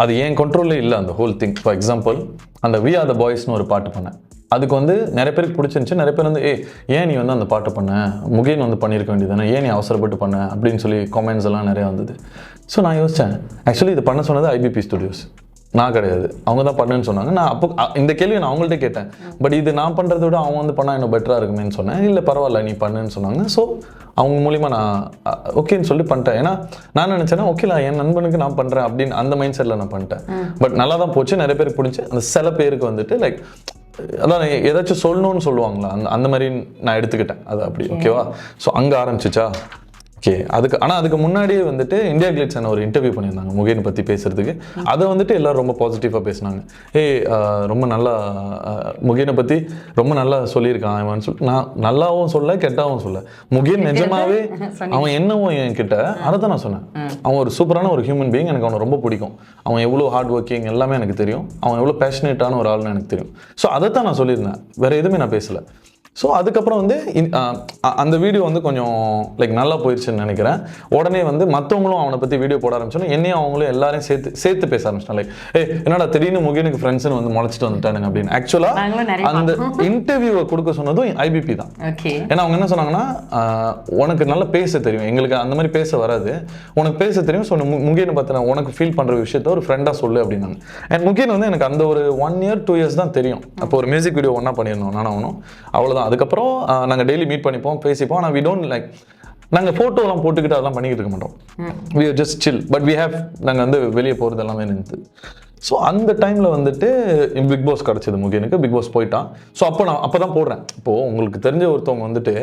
அது என் கண்ட்ரோல்லே இல்லை அந்த ஹோல் திங். ஃபார் எக்ஸாம்பிள் அந்த வி ஆர் த பாய்ஸ்னு ஒரு பாட்டு பண்ணேன். அதுக்கு நிறைய பேருக்கு பிடிச்சிருந்துச்சு. நிறைய பேர் ஏன் நீ அந்த பாட்டு பண்ண, முகின் பண்ணியிருக்க வேண்டியதானே, ஏன் நீ அவசரப்பட்டு பண்ண அப்படின்னு சொல்லி காமெண்ட்ஸ் எல்லாம் நிறையா வந்தது. ஸோ நான் யோசித்தேன், ஆக்சுவலி இது பண்ண சொன்னது ஐபிபி ஸ்டுடியோஸ், நான் கிடையாது. அவங்க தான் பண்ணுன்னு சொன்னாங்க. நான் அப்போ இந்த கேள்வியை நான் அவங்கள்ட்ட கேட்டேன். பட் இது நான் பண்ணுறத விட அவங்க பண்ணால் இன்னும் பெட்டராக இருக்குமேன்னு சொன்னேன். இல்லை பரவாயில்ல நீ பண்ணுன்னு சொன்னாங்க. ஸோ அவங்க மூலிமா நான் ஓகேன்னு சொல்லி பண்ணிட்டேன். ஏன்னா நான் நினச்சேன்னா ஓகேலா என் நண்பனுக்கு நான் பண்ணுறேன் அப்படின்னு அந்த மைண்ட் செட்டில் நான் பண்ணிட்டேன். பட் நல்லா தான் போச்சு. நிறைய பேருக்கு பிடிச்சி. அந்த சில பேருக்கு லைக் அதான் ஏதாச்சும் சொல்லணும்னு சொல்லுவாங்களா, அந்த மாதிரி நான் எடுத்துக்கிட்டேன் அது அப்படி. ஓகேவா? ஸோ அங்கே ஆரம்பிச்சிச்சா. ஓகே, அதுக்கு முன்னாடியே இந்தியா கிளிட்ஸ் ஒரு இன்டர்வியூ பண்ணியிருந்தாங்க முகினை பற்றி பேசுறதுக்கு. அதை எல்லாரும் ரொம்ப பாசிட்டிவாக பேசினாங்க. ரொம்ப நல்லா முகினை பற்றி ரொம்ப நல்லா சொல்லியிருக்கான் அவன் சொல்லிட்டு. நான் நல்லாவும் சொல்ல கெட்டாவும் சொல்ல, முகின் நிஜமாவே அவன் என்னவோ என்கிட்ட அதை தான் நான் சொன்னேன். அவன் ஒரு சூப்பரான ஒரு ஹியூமன் பீயிங், எனக்கு அவனை ரொம்ப பிடிக்கும். அவன் எவ்வளோ ஹார்ட் ஒர்க்கிங் எல்லாமே எனக்கு தெரியும். அவன் எவ்வளோ பேஷனேட்டான ஒரு ஆள்னு எனக்கு தெரியும். ஸோ அதை தான் நான் சொல்லியிருந்தேன், வேறு எதுவுமே நான் பேசலை. ஸோ அதுக்கப்புறம் அந்த வீடியோ கொஞ்சம் லைக் நல்லா போயிடுச்சுன்னு நினைக்கிறேன். உடனே மற்றவங்களும் அவனை பற்றி வீடியோ போட ஆரம்பிச்சோன்னா என்னையும் அவங்களும் எல்லாரையும் சேர்த்து பேச ஆரம்பிச்சிட்டாங்க. லைக் என்னடா திடீர்னு முகினுக்கு ஃப்ரெண்ட்ஸ்னு முளைச்சிட்டு வந்துட்டானுங்க அப்படின்னு. ஆக்சுவலாக அந்த இன்டர்வியூவை கொடுக்க சொன்னதும் ஐபிபி தான். ஏன்னா அவங்க என்ன சொன்னாங்கன்னா, உனக்கு நல்லா பேச தெரியும், எங்களுக்கு அந்த மாதிரி பேச வராது, உனக்கு பேச தெரியும். ஸோ முகினை பார்த்தினா உனக்கு ஃபீல் பண்ணுற விஷயத்த ஒரு ஃப்ரெண்டாக சொல்லு அப்படின்னாங்க. அண்ட் முகின் எனக்கு அந்த ஒரு 1 year 2 years தான் தெரியும். அப்போ ஒரு மியூசிக் வீடியோ ஒன்றா பண்ணியிருந்தோம் நானும் அவனும். அவ்வளோதான். அவ்வளோதான். அதுக்கப்புறம் நாங்கள் டெய்லி மீட் பண்ணிப்போம், பேசிப்போம். ஆனால் வி டோன்ட் லைக் நாங்கள் ஃபோட்டோலாம் போட்டுக்கிட்டு அதெல்லாம் பண்ணிக்கிட்டு இருக்க மாட்டோம். We are just chill. But we have நாங்கள் வந்து வெளியே போகிறது எல்லாமே நின்று. ஸோ அந்த டைமில் வந்துட்டு பிக் பாஸ் கிடச்சிது முகேனுக்கு. பிக் பாஸ் போயிட்டான். ஸோ அப்போ தான் போடுறேன். இப்போது உங்களுக்கு தெரிஞ்ச ஒருத்தவங்க வந்துட்டு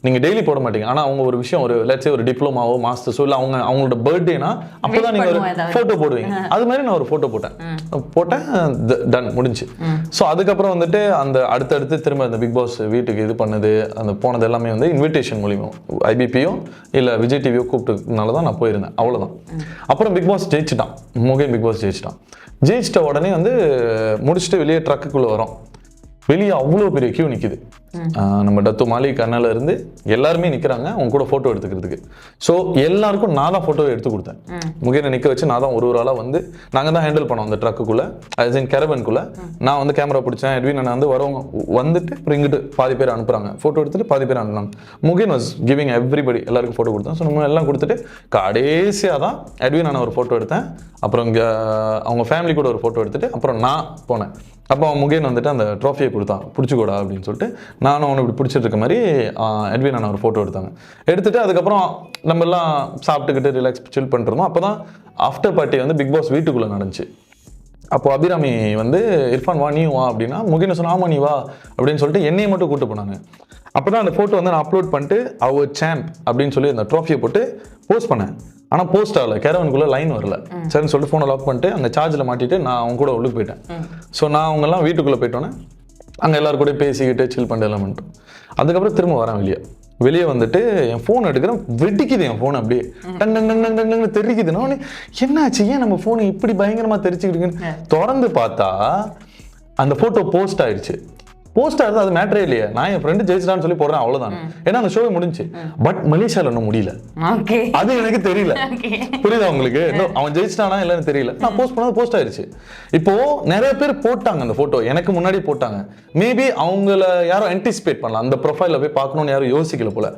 நீங்கள் டெய்லி போட மாட்டீங்க, ஆனால் அவங்க ஒரு விஷயம் ஒரு லட்சம் ஒரு டிப்ளமாவோ மாஸ்டர்ஸோ இல்லை அவங்களோட பர்த்டேனா அப்போ தான் நீங்கள் ஒரு ஃபோட்டோ போடுவீங்க. அது மாதிரி நான் ஒரு ஃபோட்டோ போட்டேன் டன் முடிஞ்சு. ஸோ அதுக்கப்புறம் வந்துட்டு அந்த அடுத்தடுத்து திரும்ப அந்த பிக் பாஸ் வீட்டுக்கு இது பண்ணது அந்த போனது எல்லாமே வந்து இன்விடேஷன் மூலியம் ஐபிபியோ இல்லை விஜய் டிவியோ கூப்பிட்டதுனால தான் நான் போயிருந்தேன். அவ்வளோதான். அப்புறம் பிக் பாஸ் ஜெயிச்சிட்டான். முகேன் பிக் பாஸ் ஜெயிச்சிட்ட உடனே வந்து முடிச்சுட்டு வெளியே ட்ரக்குக்குள்ளே வரோம். வெளியே அவ்வளோ பெரிய கியூ நிற்கிது. நம்ம டத்து மாலிக் அண்ணால இருந்து எல்லாருமே நிற்கிறாங்க அவங்க கூட ஃபோட்டோ எடுத்துக்கிறதுக்கு. ஸோ எல்லாருக்கும் நான் தான் ஃபோட்டோவை எடுத்து கொடுத்தேன். முகேனை நிற்க வச்சு நான் தான் ஒரு ஆளாக வந்து நாங்கள் தான் ஹேண்டில் பண்ணோம் அந்த ட்ரக்குக்குள்ளே, as in கேரவனுக்குள்ளே. நான் வந்து கேமரா பிடிச்சேன். எட்வின் அண்ணா வந்து வரவங்க வந்துட்டு அப்புறம் இங்கிட்டு பாதி பேர் அனுப்புகிறாங்க, ஃபோட்டோ எடுத்துட்டு பாதி பேர் அனுப்புனாங்க. முகேன் வாஸ் கிவிங் எவ்ரிபடி, எல்லாருக்கும் ஃபோட்டோ கொடுத்தேன். ஸோ நம்ம எல்லாம் கொடுத்துட்டு கடைசியாக தான் எட்வின் அண்ணா ஒரு ஃபோட்டோ எடுத்தேன். அப்புறம் இங்கே அவங்க ஃபேமிலி கூட ஒரு ஃபோட்டோ எடுத்துட்டு அப்புறம் நான் போனேன். அப்போ முகேன் வந்துட்டு அந்த ட்ராஃபியை கொடுத்தான், பிடிச்சிக்கூடா அப்படின்னு சொல்லிட்டு. நானும் அவனை இப்படி பிடிச்சிட்டு இருக்க மாதிரி எட்வின் அண்ணா ஒரு ஃபோட்டோ எடுத்துட்டு அதுக்கப்புறம் நம்ம எல்லாம் சாப்பிட்டுக்கிட்டு ரிலாக்ஸ் சில் பண்ணிருந்தோம். அப்போ தான் ஆஃப்டர் பார்ட்டி வந்து பிக் பாஸ் வீட்டுக்குள்ளே நடந்துச்சு. அப்போது அபிராமி வந்து இர்ஃபான் வா நீ வா அப்படின்னா முகேன் சொன்னா ஆமா நீ வா அப்படின்னு சொல்லிட்டு என்னையை மட்டும் கூப்பிட்டு போனாங்க. அப்போ தான் அந்த ஃபோட்டோ வந்து நான் அப்லோட் பண்ணிட்டு அவர் சாம்ப் அப்படின்னு சொல்லி அந்த ட்ராஃபியை போட்டு போஸ்ட் பண்ணேன். ஆனால் போஸ்ட் ஆகலை, கேரவனுக்குள்ளே லைன் வரல. சரின்னு சொல்லிட்டு ஃபோனை லாக் பண்ணிட்டு அங்கே சார்ஜில் மாட்டிட்டு நான் அவங்க கூட உள்ளுக்கு போயிட்டேன். ஸோ நான் அவங்கெல்லாம் வீட்டுக்குள்ளே போயிட்டோன்னே அங்கே எல்லாரும் கூட பேசிக்கிட்டு சில் பண்ணிட்டு எல்லாம் பண்ணிட்டோம். அதுக்கப்புறம் திரும்ப வரேன் வெளியே வந்துட்டு என் ஃபோன் எடுக்கிறேன், வெடிக்குது என் ஃபோன் அப்படியே டங் டங் டங் டங் டங்னு தெரிக்குதுன்னா என்னாச்சு, ஏன் நம்ம ஃபோனை இப்படி பயங்கரமாக தெரிச்சுக்கிட்டுன்னு திறந்து பார்த்தா அந்த ஃபோட்டோ போஸ்ட் ஆயிடுச்சு. போஸ்ட் ஆகுது, அது மேட்டரே இல்லையா, நான் என் ஃப்ரெண்டு ஜெயிச்சிட்டான்னு சொல்லி போடுறேன், அவ்வளவுதான். ஏன்னா அந்த ஷோவே முடிஞ்சு. பட் மலேசியால இன்னும் முடியல, அது எனக்கு தெரியல. புரியுதா உங்களுக்கு? அவன் ஜெயிச்சிட்டானா இல்லன்னு தெரியல. நான் போஸ்ட் பண்ணது போஸ்ட் ஆயிருச்சு. இப்போ நிறைய பேர் போட்டாங்க அந்த போட்டோ, எனக்கு முன்னாடி போட்டாங்க. மேபி அவங்கள யாரும் ஆன்டிசிபேட் பண்ணலாம், அந்த ப்ரொஃபைல போய் பார்க்கணும்னு யாரும் யோசிக்கல போல.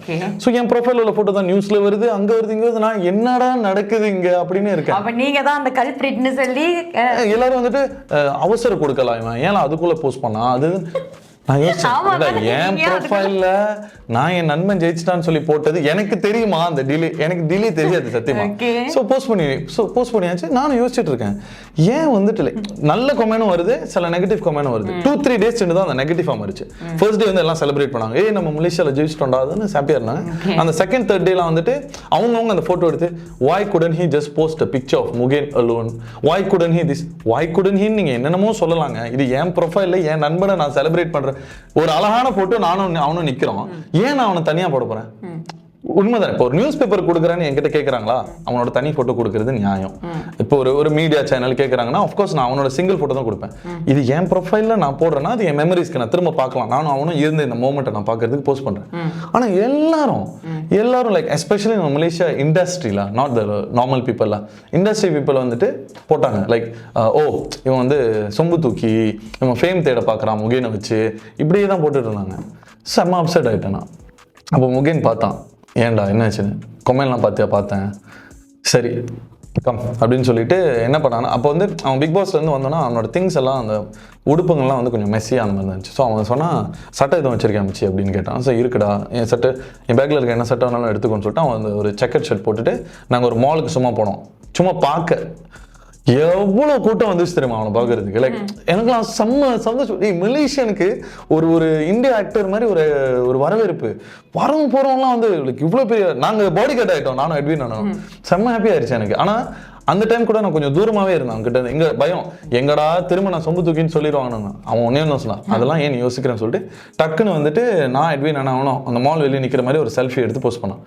ஸோ என் ப்ரொஃபைல உள்ள போட்டோ தான் நியூஸ்ல வருது, அங்க வருது, இங்க வருது. நான் என்னடா நடக்குது இங்க அப்படின்னு இருக்கேன். அப்ப நீங்க தான் அந்த கல்பிரிட்னு சொல்லி எல்லாரும் வந்துட்டு அவசரம் கொடுக்கலாம், இவன் ஏன் அதுக்குள்ள போஸ்ட் பண்ணா அது. நான் யோசிச்சேன், என் ப்ரொஃபைல்ல நான் என் நண்பன் ஜெயிச்சிட்டான்னு சொல்லி போட்டது எனக்கு தெரியுமா? அந்த டிலே எனக்கு டிலே தெரியாது சத்தியமா. ஸோ போஸ்ட் பண்ணியாச்சு. நானும் யோசிச்சுட்டு இருக்கேன், ஏன் வந்துட்டு நல்ல கமெண்டும் வருது, சில நெகட்டிவ் கமெண்டும் வருது. 2-3 days தான் அந்த நெகட்டிவா மாறிச்சு. ஃபர்ஸ்ட் டே வந்து எல்லாம் செலிப்ரேட் பண்ணாங்க, ஏய் நம்ம மலேசியால ஜெயிச்சிட்டோம்டாதுன்னு ஹாப்பியா இருந்தாங்க. அந்த செகண்ட் தேர்ட் டேலாம் வந்துட்டு அவங்கவுங்க அந்த போட்டோ எடுத்து why couldn't he just post a picture of Mugen alone, why couldn't he this, why couldn't he, நீங்க என்னென்னமோ சொல்லலாங்க. இது என் ப்ரொஃபைல்ல என் நண்பனை நான் செலிப்ரேட் பண்றேன், ஒரு அழகான போட்டோ நானும் அவனும் நிக்கிறோம், ஏன் நான் அவனை தனியா போட போறேன்? உண்மைதான். இப்போ ஒரு நியூஸ் பேப்பர் கொடுக்குறேன்னு என்கிட்ட கேட்கறாங்களா, அவனோட தனி போட்டோ கொடுக்கறது நியாயம். இப்போ ஒரு மீடியா சேனல் கேட்கறாங்கன்னா ஆஃப்கோர்ஸ் நான் அவனோட சிங்கிள் போட்டோ தான் கொடுப்பேன். இது என் ப்ரொஃபைல்ல நான் போடுறேன்னா அது என் மெமரிஸ்க்கு நான் திரும்ப பார்க்கலாம், நானும் அவனும் இருந்த இந்த மோமெண்ட்டை நான் பார்க்கறதுக்கு போஸ்ட் பண்றேன். ஆனா எல்லாரும் லைக் எஸ்பெஷலி மலேசியா இண்டஸ்ட்ரியில, நாட் த நார்மல் பீப்புள்ல, இண்டஸ்ட்ரி பீப்புள் வந்துட்டு போட்டாங்க லைக் ஓ இவன் வந்து சொம்பு தூக்கி இவன் ஃபேம் தேட பார்க்குறான் முகேனை வச்சு, இப்படியே தான் போட்டுட்டு இருந்தாங்க. செம்ம அப்செட் ஆயிட்டேன் நான். அப்போ முகேன் பார்த்தான், ஏன்டா என்னாச்சுன்னு கொமெண்ட்லாம் பார்த்தேன். சரி கம் அப்படின்னு சொல்லிட்டு என்ன பண்ணானா, அப்போ வந்து அவன் பிக் பாஸ்லேருந்து வந்தோன்னா அவனோட திங்ஸ் எல்லாம் அந்த உடுப்புங்கள்லாம் வந்து கொஞ்சம் மெஸ்ஸியாக அந்த மாதிரி இருந்துச்சு. ஸோ அவன் சொன்னால் சட்டை எதுவும் வச்சிருக்கேன் மிச்சி அப்படின்னு கேட்டான். ஸோ இருக்குடா, என் சட்டை என் பேக்கில் இருக்க என்ன சட்டை வேணாலும் எடுத்துக்கோன்னு சொல்லிட்டு அவன் வந்து ஒரு செக்கட் ஷர்ட் போட்டுட்டு நாங்கள் ஒரு மாலுக்கு சும்மா போனோம். சும்மா பார்க்க எவ்வளோ கூட்டம் வந்துச்சு தெரியுமா அவனை பார்க்கறதுக்கு. லைக் எனக்குலாம் செம்ம சந்தோஷம். மலேசியனுக்கு ஒரு இந்தியா ஆக்டர் மாதிரி ஒரு வரவேற்பு. வரவும் போகிறவங்களாம் வந்து லைக் இவ்வளோ பெரிய, நாங்கள் பாடி கார்ட் ஆகிட்டோம் நானும் எட்வின் நானும். செம்ம ஹாப்பி ஆயிடுச்சு எனக்கு. ஆனால் அந்த டைம் கூட நான் கொஞ்சம் தூரமாகவே இருந்தேன் அவங்ககிட்ட. எங்க பயம், எங்கடா திரும்ப நான் சொம்பு தூக்கின்னு சொல்லிடுவாங்கன்னு. அவன் ஒன்னே ஒன்று சொன்னான், அதெல்லாம் ஏன் யோசிக்கிறேன்னு சொல்லிட்டு டக்குன்னு வந்துட்டு நான் எட்வின் அவனும் அந்த மால் வெளியே நிற்கிற மாதிரி ஒரு செல்ஃபி எடுத்து போஸ்ட் பண்ணான்.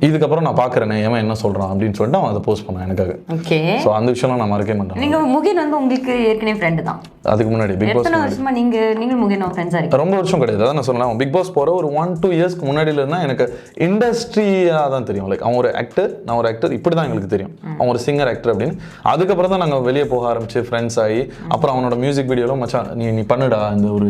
இதுக்கப்புறம் நான் பார்க்குறேன் ஏன் என்ன சொல்கிறான் அப்படின்னு சொல்லிட்டு அவன் அதை போஸ்ட் பண்ணான் எனக்காக. ஸோ அந்த விஷயம்லாம் நான் மறக்கவே மாட்டேன். நீங்க முகேன் வந்து உங்களுக்கு ஏற்கனவே ஃப்ரெண்டு தான். அதுக்கு முன்னாடி பிக் பாஸ் வருஷமா நீங்க முகேன் ஃப்ரெண்ட்ஸா இருக்கு? ரொம்ப வருஷம் கிடையாது. அதான் நான் சொன்னேன், பிக் பாஸ் போகிற ஒரு 1-2 இயர்ஸ்க்கு முன்னாடியில இருந்தால் எனக்கு இண்டஸ்ட்ரியாக தான் தெரியும். லைக் அவன் ஒரு ஆக்டர், நான் ஒரு ஆக்டர், இப்படி தான் எங்களுக்கு தெரியும். அவன் ஒரு சிங்கர் ஆக்டர் அப்படின்னு. அதுக்கப்புறம் தான் நாங்கள் வெளியே போக ஆரம்பிச்சு ஃப்ரெண்ட்ஸ் ஆகி, அப்புறம் அவனோட மியூசிக் வீடியோவில் மச்சான் நீ பண்ணுடா, இந்த ஒரு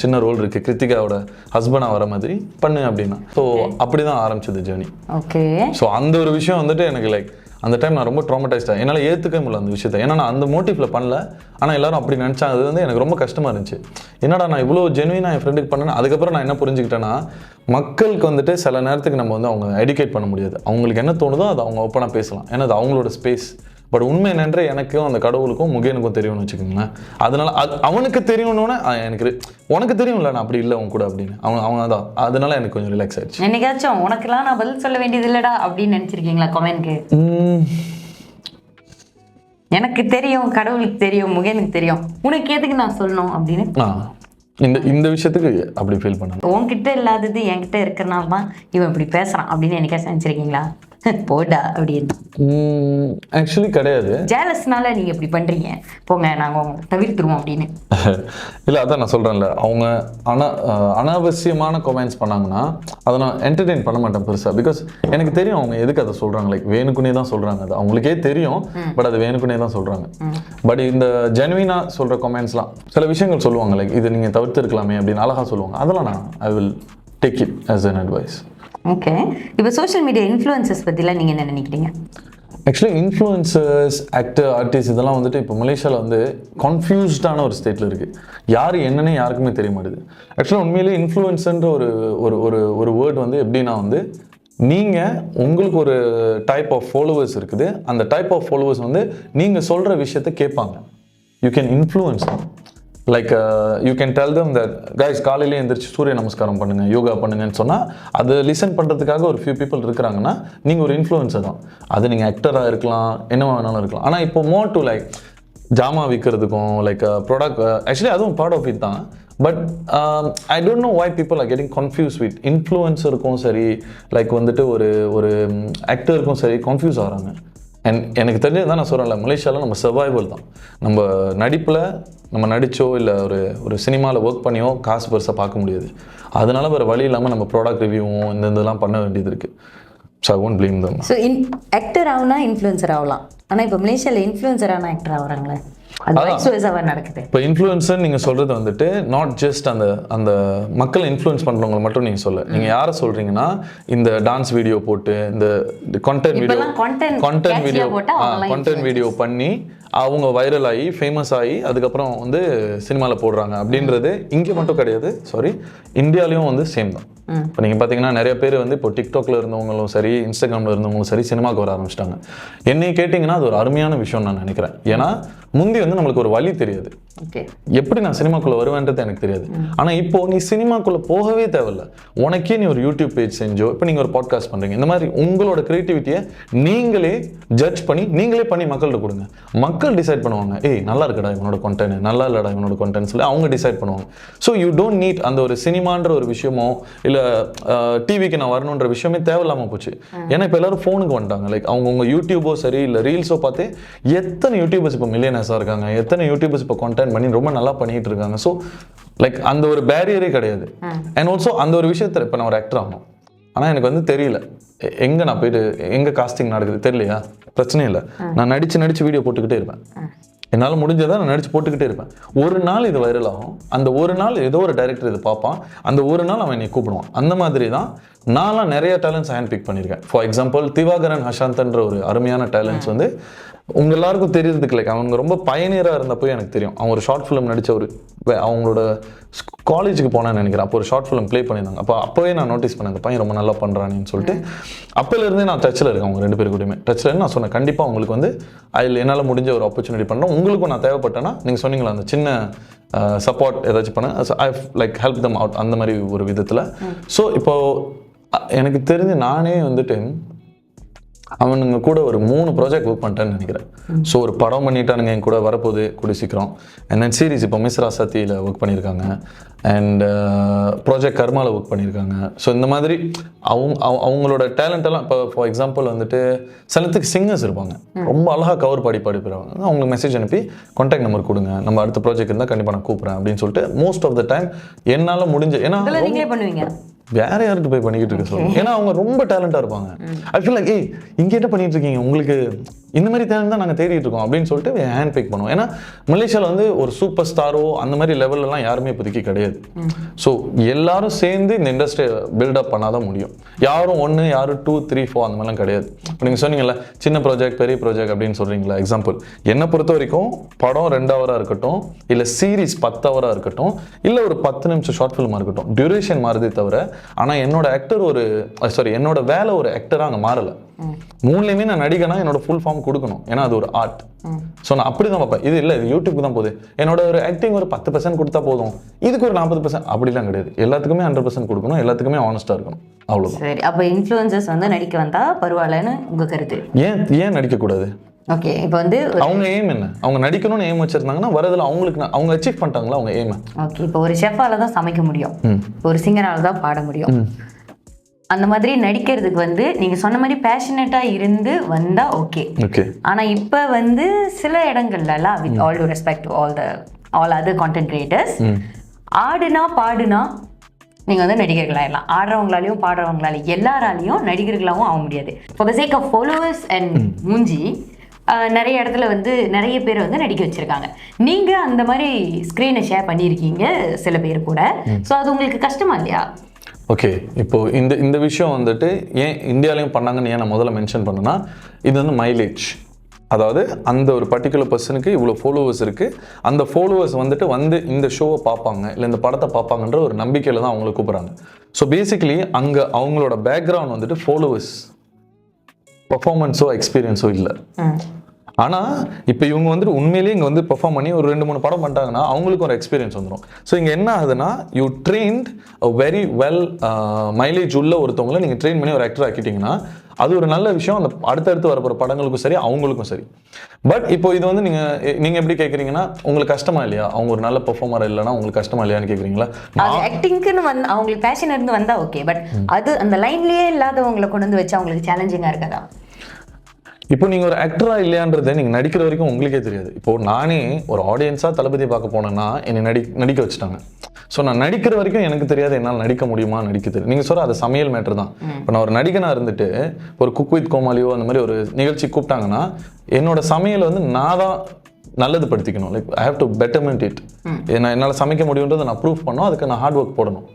சின்ன ரோல் இருக்கு, கிருத்திகாவோட ஹஸ்பண்டாக வர மாதிரி பண்ணு அப்படின்னா. ஸோ அப்படி தான் ஆரம்பிச்சது ஜேர்னி. ஓகே. ஸோ அந்த ஒரு விஷயம் வந்துட்டு எனக்கு லைக் அந்த டைம் நான் ரொம்ப ட்ராமடைஸ்டாக என்னால் ஏற்றுக்க முடியல அந்த விஷயத்தை. ஏன்னா நான் அந்த மோட்டிவில் பண்ணல, ஆனால் எல்லாரும் அப்படி நினச்சாங்க. அது வந்து எனக்கு ரொம்ப கஷ்டமாக இருந்துச்சு. என்னடா நான் இவ்வளோ ஜெனுவினாக என் ஃப்ரெண்டுக்கு பண்ணேன். அதுக்கப்புறம் நான் என்ன புரிஞ்சுக்கிட்டேன்னா, மக்களுக்கு வந்துட்டு சில நேரத்துக்கு நம்ம வந்து அவங்க எடிகேட் பண்ண முடியாது. அவங்களுக்கு என்ன தோணுதோ அதை அவங்க ஓப்பனாக பேசலாம், ஏன்னா அது அவங்களோட ஸ்பேஸ். பட் உண்மை என்னென்று எனக்கும் அந்த கடவுளுக்கும் முகேனுக்கும் தெரியும்னு வச்சுக்கோங்களேன். அதனால அவனுக்கு தெரியணும்னு எனக்கு உனக்கு தெரியும்ல நான் அப்படி இல்லை உன் கூட அப்படின்னு அவங்க அதான். அதனால எனக்கு கொஞ்சம் ரிலாக்ஸ் ஆயிடுச்சு. என்னைக்காச்சும் உனக்குலாம் நான் பதில் சொல்ல வேண்டியது இல்லடா அப்படின்னு நினைச்சிருக்கீங்களா கமெண்ட்க்கு? எனக்கு தெரியும், கடவுளுக்கு தெரியும், முகேனுக்கு தெரியும், உனக்கு எதுக்கு நான் சொல்லணும் அப்படின்னு இந்த விஷயத்துக்கு அப்படி ஃபீல் பண்ணேன். உன்கிட்ட இல்லாதது என்கிட்ட இருக்கிறனால தான் இவன் இப்படி பேசுறான் அப்படின்னு என்னைக்காச்சும் நினைச்சிருக்கீங்களா? போடா அப்படின்னு. ஆக்சுவலி கிடையாது. ஜேலஸ்னால நீங்க இப்படி பண்றீங்க, போங்க நாங்க தவிர்த்துருவோம் அப்படின்னு. இல்லை, அதான் நான் சொல்றேன்ல, அவங்க அனாவசியமான கமெண்ட்ஸ் பண்ணாங்கன்னா அதை நான் என்டர்டெயின் பண்ண மாட்டேன் பெருசாக. பிகாஸ் எனக்கு தெரியும் அவங்க எதுக்கு அதை சொல்றாங்க. லைக் வேணுக்குனே தான் சொல்றாங்க, அது அவங்களுக்கே தெரியும். பட் அது வேணுக்குனே தான் சொல்றாங்க. பட் இந்த ஜெனுவினா சொல்ற கமெண்ட்ஸ்லாம் சில விஷயங்கள் சொல்லுவாங்க, லைக் இது நீங்க தவிர்த்துருக்கலாமே அப்படின்னு அழகா சொல்லுவாங்க. அதெல்லாம் நான் I will take it as an advice. Okay, இப்போ சோஷியல் மீடியா இன்ஃப்ளூயன்சஸ் பற்றிலாம் நீங்கள் என்ன நினைக்கிறீங்க? ஆக்சுவலி இன்ஃப்ளூயன்சர்ஸ், ஆக்டர், ஆர்டிஸ்ட் இதெல்லாம் வந்துட்டு இப்போ மலேசியாவில் வந்து கன்ஃபியூஸ்டான ஒரு ஸ்டேட்டில் இருக்குது. யார் என்னன்னே யாருக்குமே தெரிய மாட்டேது. ஆக்சுவலாக உண்மையிலேயே இன்ஃப்ளூயன்ஸுன்ற ஒரு வேர்ட் வந்து எப்படின்னா வந்து, நீங்கள் உங்களுக்கு ஒரு டைப் ஆஃப் ஃபாலோவர்ஸ் இருக்குது. அந்த டைப் ஆஃப் ஃபாலோவர்ஸ் வந்து நீங்கள் சொல்கிற விஷயத்தை கேட்பாங்க. You can influence them. Like you can tell them that guys காலையிலே எழுந்திரிச்சு சூரிய நமஸ்காரம் பண்ணுங்கள், யோகா பண்ணுங்கன்னு சொன்னால் அது லிசன் பண்ணுறதுக்காக ஒரு ஃபியூ பீப்புள் இருக்கிறாங்கன்னா நீங்கள் ஒரு இன்ஃப்ளூயன்ஸர் தான். அது நீங்கள் ஆக்டராக இருக்கலாம், என்னவா வேணாலும் இருக்கலாம். ஆனால் இப்போ மோர் டு லைக் ஜாமா விற்கிறதுக்கும் லைக் ப்ராடக்ட், ஆக்சுவலி அதுவும் பார்ட் ஆஃப் இட் தான். But I don't know why people are getting confuse with இன்ஃப்ளூயன்ஸருக்கும் சரி, லைக் வந்துட்டு ஒரு ஆக்டருக்கும் சரி கன்ஃபியூஸ் ஆகிறாங்க. எனக்கு தெரிஞ்சது தான் நான் சொல்கிறேன்ல, மலேசியாவில் நம்ம சர்வைவல் தான். நம்ம நடிப்பில் நம்ம நடித்தோ இல்லை ஒரு சினிமாவில் ஒர்க் பண்ணியோ காசு பெருசாக பார்க்க முடியாது. அதனால வேறு வழி இல்லாமல் நம்ம ப்ராடக்ட் ரிவ்யூவும் இதெல்லாம் பண்ண வேண்டியது இருக்குது. So I won't blame them. So actor ஆகுனா இன்ஃப்ளூயன்சர் ஆகலாம், ஆனால் இப்போ மலேசியாவில் இன்ஃப்ளூயன்சர் ஆனால் ஆக்டர் ஆகுறாங்களே, நடக்குது. இப்போ இன்ஃப்ளூயன்சர் நீங்க சொல்றது வந்துட்டு நாட் ஜஸ்ட் அந்த மக்களை இன்ஃப்ளூயன்ஸ் பண்றவங்க மட்டும் நீங்க சொல்ல. நீங்க யாரை சொல்றீங்கன்னா, இந்த டான்ஸ் வீடியோ போட்டு இந்த கண்டென்ட் வீடியோ பண்ணி அவங்க வைரல் ஆகி ஃபேமஸ் ஆகி அதுக்கப்புறம் வந்து சினிமாவில் போடுறாங்க அப்படின்றது இங்கே மட்டும் கிடையாது, சாரி இந்தியாலையும் வந்து சேம் தான். இப்போ நீங்கள் பார்த்தீங்கன்னா நிறைய பேர் வந்து இப்போ டிக்டாக்ல இருந்தவங்களும் சரி, இன்ஸ்டாகிராமில் இருந்தவங்களும் சரி சினிமாவுக்கு வர ஆரம்பிச்சிட்டாங்க. என்னையை கேட்டிங்கன்னா அது ஒரு அருமையான விஷயம் நான் நினைக்கிறேன். ஏன்னா முந்தி வந்து நம்மளுக்கு ஒரு வழி தெரியாது, எப்படி நான் சினிமாக்குள்ளே வருவேன்றது எனக்கு தெரியாது. ஆனால் இப்போ நீ சினிமாக்குள்ளே போகவே தேவையில்ல, உனக்கே நீ ஒரு யூடியூப் பேஜ் செஞ்சோ, இப்போ நீங்கள் ஒரு பாட்காஸ்ட் பண்ணுறீங்க, இந்த மாதிரி உங்களோட கிரியேட்டிவிட்டியை நீங்களே ஜட்ஜ் பண்ணி நீங்களே பண்ணி மக்கள்கிட்ட கொடுங்க. மக்கள் டிசைட் பண்ணுவாங்க, ஏய் நல்லா இருக்கடா இவனோட கண்டென்ட், நல்லா இல்லடா இவனோட கண்டென்ட் சொல்லி அவங்க டிசைட் பண்ணுவாங்க. ஸோ யூ டோன்ட் நீட் அந்த ஒரு சினிமான்ற ஒரு விஷயமோ இல்லை டிவிக்கு நான் வரணுன்ற விஷயமே தேவையில்லாமல் போச்சு. ஏன்னா இப்போ எல்லாரும் ஃபோனுக்கு வந்துட்டாங்க. லைக் அவங்க யூடியூபோ சரி இல்லை ரீல்ஸோ பார்த்து எத்தனை யூடியூபர்ஸ் இப்போ மில்லியனர்ஸாக இருக்காங்க, எத்தனை யூடியூபர்ஸ் இப்போ கண்டென்ட் பண்ணி ரொம்ப நல்லா பண்ணிட்டு இருக்காங்க. ஸோ லைக் அந்த ஒரு பேரியரே கிடையாது. அண்ட் ஆல்சோ அந்த ஒரு விஷயத்தில் இப்போ நான் ஒரு ஆக்டர் ஆகணும், ஆனால் எனக்கு வந்து தெரியல எங்கே நான் போயிட்டு எங்கே காஸ்டிங் நடக்குது தெரியலையா, பிரச்சனை இல்லை, நான் நடிச்சு வீடியோ போட்டுக்கிட்டே இருப்பேன். என்னால் முடிஞ்சதை நான் நடிச்சு போட்டுக்கிட்டே இருப்பேன். ஒரு நாள் இது வைரல் ஆகும், அந்த ஒரு நாள் ஏதோ ஒரு டைரக்டர் இது பார்ப்பான், அந்த ஒரு நாள் அவன் என்னை கூப்பிடுவான். அந்த மாதிரி தான் நான்லாம் நிறைய டேலண்ட்ஸ் ஹேண்ட் பிக் பண்ணியிருக்கேன். ஃபார் எக்ஸாம்பிள் திவாகரன் ஹஷாந்தன்ற ஒரு அருமையான டேலண்ட்ஸ் வந்து உங்க எல்லாருக்கும் தெரியறதுக்கு லைக் அவங்க ரொம்ப பயனியராக இருந்தப்போ எனக்கு தெரியும். அவங்க ஒரு ஷார்ட் ஃபிலிம் நடித்த அவங்களோட காலேஜுக்கு போனேன்னு நினைக்கிறேன். அப்போ ஒரு ஷார்ட் ஃபிலிம் ப்ளே பண்ணியிருந்தாங்க. அப்போவே நான் நோட்டீஸ் பண்ணேன், அந்த பையன் ரொம்ப நல்லா பண்ணுறான்னு சொல்லிட்டு. அப்போலேருந்தே நான் டச்சில் இருக்கேன் அவங்க ரெண்டு பேர் கூடயுமே. டச்சில் நான் சொன்னேன், கண்டிப்பாக உங்களுக்கு வந்து அதில் என்னால் முடிஞ்ச ஒரு ஆப்பர்ச்சுனிட்டி பண்ணுறேன், உங்களுக்கும் நான் தேவைப்பட்டேன்னா நீங்கள் சொன்னீங்களா அந்த சின்ன சப்போர்ட் ஏதாச்சும் பண்ணேன், I like help them out அந்த மாதிரி ஒரு விதத்தில். ஸோ இப்போது எனக்கு தெரிஞ்சு நானே வந்துட்டு அவனுங்க கூட ஒரு 3 ப்ராஜெக்ட் ஒர்க் பண்ணிட்டேன்னு நினைக்கிறேன். ஸோ ஒரு படம் பண்ணிட்டானுங்க என் கூட வரப்போகுது கூடி சீக்கிரம். அண்ட் தென் சீரிஸ் இப்போ மிஸ் ராசாத்தியில் ஒர்க் பண்ணியிருக்காங்க, அண்ட் ப்ராஜெக்ட் கர்மாவில் ஒர்க் பண்ணியிருக்காங்க. ஸோ இந்த மாதிரி அவங்களோட டேலண்டெல்லாம் இப்போ ஃபார் எக்ஸாம்பிள் வந்துட்டு சிலத்துக்கு சிங்கர்ஸ் இருப்பாங்க, ரொம்ப அழகாக கவர் பாடி போயிடுவாங்க. அவங்களுக்கு மெசேஜ் அனுப்பி கான்டாக்ட் நம்பர் கொடுங்க, நம்ம அடுத்த ப்ராஜெக்ட் இருந்தால் கண்டிப்பாக நான் கூப்பிட்றேன் அப்படின்னு சொல்லிட்டு மோஸ்ட் ஆஃப் த டைம் என்னால் முடிஞ்ச, ஏன்னா பண்ணுவீங்க வேற யார்கிட்ட போய் பண்ணிக்கிட்டு இருக்க சொல்லுங்க, ஏன்னா அவங்க ரொம்ப டேலண்டா இருப்பாங்க. ஐ ஃபீல் லைக், ஏய் இங்கே என்ன பண்ணிட்டு இருக்கீங்க, உங்களுக்கு இந்த மாதிரி தான் நாங்கள் தேடிட்டு இருக்கோம் அப்படின்னு சொல்லிட்டு ஹேண்ட் பிக் பண்ணுவோம். ஏன்னா மலேசியாவில் வந்து ஒரு சூப்பர் ஸ்டாரோ அந்த மாதிரி லெவல்லலாம் யாருமே இப்போதைக்கு கிடையாது. ஸோ எல்லாரும் சேர்ந்து இந்த இண்டஸ்ட்ரியை பில்டப் பண்ணாதான் முடியும். யாரும் 1 யாரும் 2 3 4 அந்த மாதிரிலாம் கிடையாது. இப்போ நீங்கள் சொன்னீங்கல்ல சின்ன ப்ராஜெக்ட் பெரிய ப்ராஜெக்ட் அப்படின்னு சொல்கிறீங்களா, எக்ஸாம்பிள் என்னை பொறுத்த வரைக்கும் படம் 2 ஹவராக இருக்கட்டும், இல்லை சீரீஸ் 10 ஹவராக இருக்கட்டும், இல்லை ஒரு 10 நிமிஷம் ஷார்ட் ஃபிலிமாக இருக்கட்டும், டியூரேஷன் மாறுதே தவிர ஆனால் என்னோட ஆக்டர் என்னோட வேலை ஒரு ஆக்டராக அங்கே மாறலை. 3லையுமே நான் நடிகனா என்னோட ஃபுல் ஃபார்ம் கொடுக்கணும். ஏன்னா அது ஒரு ஆர்ட். ஸோ நான் அப்படி தான் பார்ப்பேன். இது இல்லை, இது யூடியூப்க்கு தான் போகுது, என்னோட ஒரு ஆக்டிங் ஒரு 10% கொடுத்தா போதும், இதுக்கு ஒரு 40% அப்படிலாம் கிடையாது. எல்லாத்துக்குமே 100% கொடுக்கணும், எல்லாத்துக்குமே ஆனஸ்டாக இருக்கணும், அவ்வளோதான். சரி, அப்போ இன்ஃப்ளூயன்சர்ஸ் வந்து நடிக்க வந்தா பரவாயில்லன்னு உங்க கருத்து? ஏன் நடிக்கக்கூடாது? ஓகே, இப்போ வந்து அவங்க எய்ம் என்ன? அவங்க நடிக்கணும்னு எய்ம் வச்சிருந்தாங்கன்னா வரதுல அவங்களுக்கு அவங்க அச்சீவ் பண்ணிட்டாங்களா அவங்க எய்ம்? ஓகே, இப்போ ஒரு ஷெஃபால தான் சமைக்க முடியும், ஒரு சிங்கரால தான் பாட முடியும். அந்த மாதிரி நடிக்கிறதுக்கு வந்து நீங்க சொன்ன மாதிரி பேஷனேட்டா இருந்து வந்தா ஓகே. ஆனா இப்ப வந்து சில இடங்கள்ல with all to respect all other content creators, ஆடுனா பாடுனா நீங்க வந்து நடிகர்களாயிடலாம். ஆடுறவங்களாலையும் பாடுறவங்களாலையும் எல்லாராலையும் நடிகர்களாகவும் ஆக முடியாது. For the sake of followers and மூஞ்சி நிறைய இடத்துல வந்து நிறைய பேர் வந்து நடிக்க வச்சிருக்காங்க. நீங்க அந்த மாதிரி ஸ்க்ரீனை ஷேர் பண்ணியிருக்கீங்க சில பேர் கூட. ஸோ அது உங்களுக்கு கஷ்டமா இல்லையா? ஓகே, இப்போ இந்த விஷயம் வந்துட்டு ஏன் இந்தியாலையும் பண்ணாங்கன்னு ஏன் நான் முதல்ல மென்ஷன் பண்ணேன்னா, இது வந்து மைலேஜ். அதாவது அந்த ஒரு பர்டிகுலர் பர்சனுக்கு இவ்வளோ ஃபாலோவர்ஸ் இருக்குது, அந்த ஃபாலோவர்ஸ் வந்து இந்த ஷோவை பார்ப்பாங்க இல்லை இந்த படத்தை பார்ப்பாங்கன்ற ஒரு நம்பிக்கையில் தான் அவங்களை கூப்பிட்றாங்க. ஸோ பேசிக்கலி அங்கே அவங்களோட பேக்ரவுண்ட் வந்துட்டு ஃபாலோவர்ஸ், பர்ஃபார்மன்ஸோ எக்ஸ்பீரியன்ஸோ இல்லை. ஆனால் இப்போ இவங்க வந்துட்டு உண்மையிலேயே இங்கே வந்து பெர்ஃபார்ம் பண்ணி ஒரு 2-3 படம் பண்ணிட்டாங்கன்னா அவங்களுக்கு ஒரு எக்ஸ்பீரியன்ஸ் வந்துடும். ஸோ இங்கே என்ன ஆகுதுன்னா, you trained very well mileage உள்ள ஒருத்தவங்களை நீங்கள் ட்ரெயின் பண்ணி ஒரு ஆக்டர் ஆக்கிட்டீங்கன்னா அது ஒரு நல்ல விஷயம். அந்த அடுத்தடுத்து வரப்போகிற படங்களுக்கும் சரி, அவங்களுக்கும் சரி. பட் இப்போ இது வந்து நீங்கள் எப்படி கேட்குறீங்கன்னா, உங்களுக்கு கஷ்டமா இல்லையா? அவங்க ஒரு நல்ல பெர்ஃபார்மர் இல்லைன்னா உங்களுக்கு கஷ்டமா இல்லையான்னு கேட்குறீங்களா? ஆக்டிங்க்குன்னு வந்து அவங்களுக்கு பேஷன் இருந்து வந்தா ஓகே, பட் அது அந்த லைன்லேயே இல்லாதவங்களை கொண்டு வந்து வச்சு அவங்களுக்கு சேலஞ்சிங்காக இருக்கதா? இப்போ நீங்கள் ஒரு ஆக்டரா இல்லையான்றதை நீங்கள் நடிக்கிற வரைக்கும் உங்களுக்கே தெரியாது. இப்போ நானே ஒரு ஆடியன்ஸாக தளபதியை பார்க்க போனேன்னா என்னை நடிக்க வச்சுட்டாங்க. ஸோ நான் நடிக்கிற வரைக்கும் எனக்கு தெரியாது என்னால் நடிக்க முடியுமா, நடிக்க தெரியும். நீங்கள் சொல்கிற அது சமையல் மேட்ரு தான். இப்போ நான் ஒரு நடிகனாக இருந்துட்டு ஒரு குக் வித் கோமாளியோ அந்த மாதிரி ஒரு நிகழ்ச்சி கூப்பிட்டாங்கன்னா என்னோட சமையலை வந்து நான் தான் நல்லது படுத்திக்கணும். Like I have to betterment it. என்னால் சமைக்க முடியுன்றதை நான் ப்ரூவ் பண்ணணும், அதுக்கு நான் ஹார்ட் ஒர்க் போடணும்.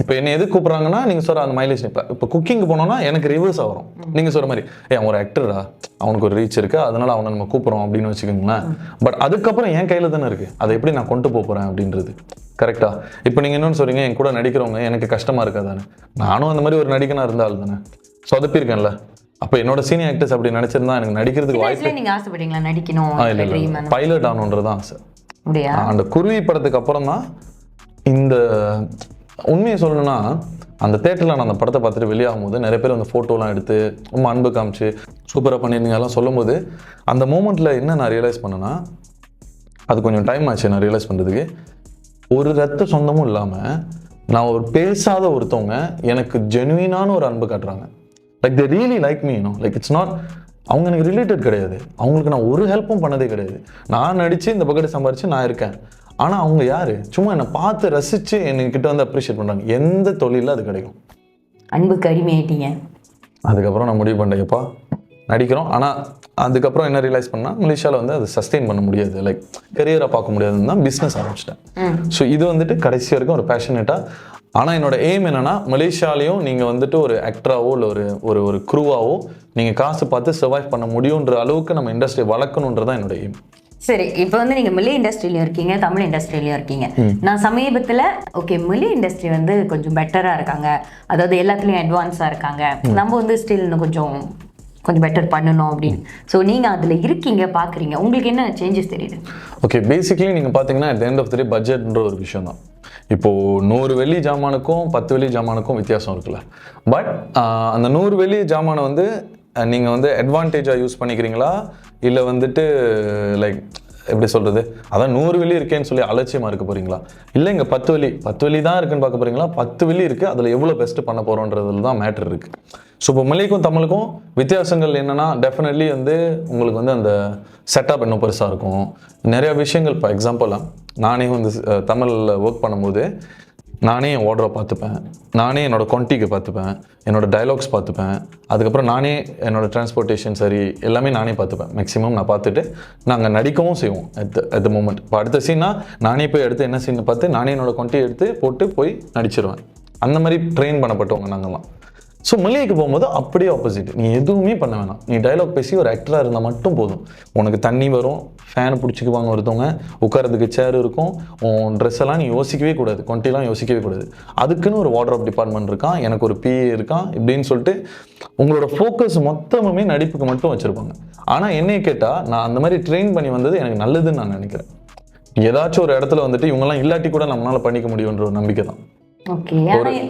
இப்போ என்ன எது கூப்பிட்றாங்கன்னா நீங்கள் சொல்கிற அந்த மைலேஜ். இப்போ குக்கிங் போனோம்னா எனக்கு ரிவர்ஸாக வரும். நீங்கள் சொல்கிற மாதிரி அவன் ஒரு ஆக்டரா, அவனுக்கு ஒரு ரீச் இருக்குது, அதனால அவனை நம்ம கூப்பிட்றோம் அப்படின்னு வச்சுக்கோங்களேன். பட் அதுக்கப்புறம் என் கையில் தானே இருக்குது, அதை எப்படி நான் கொண்டு போகிறேன் அப்படின்றது. கரெக்டா? இப்போ நீங்கள் இன்னொன்று சொல்கிறீங்க, என் கூட நடிக்கிறவங்க எனக்கு கஷ்டமாக இருக்காதானே. நானும் அந்த மாதிரி ஒரு நடிகனாக இருந்தால் தானே சொதப்பிருக்கேன்ல. அப்போ என்னோட சீனியர் ஆக்டர்ஸ் அப்படி நடிச்சிருந்தா எனக்கு நடிக்கிறதுக்கு வாய்ப்பு. நீங்கள் ஆசைப்பட்டீங்களா நடிக்கணும்? இல்லை, பைலட் ஆகணுன்றது தான் ஆசை. அப்படியா? அந்த குருவி படத்துக்கு அப்புறம் தான் இந்த உண்மையை சொல்லணும்னா, அந்த தேட்டரில் நான் அந்த படத்தை பார்த்துட்டு வெளியாகும் போது நிறைய பேர் அந்த ஃபோட்டோலாம் எடுத்து ரொம்ப அன்பு காமிச்சு சூப்பராக பண்ணியிருந்தீங்க எல்லாம் சொல்லும் போது அந்த மூமெண்ட்டில் என்ன நான் ரியலைஸ் பண்ணேன்னா, அது கொஞ்சம் டைம் ஆச்சு நான் ரியலைஸ் பண்ணுறதுக்கு. ஒரு ரத்த சொந்தமும் இல்லாமல் நான் ஒரு பேசாத ஒருத்தவங்க எனக்கு ஜெனுவினான ஒரு அன்பு காட்டுறாங்க. Like they really like me, like it's not, அவங்க எனக்கு ரிலேட்டட் கிடையாது, அவங்களுக்கு நான் ஒரு ஹெல்ப்பும் பண்ணதே கிடையாது. நான் நடித்து இந்த பக்கெட்டை சம்பாரித்து நான் இருக்கேன். ஆனால் அவங்க யார்? சும்மா என்னை பார்த்து ரசித்து என்கிட்ட வந்து அப்ரிஷியேட் பண்ணுறாங்க. எந்த தொழிலில் அது கிடைக்கும்? அன்புக்கு அடிமையாயிட்டீங்க. அதுக்கப்புறம் நான் முடிவு பண்ணேன்ப்பா நடிக்கிறோம். ஆனால் அதுக்கப்புறம் என்ன ரியலைஸ் பண்ணால், மலேசியாவில் வந்து அது சஸ்டெயின் பண்ண முடியாது, லைக் கரியராக பார்க்க முடியாதுன்னு தான் பிஸ்னஸ் ஆரம்பிச்சிட்டேன். ஸோ இது வந்துட்டு கடைசி வரைக்கும் ஒரு பேஷனேட்டாக. ஆனால் என்னோட எய்ம் என்னென்னா, மலேசியாலையும் நீங்கள் வந்துட்டு ஒரு ஆக்டராவோ இல்லை ஒரு க்ரூவாவோ நீங்கள் காசு பார்த்து சர்வைவ் பண்ண முடியுன்ற அளவுக்கு நம்ம இண்டஸ்ட்ரி வளர்க்கணுன்றதான் என்னோட எய்ம். சரி, இப்போ வந்து நீங்கள் மொழி இண்டஸ்ட்ரியிலையும் இருக்கீங்க, தமிழ் இண்டஸ்ட்ரியிலையும் இருக்கீங்க. நான் சமீபத்தில் ஓகே மொழி இண்டஸ்ட்ரி வந்து கொஞ்சம் பெட்டராக இருக்காங்க, அதாவது எல்லாத்துலேயும் அட்வான்ஸாக இருக்காங்க, நம்ம வந்து ஸ்டில் இன்னும் கொஞ்சம் பெட்டர் பண்ணணும் அப்படின்னு. ஸோ நீங்கள் அதில் இருக்கீங்க, பார்க்குறீங்க, உங்களுக்கு என்ன சேஞ்சஸ் தெரியுது? ஓகே, பேசிக்கலி நீங்கள் பார்த்தீங்கன்னா at the end of the day பட்ஜெட்ன்ற ஒரு விஷயம் தான். இப்போது 100 வெள்ளி ஜாமானுக்கும் 10 வெள்ளி ஜாமானுக்கும் வித்தியாசம் இருக்குல்ல. பட் அந்த 100 வெள்ளி ஜாமானை வந்து நீங்கள் வந்து அட்வான்டேஜாக யூஸ் பண்ணிக்கிறீங்களா, இல்லை வந்துட்டு லைக் எப்படி சொல்கிறது, அதான் 100 வெள்ளி இருக்கேன்னு சொல்லி அலட்சியமாக இருக்க போகிறீங்களா, இல்லை இங்கே 10 வெள்ளி தான் இருக்குன்னு பார்க்க போகிறீங்களா, 10 வெள்ளி இருக்குது அதில் எவ்வளோ பெஸ்ட்டு பண்ண போகிறோன்றதுல தான் மேட்ரு இருக்குது. ஸோ இப்போ மொழிக்கும் தமிழுக்கும் வித்தியாசங்கள் என்னென்னா, டெஃபினெட்லி வந்து உங்களுக்கு வந்து அந்த செட்டப் இன்னும் பெருசாக இருக்கும். நிறையா விஷயங்கள், இப்போ எக்ஸாம்பிளாக நானே வந்து தமிழில் ஒர்க் பண்ணும்போது நானே என் வார்ட்ரோப் பார்த்துப்பேன், நானே என்னோட குவான்டிட்டிக்கு பார்த்துப்பேன், என்னோட டயலாக்ஸ் பார்த்துப்பேன், அதுக்கப்புறம் நானே என்னோட டிரான்ஸ்போர்ட்டேஷன் சரி எல்லாமே நானே பார்த்துப்பேன். மேக்ஸிமம் நான் பார்த்துட்டு நாங்கள் நடிக்கவும் செய்வோம் அட் த மூமெண்ட். இப்போ அடுத்த சீன்னா நானே போய் எடுத்து என்ன சீன் பார்த்து நானே என்னோட குவான்டிட்டி எடுத்து போட்டு போய் நடிச்சிருவேன். அந்த மாதிரி ட்ரெயின் பண்ணப்பட்டவங்க நாங்கள்லாம். ஸோ மல்லிகைக்கு போகும்போது அப்படியே ஆப்போசிட். நீ எதுவுமே பண்ண வேணாம், நீ டைலாக் பேசி ஒரு ஆக்டராக இருந்தால் மட்டும் போதும். உனக்கு தண்ணி வரும், ஃபேனை பிடிச்சிக்குவாங்க ஒருத்தவங்க, உட்காரதுக்கு சேர் இருக்கும், உன் ட்ரெஸ் எல்லாம் நீ யோசிக்கவே கூடாது, குவான்டிட்டிலாம் யோசிக்கவே கூடாது. அதுக்குன்னு ஒரு வார்ட்ரோப் டிபார்ட்மெண்ட் இருக்கான், எனக்கு ஒரு பிஏ இருக்கான் இப்படின்னு சொல்லிட்டு உங்களோட ஃபோக்கஸ் மொத்தமுமே நடிப்புக்கு மட்டும் வச்சுருப்பாங்க. ஆனால் என்னையை கேட்டால் நான் அந்த மாதிரி ட்ரெயின் பண்ணி வந்தது எனக்கு நல்லதுன்னு நான் நினைக்கிறேன். ஏதாச்சும் ஒரு இடத்துல வந்துட்டு இவங்கெல்லாம் இல்லாட்டி கூட நம்மளால் பண்ணிக்க முடியுன்ற ஒரு நம்பிக்கை தான். ஓகே,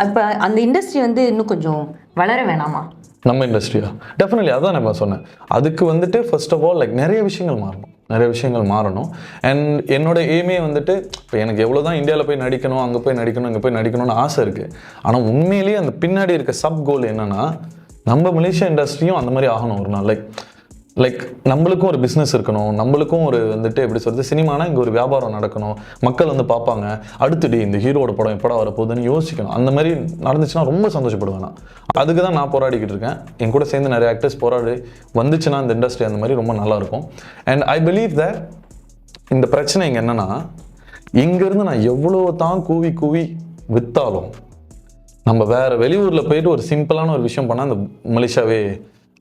அப்போ அந்த இண்டஸ்ட்ரி வந்து இன்னும் கொஞ்சம் வளர வேணாமா? நம்ம இண்டஸ்ட்ரியா? டெஃபினெட்லி அதான் நான் சொன்னேன். அதுக்கு வந்துட்டு ஃபர்ஸ்ட் ஆஃப் ஆல் லைக் நிறைய விஷயங்கள் மாறணும். அண்ட் என்னோட எய்மே வந்துட்டு இப்போ எனக்கு எவ்வளோ தான் இந்தியாவில் போய் நடிக்கணும், அங்கே போய் நடிக்கணும்னு ஆசை இருக்குது. ஆனால் உண்மையிலேயே அந்த பின்னாடி இருக்க சப் கோல் என்னன்னா, நம்ம மலேசியா இண்டஸ்ட்ரியும் அந்த மாதிரி ஆகணும் ஒரு நாள். லைக் நம்மளுக்கும் ஒரு பிஸ்னஸ் இருக்கணும், நம்மளுக்கும் ஒரு வந்துட்டு எப்படி சொல்கிறது, சினிமானா இங்கே ஒரு வியாபாரம் நடக்கணும், மக்கள் வந்து பார்ப்பாங்க, அடுத்து இந்த ஹீரோட படம் எப்படா வரப்போகுதுன்னு யோசிக்கணும். அந்த மாதிரி நடந்துச்சுன்னா ரொம்ப சந்தோஷப்படுவேன் நான். அதுக்கு தான் நான் போராடிக்கிட்டு இருக்கேன். என் கூட சேர்ந்து நிறைய ஆக்டர்ஸ் போராடி வந்துச்சுன்னா இந்த இண்டஸ்ட்ரி அந்த மாதிரி ரொம்ப நல்லாயிருக்கும். அண்ட் ஐ பிலீவ் தட் இந்த பிரச்சனை இங்கே என்னென்னா, இங்கேருந்து நான் எவ்வளோ தான் கூவி விற்றாலும் நம்ம வேறு வெளியூரில் போயிட்டு ஒரு சிம்பிளான ஒரு விஷயம் பண்ணால் அந்த மலேசியாவே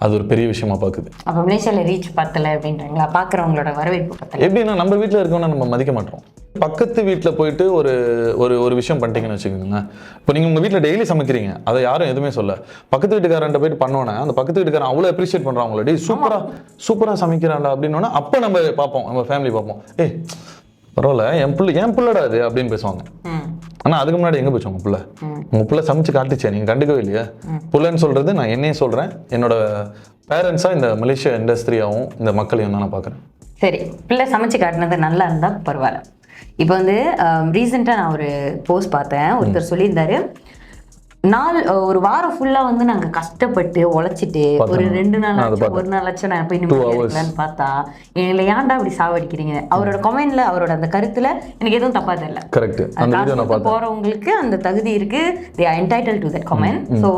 அது ஒரு பெரிய விஷயமா பார்க்குது. அப்போ மலேசியாவில் ரீச் பத்தலை அப்படின்றீங்களா? பார்க்குறவங்களோட வரவேற்பு பத்தலை. எப்படின்னா நம்ம வீட்டில் இருக்கவங்க நம்ம மதிக்க மாட்டோம். பக்கத்து வீட்டில் போயிட்டு ஒரு விஷயம் பண்ணிட்டீங்கன்னு வச்சுக்கோங்க. இப்போ நீங்கள் உங்கள் வீட்டில் டெய்லி சமைக்கிறீங்க, அதை யாரும் எதுவுமே சொல்ல. பக்கத்து வீட்டுக்காரன்ட்ட போயிட்டு பண்ணோன்னே அந்த பக்கத்து வீட்டுக்காரன் அவ்வளோ அப்ரிஷியேட் பண்ணுறான் அவங்கள, டே சூப்பராக சமைக்கிறான்டா அப்படின்னோன்னா அப்போ நம்ம பார்ப்போம், நம்ம ஃபேமிலி பார்ப்போம், ஏய் பரவாயில்ல என் பிள்ளைடா அது அப்படின்னு பேசுவாங்க. ஆனால் அதுக்கு முன்னாடி எங்கே போச்சு உங்கள் பிள்ளை சமைச்சு காட்டுச்சே, நீங்கள் கண்டுக்கவே இல்லையா? பிள்ளைன்னு சொல்கிறது நான் என்னையே சொல்கிறேன், என்னோட பேரண்ட்ஸாக இந்த மலேசியா இண்டஸ்ட்ரியாகவும் இந்த மக்களையும் தான் நான் பார்க்குறேன். சரி, பிள்ளை சமைச்சு காட்டினது நல்லா இருந்தால் பரவாயில்ல. இப்போ வந்து ரீசெண்டாக நான் ஒரு போஸ்ட் பார்த்தேன், ஒருத்தர் சொல்லியிருந்தாரு, ஒரு வாரம் ஃபுல்லாக வந்து நாங்கள் கஷ்டப்பட்டு உழைச்சிட்டு ஒரு 2 நாள் ஆச்சு, 1 நாள் ஆச்சு நான் போய் நிம்மதியான்னு பார்த்தா எங்களை ஏன்டா அப்படி சாவடிக்கிறீங்க. அவரோட கமெண்ட்ல அவரோட அந்த கருத்துல எனக்கு எதுவும் தப்பா தெரியல. கரெக்ட், போறவங்களுக்கு அந்த தகுதி இருக்கு, they are entitled to that comment. So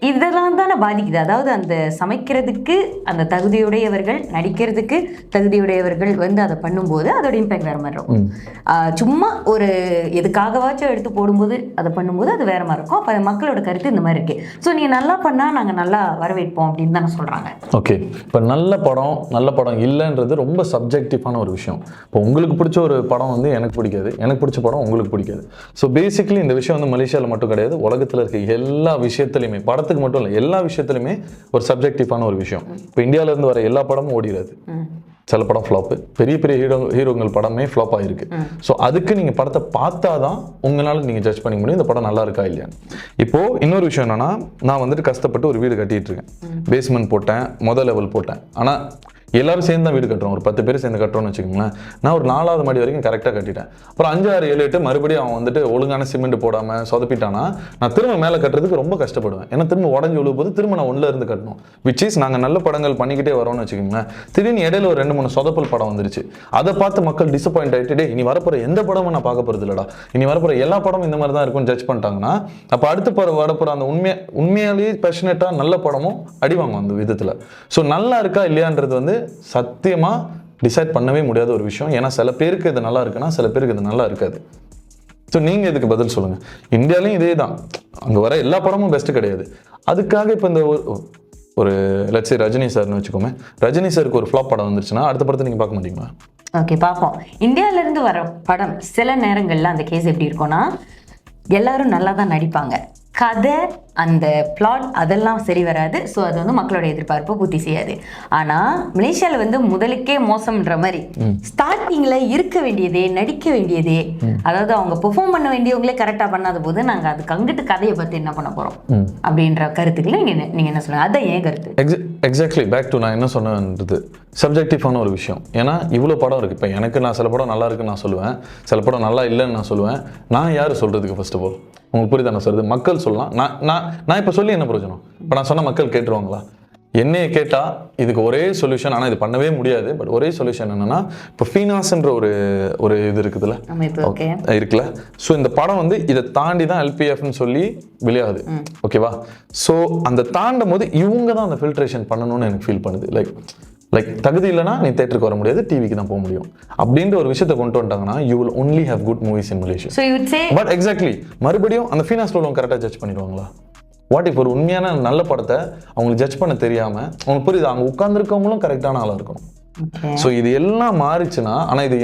இதெல்லாம் தானே பாதிக்குது. அதாவது அந்த சமைக்கிறதுக்கு அந்த தகுதியுடையவர்கள், நடிக்கிறதுக்கு தகுதியுடையவர்கள் வந்து அதை பண்ணும்போது அதோட இம்பேக்ட் வேற மாதிரி இருக்கும். சும்மா ஒரு எதுக்காகவாச்சும் எடுத்து போடும்போது அதை பண்ணும்போது அது வேற மாதிரி இருக்கும். அப்போ மக்களோட கருத்து இந்த மாதிரி இருக்கு. ஸோ நீங்கள் நல்லா பண்ணால் நாங்கள் நல்லா வரவேற்போம் அப்படின்னு தானே சொல்கிறாங்க. ஓகே, இப்போ நல்ல படம் இல்லைன்றது ரொம்ப சப்ஜெக்டிவான ஒரு விஷயம். இப்போ உங்களுக்கு பிடிச்ச ஒரு படம் வந்து எனக்கு பிடிக்காது, எனக்கு பிடிச்ச படம் உங்களுக்கு பிடிக்காது. ஸோ பேசிக்கலி இந்த விஷயம் வந்து மலேசியாவில் மட்டும் கிடையாது, உலகத்தில் இருக்க எல்லா விஷயத்துலையுமே, படத்துக்கு மட்டும் இல்லை எல்லா விஷயத்துலையுமே ஒரு சப்ஜெக்டிவான ஒரு விஷயம். இப்போ இந்தியாவிலேருந்து வர எல்லா படமும் ஓடிடாது, சில படம் ஃப்ளாப்பு, பெரிய ஹீரோங்கள் படமே ஃப்ளாப் ஆகிருக்கு. ஸோ அதுக்கு நீங்கள் படத்தை பார்த்தா தான் உங்களால் நீங்கள் ஜட்ஜ் பண்ணிக்க முடியும் இந்த படம் நல்லா இருக்கா இல்லையா. இப்போது இன்னொரு விஷயம் என்னென்னா, நான் வந்துட்டு கஷ்டப்பட்டு ஒரு வீடு கட்டிகிட்டு இருக்கேன், பேஸ்மெண்ட் போட்டேன், முதல் லெவல் போட்டேன். ஆனால் எல்லாரும் சேர்ந்து தான் வீடு கட்டுறோம், ஒரு 10 பேர் சேர்ந்து கட்டுறோம்னு வச்சுக்கோங்களேன். நான் ஒரு 4வது மாடி வரைக்கும் கரெக்டாக கட்டிட்டேன். அப்புறம் 5, 6, 7, 8 மறுபடியும் அவன் வந்துட்டு ஒழுங்கான சிமெண்ட் போடாமல் சொதப்பிட்டானா நான் திரும்ப மேலே கட்டுறதுக்கு ரொம்ப கஷ்டப்படுவேன். ஏன்னா திரும்ப உடஞ்சி விழும்போது திரும்ப நான் 1ல இருந்து கட்டணும். விச் இஸ் நாங்கள் நல்ல படங்கள் பண்ணிக்கிட்டே வரோம்னு வச்சுக்கோங்களேன். திடீர்னு இடையில ஒரு 2, 3 சொதப்பல் படம் வந்துருச்சு. அதை பார்த்து மக்கள் டிசப்பாயிண்ட் ஆகிட்டு, டே இனி வரப்போகிற எந்த படமும் நான் பார்க்க போகிறது இல்லடா, இனி வரப்போகிற எல்லா படமும் இந்த மாதிரி தான் இருக்கும்னு ஜட்ஜ் பண்ணிட்டாங்கன்னா, அப்போ அடுத்து வரப்போகிற அந்த உண்மையாலேயே பேஷனேட்டாக நல்ல படமும் அடிவாங்க அந்த விதத்தில். ஸோ நல்லா இருக்கா இல்லையான்றது வந்து சத்தியமாக டிசைட் பண்ணவே முடியாத ஒரு விஷயம். ஏன்னா சில பேருக்கு இது நல்லா இருக்குன்னா சில பேருக்கு இது நல்லா இருக்காது. ஸோ நீங்கள் இதுக்கு பதில் சொல்லுங்கள். இந்தியாலையும் இதே தான், அங்கே வர எல்லா படமும் பெஸ்ட்டு கிடையாது. அதுக்காக இப்போ இந்த ஒரு லட்சம் ரஜினி சார்னு வச்சுக்கோமே, ரஜினி சாருக்கு ஒரு ஃப்ளாப் படம் வந்துருச்சுன்னா அடுத்த படத்தை நீங்கள் பார்க்க மாட்டீங்களா? ஓகே, பார்ப்போம். இந்தியாவிலேருந்து வர படம் சில நேரங்களில் அந்த கேஸ் எப்படி இருக்கும்னா, எல்லாரும் நல்லா தான் நடிப்பாங்க, கதை அந்த பிளாட் அதெல்லாம் சரி வராது. ஸோ அது வந்து மக்களோட எதிர்பார்ப்பை பூர்த்தி செய்யாது. ஆனால் மலேசியாவில் வந்து முதலுக்கே மோசம்ன்ற மாதிரி ஸ்டார்டிங்கில் இருக்க வேண்டியதே, நடிக்க வேண்டியதே, அதாவது அவங்க பெர்ஃபார்ம் பண்ண வேண்டியவங்களே கரெக்டாக பண்ணாத போது நாங்கள் அதுக்கு அங்கிட்டு கதையை பற்றி என்ன பண்ண போகிறோம் அப்படின்ற கருத்துக்களை நீங்கள் என்ன சொல்லுங்கள்? அதான் ஏன் கருத்து. எக்ஸாக்ட்லி பேக் டு நான் என்ன சொன்னது சப்ஜெக்டிவான ஒரு விஷயம். ஏன்னா இவ்வளோ படம் இருக்குது. இப்போ எனக்கு நான் சில படம் நல்லா இருக்குன்னு நான் சொல்லுவேன், சில படம் நல்லா இல்லைன்னு நான் சொல்லுவேன். நான் யார் சொல்கிறதுக்கு? ஃபர்ஸ்ட் ஆஃப் ஆல் உங்களுக்கு புரியுதா நான் சொல்கிறது? மக்கள் சொல்லலாம். நான் இப்போ சொல்லி என்ன பிரயோஜனம்? இப்போ நான் சொன்ன மக்கள் கேட்டுருவாங்களா? என்னைய கேட்டால் இதுக்கு ஒரே சொல்யூஷன், ஆனால் இது பண்ணவே முடியாது, பட் ஒரே சொல்யூஷன் என்னன்னா, இப்போ ஃபீனாஸ்ன்ற ஒரு இது இருக்குதுல்ல, இருக்குல்ல. ஸோ இந்த படம் வந்து இதை தாண்டி தான் எல்பிஎஃப்னு சொல்லி வெளியாகுது, ஓகேவா? ஸோ அந்த தாண்டும் போது இவங்க தான் அந்த ஃபில்ட்ரேஷன் பண்ணணும்னு எனக்கு ஃபீல் பண்ணுது. லைக் தகுதி இல்லைனா நீ தேட்டருக்கு வர முடியாது, டிவிக்கு தான் போக முடியும் அப்படின்ற ஒரு விஷயத்தை கொண்டு வந்துட்டாங்கன்னா you will only have good movies in Malaysia. So you would say, but exactly மறுபடியும் அந்த ஃபீனாஸ்ல உள்ளவங்க கரெக்டாக ஜட்ஜ் பண்ணிடுவாங்களா? வாட் இஃப் ஒரு உண்மையான நல்ல படத்தை அவங்களுக்கு ஜட்ஜ் பண்ண தெரியாம, அவங்களுக்கு புரியுது அவங்க உட்கார்ந்துருக்கவங்களும் கரெக்டான ஆளாக இருக்கணும். ஸோ இது எல்லாம் மாறிச்சுன்னா, ஆனால் இது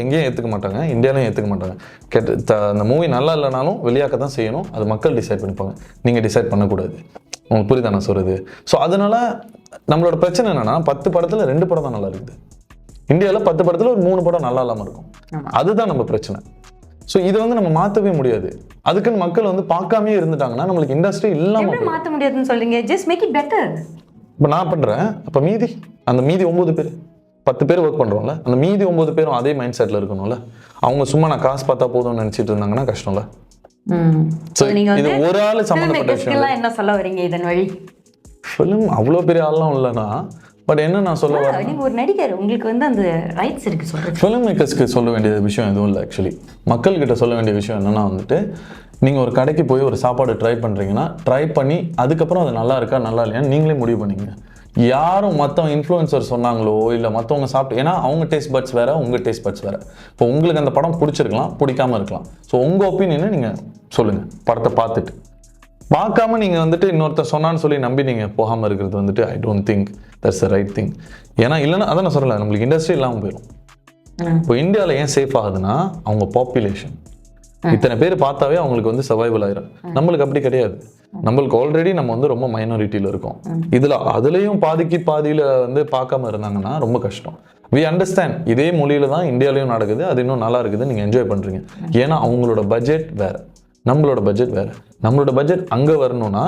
எங்கேயும் ஏற்றுக்க மாட்டாங்க, இந்தியாவிலையும் ஏற்றுக்க மாட்டாங்க. அந்த மூவி நல்லா இல்லைனாலும் வெளியாக்க தான் செய்யணும், அது மக்கள் டிசைட் பண்ணிப்பாங்க, நீங்கள் டிசைட் பண்ணக்கூடாது. உங்களுக்கு புரியுதா நான் சொல்கிறது? ஸோ அதனால நம்மளோட பிரச்சனை என்னன்னா, 10 படத்தில் 2 படம் தான் நல்லா இருக்குது. இந்தியாவில் 10 படத்தில் ஒரு 3 படம் நல்லா இல்லாமல் இருக்கும். அதுதான் நம்ம பிரச்சனை. ஸோ இதை வந்து நம்ம மாற்றவே முடியாது. அதுக்குன்னு மக்கள் வந்து பார்க்காமே இருந்துட்டாங்கன்னா நம்மளுக்கு இண்டஸ்ட்ரி இல்லாமல் மாற்ற முடியாதுன்னு சொல்றீங்க. Just make it better. இப்போ நான் பண்ணுறேன், அப்போ மீதி 9 பேர் 10 பேர் ஒர்க் பண்ணுறோம்ல, அந்த மீதி 9 பேரும் அதே மைண்ட் செட்டில் இருக்கணும்ல. அவங்க சும்மா நான் காசு பார்த்தா போதும்னு நினச்சிட்டு இருந்தாங்கன்னா கஷ்டம்ல. ஸோ இது ஒரு ஆள் சம்மந்தப்பட்ட விஷயம். என்ன சொல்ல வரீங்க இதன் வழி? ஃபிலிம் அவ்வளோ பெரிய ஆள்லாம் இல்லைனா, பட் என்ன நான் சொல்ல வரேன், நீங்க ஒரு நடிகர், உங்களுக்கு வந்து அந்த ரைட்ஸ் இருக்கு சொல்றது. ஃபிலிம் மேக்கர்ஸ்க்கு சொல்ல வேண்டிய விஷயம் எதுவும் இல்லை. ஆக்சுவலி மக்கள்கிட்ட சொல்ல வேண்டிய விஷயம் என்னன்னா வந்துட்டு, நீங்கள் ஒரு கடைக்கு போய் ஒரு சாப்பாடு ட்ரை பண்ணுறீங்கன்னா, ட்ரை பண்ணி அதுக்கப்புறம் அது நல்லா இருக்கா நல்லா இல்லையான்னு நீங்களே முடிவு பண்ணிங்க. யாரும் மற்றவங்க இன்ஃப்ளூயன்சர் சொன்னாங்களோ இல்லை மற்றவங்க சாப்பிட்டு, ஏன்னா அவங்க டேஸ்ட் பட்ஸ் வேறு, உங்கள் டேஸ்ட் பட்ஸ் வேறு. இப்போ உங்களுக்கு அந்த படம் பிடிச்சிருக்கலாம், பிடிக்காமல் இருக்கலாம். ஸோ உங்கள் ஒப்பீனியனை நீங்கள் சொல்லுங்கள். படத்தை பார்த்துட்டு பார்க்காம நீங்கள் வந்துட்டு இன்னொருத்தர் சொன்னான்னு சொல்லி நம்பி நீங்கள் போகாமல் இருக்கிறது வந்துட்டு I don't think that's the right thing. ஏன்னா இல்லைன்னா அதான் நான் சொல்லலை, நம்மளுக்கு இண்டஸ்ட்ரி இல்லாமல் போயிடும். இப்போ இந்தியாவில் ஏன் சேஃப் ஆகுதுன்னா, அவங்க பாப்புலேஷன் இத்தனை பேர் பார்த்தாவே அவங்களுக்கு வந்து சர்வைவல் ஆயிரும். நம்மளுக்கு அப்படி கிடையாது. நம்மளுக்கு ஆல்ரெடி நம்ம வந்து ரொம்ப மைனாரிட்டியில் இருக்கோம். அதுலேயும் பாதியில் வந்து பார்க்காம இருந்தாங்கன்னா ரொம்ப கஷ்டம். வி அண்டர்ஸ்டாண்ட், இதே மொழியில தான் இந்தியாலையும் நடக்குது, அது இன்னும் நல்லா இருக்குது, நீங்கள் என்ஜாய் பண்ணுறீங்க. ஏன்னா அவங்களோட பட்ஜெட் வேறு, நம்மளோட பட்ஜெட் வேறு. நம்மளோட பட்ஜெட் அங்கே வரணும்னா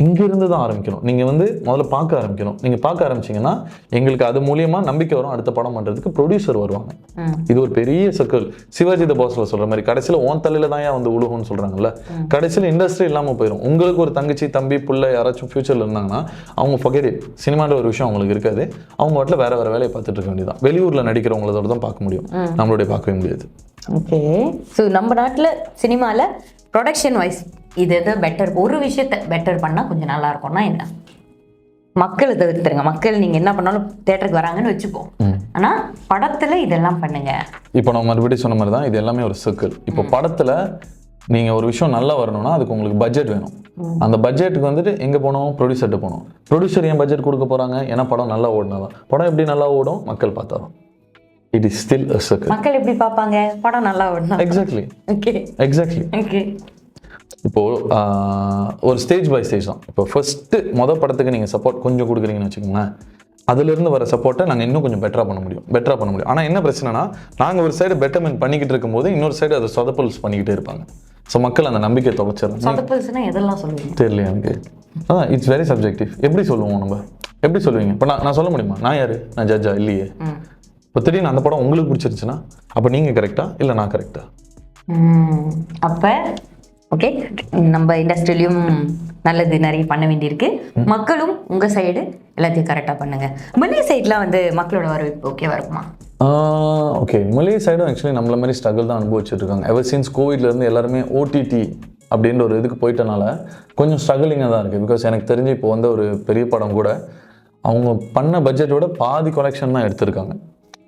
இங்கிருந்து தான் ஆரம்பிக்கணும். நீங்கள் வந்து முதல்ல பார்க்க ஆரம்பிக்கணும். நீங்கள் பார்க்க ஆரம்பிச்சிங்கன்னா எங்களுக்கு அது மூலியமாக நம்பிக்கை வரும், அடுத்த படம் பண்ணுறதுக்கு ப்ரொடியூசர் வருவாங்க. இது ஒரு பெரிய சர்க்கிள். சிவாஜி த பாஸ்ல சொல்கிற மாதிரி கடைசியில் ஓன் தலையில் தான் ஏன் வந்து உழுகும்னு சொல்கிறாங்கல்ல, கடைசியில் இண்டஸ்ட்ரி இல்லாமல் போயிடும். உங்களுக்கு ஒரு தங்கச்சி தம்பி பிள்ளை யாராச்சும் ஃபியூச்சரில் இருந்தாங்கன்னா அவங்க forget it. சினிமான்ற ஒரு விஷயம் அவங்களுக்கு இருக்காது. அவங்க வாட்டில் வேறு வேலையை பார்த்துட்டு இருக்க வேண்டியதான். வெளியூரில் நடிக்கிறவங்களோட தான் பார்க்க முடியும், நம்மளுடைய பார்க்கவே முடியாது. ஓகே, ஸோ நம்ம நாட்டில் சினிமாவில் ப்ரொடக்ஷன் வைஸ் இது எது பெட்டர், ஒரு விஷயத்த பெட்டர் பண்ணால் கொஞ்சம் நல்லா இருக்கும்னா என்ன? மக்களை தவிர்த்துருங்க. மக்கள் நீங்கள் என்ன பண்ணாலும் தேட்டருக்கு வராங்கன்னு வச்சுப்போம், ஆனால் படத்தில் இதெல்லாம் பண்ணுங்க. இப்போ நான் மறுபடியும் சொன்ன மாதிரி தான், இது எல்லாமே ஒரு சர்க்கிள். இப்போ படத்தில் நீங்கள் ஒரு விஷயம் நல்லா வரணும்னா அதுக்கு உங்களுக்கு பட்ஜெட் வேணும். அந்த பட்ஜெட்டுக்கு வந்துட்டு எங்கே போகணும்? ப்ரொடியூசர்கிட்ட போகணும். ப்ரொடியூசர் ஏன் பட்ஜெட் கொடுக்க போகிறாங்க? ஏன்னா படம் நல்லா ஓடினா தான். படம் எப்படி நல்லா ஓடும்? மக்கள் பார்த்தா தான். It is still a circle. மக்கள் எப்படி பார்ப்பாங்க? படம் நல்லா ஓடணும். எக்ஸாக்ட்லி. Okay, exactly. ஓகே. இப்போது ஒரு ஸ்டேஜ் பை ஸ்டேஜ் தான். இப்போ ஃபர்ஸ்ட்டு படத்துக்கு நீங்கள் சப்போர்ட் கொஞ்சம் கொடுக்குறீங்கன்னு வச்சுக்கோங்களேன், அதுலேருந்து வர சப்போர்ட்டை நாங்கள் இன்னும் கொஞ்சம் பெட்டராக பண்ண முடியும். ஆனால் என்ன பிரச்சனைனா, நாங்கள் ஒரு சைடு பெட்டர்மெண்ட் பண்ணிக்கிட்டு இருக்கும்போது இன்னொரு சைடு அதை சொதப்பல்ஸ் பண்ணிக்கிட்டே இருப்பாங்க. ஸோ மக்கள் அந்த நம்பிக்கை தொலைச்சிடலாம். சொதப்பல்ஸ்னா எதெல்லாம் சொல்லுவீங்க? தெரியல எனக்கு. அதான் இட்ஸ் வெரி சப்ஜெக்டிவ். எப்படி சொல்லுவோம் நம்ம? எப்படி சொல்லுவீங்க? இப்போ நான் சொல்ல முடியுமா? நான் யார்? நான் ஜட்ஜா? இல்லையே. இப்போ திடீர்னு அந்த படம் உங்களுக்கு பிடிச்சிருச்சுன்னா அப்போ நீங்கள் கரெக்டா இல்லை நான் கரெக்டா? அப்போ ஓகே, நம்ம இண்டஸ்ட்ரியிலையும் நல்லது நிறைய பண்ண வேண்டியிருக்கு. மக்களும் உங்கள் சைடு எல்லாத்தையும் கரெக்டாக பண்ணுங்க. மல்லிகை சைட்லாம் வந்து மக்களோட வரவேற்பு ஓகேவா இருக்குமா? ஓகே, மல்லிகை சைடும் ஆக்சுவலி நம்மள மாதிரி ஸ்ட்ரகிள் தான் அனுபவிச்சுட்டு இருக்காங்க. எவர் சின்ஸ் கோவிட்லேருந்து எல்லாருமே ஓடிடி அப்படின்ற ஒரு இதுக்கு போயிட்டனால கொஞ்சம் ஸ்ட்ரகிளிங்காக தான் இருக்குது. பிகாஸ் எனக்கு தெரிஞ்சு இப்போ வந்து ஒரு பெரிய படம் கூட அவங்க பண்ண பட்ஜெட்டோட பாதி கலெக்ஷன் தான் எடுத்திருக்காங்க.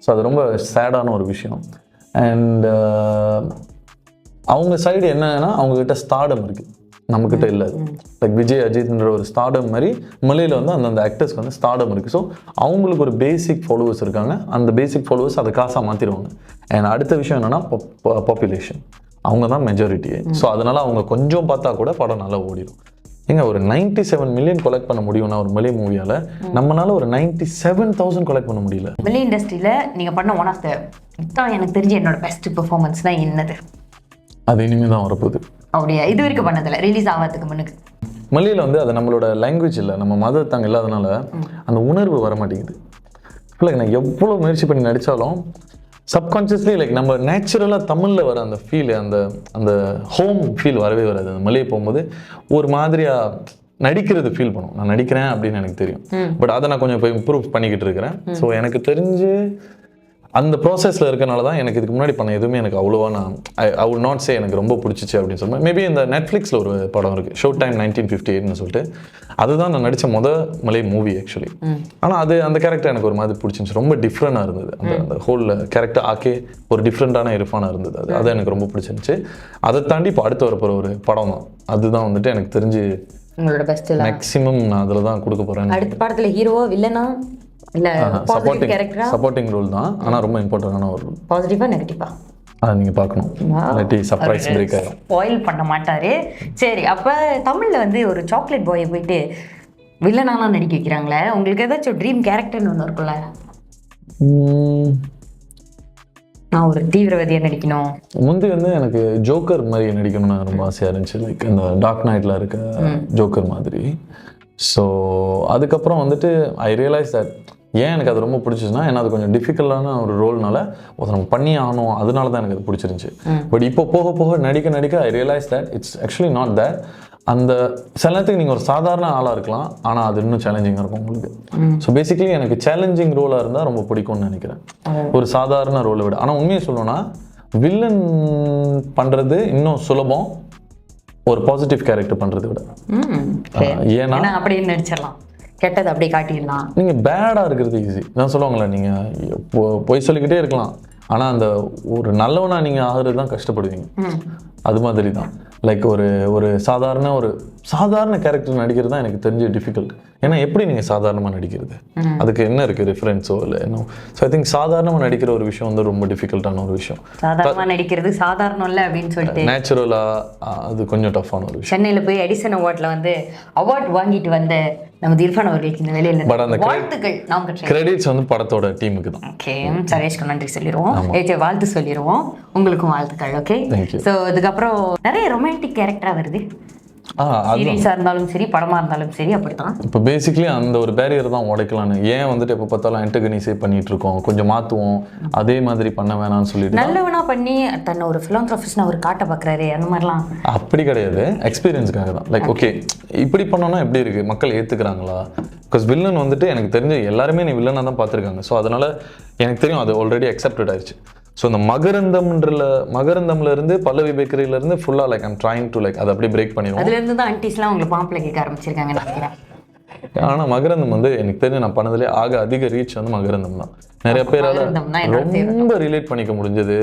ஸோ அது ரொம்ப சேடான ஒரு விஷயம். அண்ட் அவங்க சைடு என்னன்னா, அவங்கக்கிட்ட ஸ்டார்டம் இருக்குது, நம்மக்கிட்ட இல்லை. லைக் விஜய் அஜித்ன்ற ஒரு ஸ்டார்டம் மாதிரி மலையில் வந்து அந்தந்த ஆக்டர்ஸ்க்கு வந்து ஸ்டார்டம் இருக்குது. ஸோ அவங்களுக்கு ஒரு பேசிக் ஃபாலோவர்ஸ் இருக்காங்க. அந்த பேசிக் ஃபாலோவர்ஸ் அதை காசாக மாற்றிடுவாங்க. அண்ட் அடுத்த விஷயம் என்னென்னா பாப்புலேஷன், அவங்க தான் மெஜாரிட்டியே. ஸோ அதனால் அவங்க கொஞ்சம் பார்த்தா கூட படம் நல்லா ஓடிடும். ஏங்க ஒரு 97 மில்லியன் கலெக்ட் பண்ண முடியும்னா ஒரு மலை மூவியால், நம்மளால ஒரு 97,000 கலெக்ட் பண்ண முடியல. மலை இண்டஸ்ட்ரியில் நீங்கள் பண்ண ஒன் ஆஃப் த இதுதான் எனக்கு தெரிஞ்ச என்னோட பெஸ்ட் பெர்ஃபார்மன்ஸ்னால் என்னது? அது இனிமேல் தான் வரப்போகுது. அப்படியா? இது வரைக்கும் பண்ணதில்லை, ரிலீஸ் ஆகிறதுக்கு முன்னுக்கு. மலையில் வந்து அது நம்மளோட லாங்குவேஜ் இல்லை, நம்ம மதர் டங் இல்லாதனால அந்த உணர்வு வர மாட்டேங்குது. இல்லை நான் எவ்வளோ முயற்சி பண்ணி நடித்தாலும் சப்கான்ஷியஸ்லி லைக் நம்ம நேச்சுரலாக தமிழில் வர அந்த ஃபீல், அந்த ஹோம் ஃபீல் வரவே வராது. அந்த மலையை போகும்போது ஒரு மாதிரியாக நடிக்கிறது ஃபீல் பண்ணும். நான் நடிக்கிறேன் அப்படின்னு எனக்கு தெரியும். பட் அதை நான் கொஞ்சம் இப்போ இம்ப்ரூவ் பண்ணிக்கிட்டு இருக்கிறேன். ஸோ எனக்கு தெரிஞ்சு அந்த ப்ராசஸில் இருக்கனால தான் எனக்கு இதுக்கு முன்னாடி பண்ண எதுவுமே எனக்கு அவ்வளோவா நான் ஐ வுட் நாட் சே எனக்கு ரொம்ப பிடிச்சிச்சு அப்படின்னு சொல்லுவேன். மேபி இந்த நெட்ஃப்ளிக்ஸில் ஒரு படம் இருக்குது, ஷோ டைம் 1958ன்னு சொல்லிட்டு. அதுதான் நான் நடித்த மலை மூவி ஆக்சுவலி. ஆனால் அந்த கேரக்டர் எனக்கு ஒரு மாதிரி பிடிச்சிருந்துச்சு. ரொம்ப டிஃப்ரெண்டாக இருந்தது. அந்த ஹோல் கேரக்டர் ஆக்கே ஒரு டிஃப்ரெண்டான இர்ஃபானாக இருந்தது. அது எனக்கு ரொம்ப பிடிச்சிருந்துச்சு. அதை தாண்டி இப்போ அடுத்து வரப்போகிற ஒரு படம் தான். அதுதான் வந்துட்டு எனக்கு தெரிஞ்சு உங்களோட பெஸ்ட் மேக்ஸிமம் நான் அதில் தான் கொடுக்க போகிறேன். அடுத்த படத்தில் ஹீரோவா வில்லனா இல்ல பாசிட்டிவ் கேரக்டரா? சப்போர்ட்டிங் ரோல் தான், ஆனா ரொம்ப இம்பார்ட்டன்டான ஒரு ரோல். பாசிட்டிவா நெகட்டிவா? அதை நீங்க பார்க்கணும். இல்லாட்டி சர்ப்ரைஸ் பிரேக் ஆகும். ஸ்பாயில் பண்ண மாட்டாரு. சரி, அப்ப தமிழ்ல வந்து ஒரு சாக்லேட் பாயை போயிட்டு வில்லனாலாம் நடிக்க வைக்கிறாங்களே, உங்களுக்கு ஏதாச்சும் ட்ரீம் கேரக்டர்னு ஒன்று இருக்குல்ல? நான் ஒரு தீவிரவாதியா நடிக்கணும். முந்தி வந்து எனக்கு ஜோக்கர் மாதிரி நடிக்கணும்னு ரொம்ப ஆசையா இருந்துச்சு. லைக் இந்த டார்க் நைட்ல இருக்க ஜோக்கர் மாதிரி. ஸோ அதுக்கப்புறம் வந்துட்டு ஐ ரியலைஸ் தட் ஏன் எனக்கு அது ரொம்ப பிடிச்சிச்சுன்னா, ஏன்னா அது கொஞ்சம் டிஃபிகல்ட்டான ஒரு ரோல்னால நம்ம பண்ணி ஆகணும், அதனால தான் எனக்கு அது பிடிச்சிருந்துச்சு. பட் இப்போ போக போக நடிக்க ஐ realise that it's actually not that. அந்த சில நேரத்துக்கு நீங்கள் ஒரு சாதாரண ஆளாக இருக்கலாம், ஆனால் அது இன்னும் சேலஞ்சிங்காக இருக்கும் உங்களுக்கு. ஸோ பேசிக்கலி எனக்கு சேலஞ்சிங் ரோலாக இருந்தால் ரொம்ப பிடிக்கும்னு நினைக்கிறேன், ஒரு சாதாரண ரோலை விட. ஆனால் உண்மையை சொல்லணும்னா வில்லன் பண்ணுறது இன்னும் சுலபம் ஒரு பாசிட்டிவ் கேரக்டர் பண்ணுறதை விட. ஏன்னா அப்படியே நடிச்சிடலாம், கெட்டது அப்படியே காட்டிடலாம். நீங்கள் பேடாக இருக்கிறது ஈஸி. நான் சொல்லுவாங்களே, நீங்கள் பொய் சொல்லிக்கிட்டே இருக்கலாம், ஆனால் அந்த ஒரு நல்லவனா நீங்கள் ஆகிறது தான் கஷ்டப்படுவீங்க. அது மாதிரி தான். லைக் ஒரு சாதாரண கேரக்டர் நடிக்கிறது தான் எனக்கு தெரிஞ்ச டிஃபிகல்ட். ஏன்னா எப்படி நீங்கள் சாதாரணமாக நடிக்கிறது, அதுக்கு என்ன இருக்குது ரெஃபரன்ஸோ இல்லை என்ன. ஸோ ஐ திங்க் சாதாரணமாக நடிக்கிற ஒரு விஷயம் வந்து ரொம்ப டிஃபிகல்ட்டான ஒரு விஷயம். சாதாரணமாக நடிக்கிறது சாதாரணம் இல்லை அப்படின்னு சொல்லிட்டு நேச்சுரலாக அது கொஞ்சம் டஃப்பான ஒரு விஷயம். சென்னையில் போய் எடிசன் அவார்டில் வந்து அவார்ட் வாங்கிட்டு வந்த நம்ம இர்ஃபான் அவர்களுக்கு இந்த வேலையில் பட் அந்த வாழ்த்துக்கள் நாங்கள் கிரெடிட்ஸ் வந்து படத்தோட டீமுக்கு தான். ஓகே, சரேஷ்க்கு நன்றி சொல்லிடுவோம், வாழ்த்து சொல்லிடுவோம், உங்களுக்கும் வாழ்த்துக்கள். ஓகே, ஸோ இதுக்கப்புறம் நிறைய ரொமான்டிக் கேரக்டராக வருது, சீரியஸாக இருந்தாலும் சரி படமாக இருந்தாலும் சரி அப்படித்தான். இப்போ பேசிக்லி அந்த ஒரு பேரியர் தான் உடைக்கலான்னு. ஏன் வந்துட்டு எப்போ பார்த்தாலும் ஆன்டகனிஸே பண்ணிட்டு இருக்கோம், கொஞ்சம் மாற்றுவோம், அதே மாதிரி பண்ண வேணாம்னு சொல்லிட்டு நல்லவனா பண்ணி தன்னை ஒரு ஃபிலாந்த்ரோபிஸ்ட்னு அவர் காட்ட பார்க்குறாரு, அந்த மாதிரிலாம் அப்படி கிடையாது. எக்ஸ்பீரியன்ஸுக்காக தான். லைக் ஓகே இப்படி பண்ணோன்னா எப்படி இருக்குது, மக்கள் ஏற்றுக்கிறாங்களா? பிகாஸ் வில்லன் வந்துட்டு எனக்கு தெரிஞ்ச எல்லாருமே நீ வில்லனாக தான் பார்த்துருக்காங்க. ஸோ அதனால் எனக்கு தெரியும் அது ஆல்ரெடி அக்செப்டட் ஆயிடுச்சு. ஸோ இந்த மகரந்தம்ல இருந்து பல்லவி பேக்கரியில இருந்து ஃபுல்லாக like I'm trying to like அதை அப்படியே பிரேக் பண்ணிடுவோம். அதுலேருந்து தான் ஆன்டிஸ்லாம் உங்களுக்கு பாம்பில் கேட்க ஆரம்பிச்சிருக்காங்க நினைக்கிறேன். ஆனால் மகரந்தம் வந்து எனக்கு தெரிஞ்சு நான் பண்ணதுலேயே அதிக ரீச் வந்து மகரந்தம் தான். நிறைய பேரால் ரொம்ப ரிலேட் பண்ணிக்க முடிஞ்சது.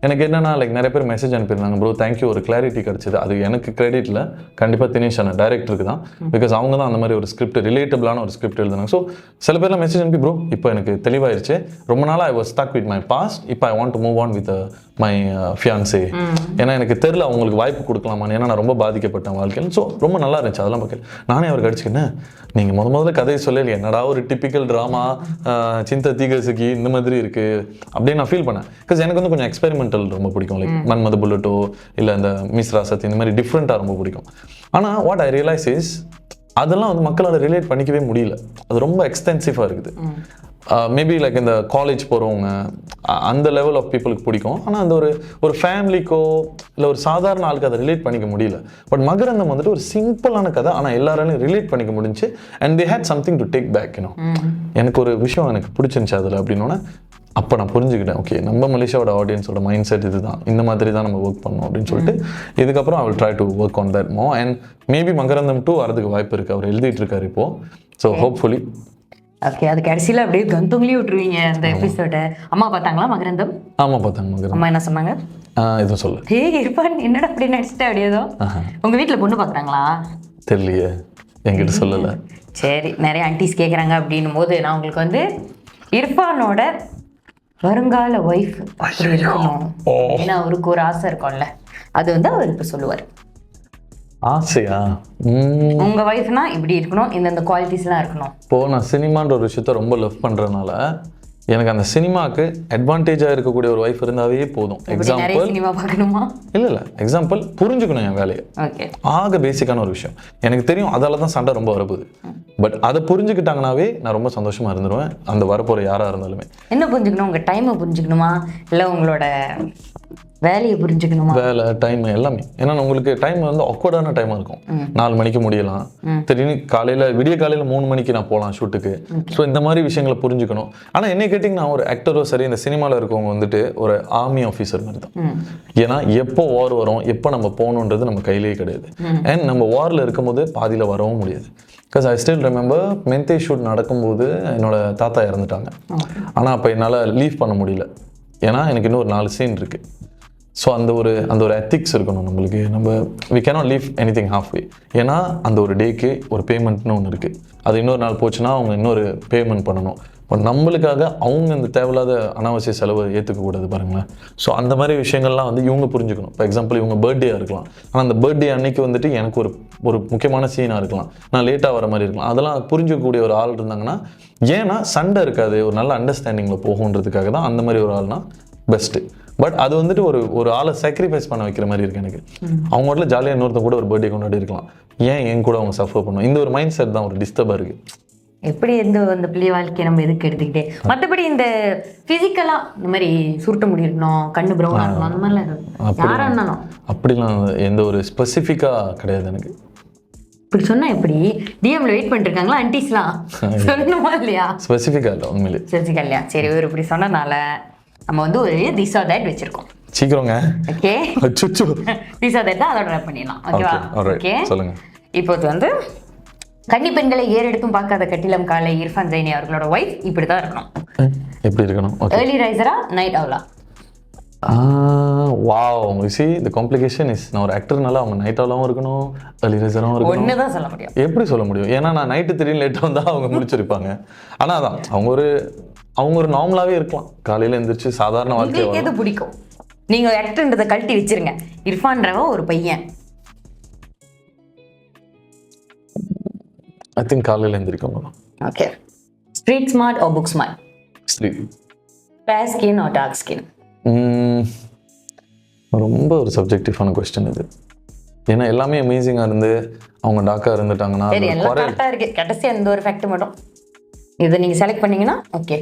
எனக்கு என்னன்னா லைக் நிறைய பேர் மெசேஜ் அனுப்பியிருந்தாங்க, ப்ரோ தேங்க்யூ, ஒரு கிளாரிட்டி கிடச்சிது. அது எனக்கு கிரெடிட்டில் கண்டிப்பாக தினேஷ் அண்ணா டைரக்டருக்கு தான். பிகாஸ் அவங்க தான் அந்த மாதிரி ஒரு ஸ்கிரிப்ட், ரிலேட்டபிளான ஒரு ஸ்கிரிப்ட் எழுதுனாங்க. ஸோ சில பேர்லாம் மெசேஜ் அனுப்பி, ப்ரோ இப்போ எனக்கு தெளிவாயிருச்சு, ரொம்ப நாளாக I was stuck with my past, இப்போ I want to move on with my fiancé. ஏன்னா எனக்கு தெரில அவங்களுக்கு வாய்ப்பு கொடுக்கலாமான்னு, ஏன்னா நான் ரொம்ப பாதிக்கப்பட்டேன் வாழ்க்கையில். ஸோ ரொம்ப நல்லா இருந்துச்சு அதெல்லாம் பார்க்கல. நானே அவருக்கு அடிச்சுக்கினேன், நீங்கள் முதல்ல கதையை சொல்லலையே, என்னடா ஒரு டிப்பிக்கல் ட்ராமா சிந்த தீகசுக்கி இந்த மாதிரி இருக்குது அப்படின்னு நான் ஃபீல் பண்ணேன். பிகாஸ் எனக்கு வந்து கொஞ்சம் எக்ஸ்பெரிமெண்டல் ரொம்ப பிடிக்கும். லைக் மன்மத புல்லட்டோ இல்லை இந்த மிஸ்ரா சத் இந்த மாதிரி டிஃப்ரெண்ட்டாக ரொம்ப பிடிக்கும். ஆனால் வாட் ஐ ரியலைஸ் இஸ் அதெல்லாம் வந்து மக்களால் ரிலேட் பண்ணிக்கவே முடியல, அது ரொம்ப எக்ஸ்டென்சிவாக இருக்குது. மேபி லைக் இந்த காலேஜ் போகிறவங்க அந்த லெவல் ஆஃப் பீப்புளுக்கு பிடிக்கும். ஆனால் அந்த ஒரு ஃபேமிலிக்கோ இல்லை ஒரு சாதாரண ஆளுக்கு அதை ரிலேட் பண்ணிக்க முடியல. பட் மகரந்தம் வந்துட்டு ஒரு சிம்பிளான கதை, ஆனால் எல்லாராலையும் ரிலேட் பண்ணிக்க முடிஞ்சு. And they had something to take back. எனக்கு ஒரு விஷயம் எனக்கு பிடிச்சிருந்துச்சு அதில் அப்படின்னோன்னா அப்போ நான் புரிஞ்சுக்கிட்டேன், ஓகே நம்ம மலேசியாவோட ஆடியன்ஸோட மைண்ட் செட் இதுதான், இந்த மாதிரி தான் நம்ம ஒர்க் பண்ணோம் அப்படின்னு சொல்லிட்டு. இதுக்கப்புறம் I will try to work on that மோ. அண்ட் மேபி மகரந்தம் 2 வரதுக்கு வாய்ப்பு இருக்குது, அவர் எழுதிட்டு இருக்காரு இப்போ. So hopefully. ஓகே, அது கடைசியில் அப்படியே கந்தூங்களையும் விட்டுருவீங்க அந்த எபிசோட. அம்மா பார்த்தாங்களா மகரந்தம்? ஆமாம் பார்த்தாங்க. மகரந்தம் அம்மா என்ன சொன்னாங்க? எதுவும் சொல்ல. இருப்பான் என்னடா அப்படி நடிச்சிட்டேன் அப்படியேதோ. உங்கள் வீட்டில் பொண்ணு பார்க்குறாங்களா? தெரியலையே, என்கிட்ட சொல்லலை. சரி, நிறைய ஆன்டிஸ் கேட்குறாங்க அப்படின்னும் போது நான் உங்களுக்கு வந்து இர்ஃபானோட வருங்கால ஒய்ஃப் அப்படி இருக்கணும் ஏன்னா அவருக்கு ஒரு ஆசை இருக்கும்ல, அது வந்து அவர் இப்போ சொல்லுவார். ஆசையா? உங்க ஒய்ஃப்னா இப்படி இருக்கணும், இந்த குவாலிட்டிஸ்லாம் இருக்கணும். இப்போ நான் சினிமான்ற ஒரு விஷயத்த ரொம்ப லவ் பண்றதுனால எனக்கு அந்த சினிமாவுக்கு அட்வான்டேஜாக இருக்கக்கூடிய ஒரு ஒய்ஃப் இருந்தாவே போதும். எக்ஸாம்பிள் சினிமா பார்க்கணுமா? இல்லை எக்ஸாம்பிள் புரிஞ்சுக்கணும் என் வேலையை. ஓகே, பேசிக்கான ஒரு விஷயம் எனக்கு தெரியும், அதால தான் சண்டை ரொம்ப வரப்போகுது. பட் அதை புரிஞ்சுக்கிட்டாங்கனாவே நான் ரொம்ப சந்தோஷமா இருந்துருவேன், அந்த வரப்போகிற யாராக இருந்தாலுமே. என்ன புரிஞ்சுக்கணும்? உங்கள் டைமை புரிஞ்சுக்கணுமா இல்லை உங்களோட வேலையை புரிஞ்சுக்கணுமா? வேலை டைம் எல்லாமே. ஏன்னா உங்களுக்கு டைம் வந்து ஆக்வர்டான டைமாக இருக்கும். 4 மணிக்கு முடியலாம், திடீர்னு காலையில் விடிய காலையில் 3 மணிக்கு நான் போகலாம் ஷூட்டுக்கு. ஸோ இந்த மாதிரி விஷயங்களை புரிஞ்சுக்கணும். ஆனால் என்னை கேட்டிங்கன்னா ஒரு ஆக்டரோ சரி இந்த சினிமாவில் இருக்கவங்க வந்துட்டு ஒரு ஆர்மி ஆஃபீஸர் மாதிரி தான். ஏன்னா எப்போ வார் வரும், எப்போ நம்ம போகணுன்றது நம்ம கையிலேயே கிடையாது. அண்ட் நம்ம வாரில் இருக்கும்போது பாதியில் வரவும் முடியாது. பிகாஸ் ஐ ஸ்டில் ரிமெம்பர் மென்தே ஷூட் நடக்கும்போது என்னோட தாத்தா இறந்துட்டாங்க. ஆனால் அப்போ என்னால் லீவ் பண்ண முடியல. ஏன்னா எனக்கு இன்னும் ஒரு 4 சீன் இருக்குது. ஸோ அந்த ஒரு எத்திக்ஸ் இருக்கணும் நம்மளுக்கு. நம்ம we cannot leave anything halfway. ஏன்னா அந்த ஒரு டேக்கு ஒரு பேமெண்ட்னு ஒன்று இருக்குது. அது இன்னொரு நாள் போச்சுன்னா அவங்க இன்னொரு பேமெண்ட் பண்ணணும். இப்போ நம்மளுக்காக அவங்க இந்த தேவையில்லாத அனாவசிய செலவை ஏற்றுக்கக்கூடாது பாருங்களேன். ஸோ அந்த மாதிரி விஷயங்கள்லாம் வந்து இவங்க புரிஞ்சுக்கணும். இப்போ எக்ஸாம்பிள் இவங்க பர்த்டேயாக இருக்கலாம், ஆனால் அந்த பர்த்டே அன்னைக்கு வந்துட்டு எனக்கு ஒரு முக்கியமான சீனாக இருக்கலாம், நான் லேட்டாக வர மாதிரி இருக்கலாம். அதெல்லாம் புரிஞ்சிக்கக்கூடிய ஒரு ஆள் இருந்தாங்கன்னா, ஏன்னா சண்டை இருக்காது, ஒரு நல்ல அண்டர்ஸ்டாண்டிங்கில் போகுன்றதுக்காக தான் அந்த மாதிரி ஒரு ஆள்னா பெஸ்ட்டு. பட் அது வந்துட்டு ஒரு ஆளை சாக்ரிஃபைஸ் பண்ண வைக்கிற மாதிரி இருக்கு எனக்கு. அவங்க மட்டும் ஜாலியாக இன்னொருத்தன் கூட ஒரு பர்த்டே கொண்டாடி இருக்கலாம், ஏன் என் கூட அவங்க சஃபர் பண்ணுவோம்? இந்த ஒரு மைண்ட் செட் தான் ஒரு டிஸ்டர்பாக இருக்குது. எப்படி அந்த பிள்ளை வாழ்க்கையை நம்ம எதுக்கு எடுத்துக்கிட்டே? மற்றபடி இந்த ஃபிசிக்கலா இந்த மாதிரி சுருட்ட முடி இருக்கணும், கண்ணு ப்ரௌன் ஆகணும், அந்த மாதிரிலாம் யாரா இருந்தாலும் அப்படிலாம் எந்த ஒரு ஸ்பெசிஃபிக்காக கிடையாது எனக்கு. இப்படி சொன்னா எப்படி? டிஎம்ல வெயிட் பண்ணிட்டு இருக்காங்களா ஆன்டிஸ்லாம்? சொல்லணுமா இல்லையா? ஸ்பெசிஃபிக்காக இல்லை உண்மையிலே. ஸ்பெசிஃபிக்கா இல்லையா? சரி, இவர் இப்படி சொன்னனால நம்ம வந்து ஒரு திஸ் ஆர் தட் வச்சிருக்கோம். சீக்கிரங்க. ஓகே, அச்சோ திஸ் ஆர் தட் அதோட ரேப் பண்ணிடலாம். ஓகேவா? ஓகே, சொல்லுங்க. இப்போ வந்து கன்னி பெண்களை ஏறெடுத்தும் பார்க்காத கட்டிலம் காலை இர்ஃபான் ஜைனி அவர்களோட ஒய்ஃப் இப்படி தான் இருக்கணும். எப்படி இருக்கணும்? ஏர்லி ரைசரா நைட் அவுலா? Wow, you see the complication is நான் ஒரு ஆக்டர்னால அவங்க நைட் அவுலாவும் இருக்கணும், ஏர்லி ரைசராகவும் இருக்கணும். ஒன்று தான் சொல்ல முடியும். எப்படி சொல்ல முடியும்? ஏன்னா நான் நைட்டு திடீர்னு லேட்டாக வந்தால் அவங்க முடிச்சிருப்பாங்க. ஆனால் அதான் அவங்க ஒரு நார்மலாகவே இருக்கலாம். காலையில் எழுந்திரிச்சு சாதாரண வாழ்க்கை. உங்களுக்கு எது பிடிக்கும்? நீங்கள் ஆக்டர்ன்றதை கழட்டி வச்சிருங்க. இர்ஃபான்றவன் ஒரு பையன். ஐ திங்க் காலையில் எழுந்திரிக்கவங்க தான். Okay, street smart or book smart? Sleep. Fair skin or dark skin? ரொம்ப ஒரு சப்ஜெக்டிவான கொஸ்டின் இது. ஏன்னா எல்லாமே அமேசிங்காக இருந்து அவங்க டார்க்காக இருந்துட்டாங்கன்னா சரி, எல்லாம் கரெக்டாக இருக்கு. கடைசி அந்த ஒரு ஃபேக்ட் மட்டும் இதை நீங்கள் செலக்ட் பண்ணீங்கன்னா ஓகே.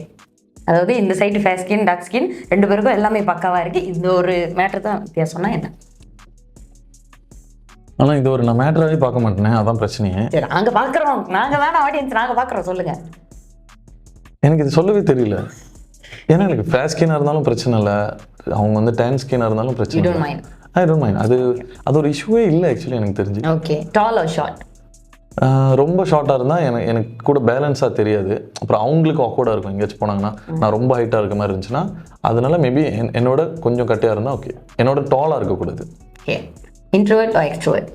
அதாவது இந்த side fair skin dark skin ரெண்டு பேருக்கும் எல்லாமே பக்காவாக இருக்குது. இந்த ஒரு மேட்டர் தான் வித்தியாசம்னா என்ன? ஆனால் இது ஒரு நான் மேட்டராகவே பார்க்க மாட்டேனே, அதான் பிரச்சனையே. சரி, நாங்கள் பார்க்குறோம், நாங்கள் தானே ஆடியன்ஸ், நாங்கள் பார்க்குறோம். சொல்லுங்கள். எனக்கு இது சொல்லவே தெரியல. ஏன்னா எனக்கு ஃபேர் ஸ்கின்னாக இருந்தாலும் பிரச்சனை இல்லை, அவங்க வந்து டேன் ஸ்கின்னாக இருந்தாலும் பிரச்சனை இல்லை. I don't mind. அது ஒரு இஷ்யூவே இல்லை ஆக்சுவலி எனக்கு தெரிஞ்சு. ஓகே, டால் ஆர் ஷார்ட்? ரொம்ப ஷார்ட்டாக இருந்தால் எனக்கு கூட பேலன்ஸாக தெரியாது. அப்புறம் அவங்களுக்கு ஆக்வர்டாக இருக்கும் எங்கேயாச்சும் போனாங்கன்னா. நான் ரொம்ப ஹைட்டாக இருக்க மாதிரி இருந்துச்சுன்னா அதனால மேபி என்னோட கொஞ்சம் கட்டியாக இருந்தால் ஓகே. என்னோட டாலாக இருக்கக்கூடாது. Okay, introvert or extrovert?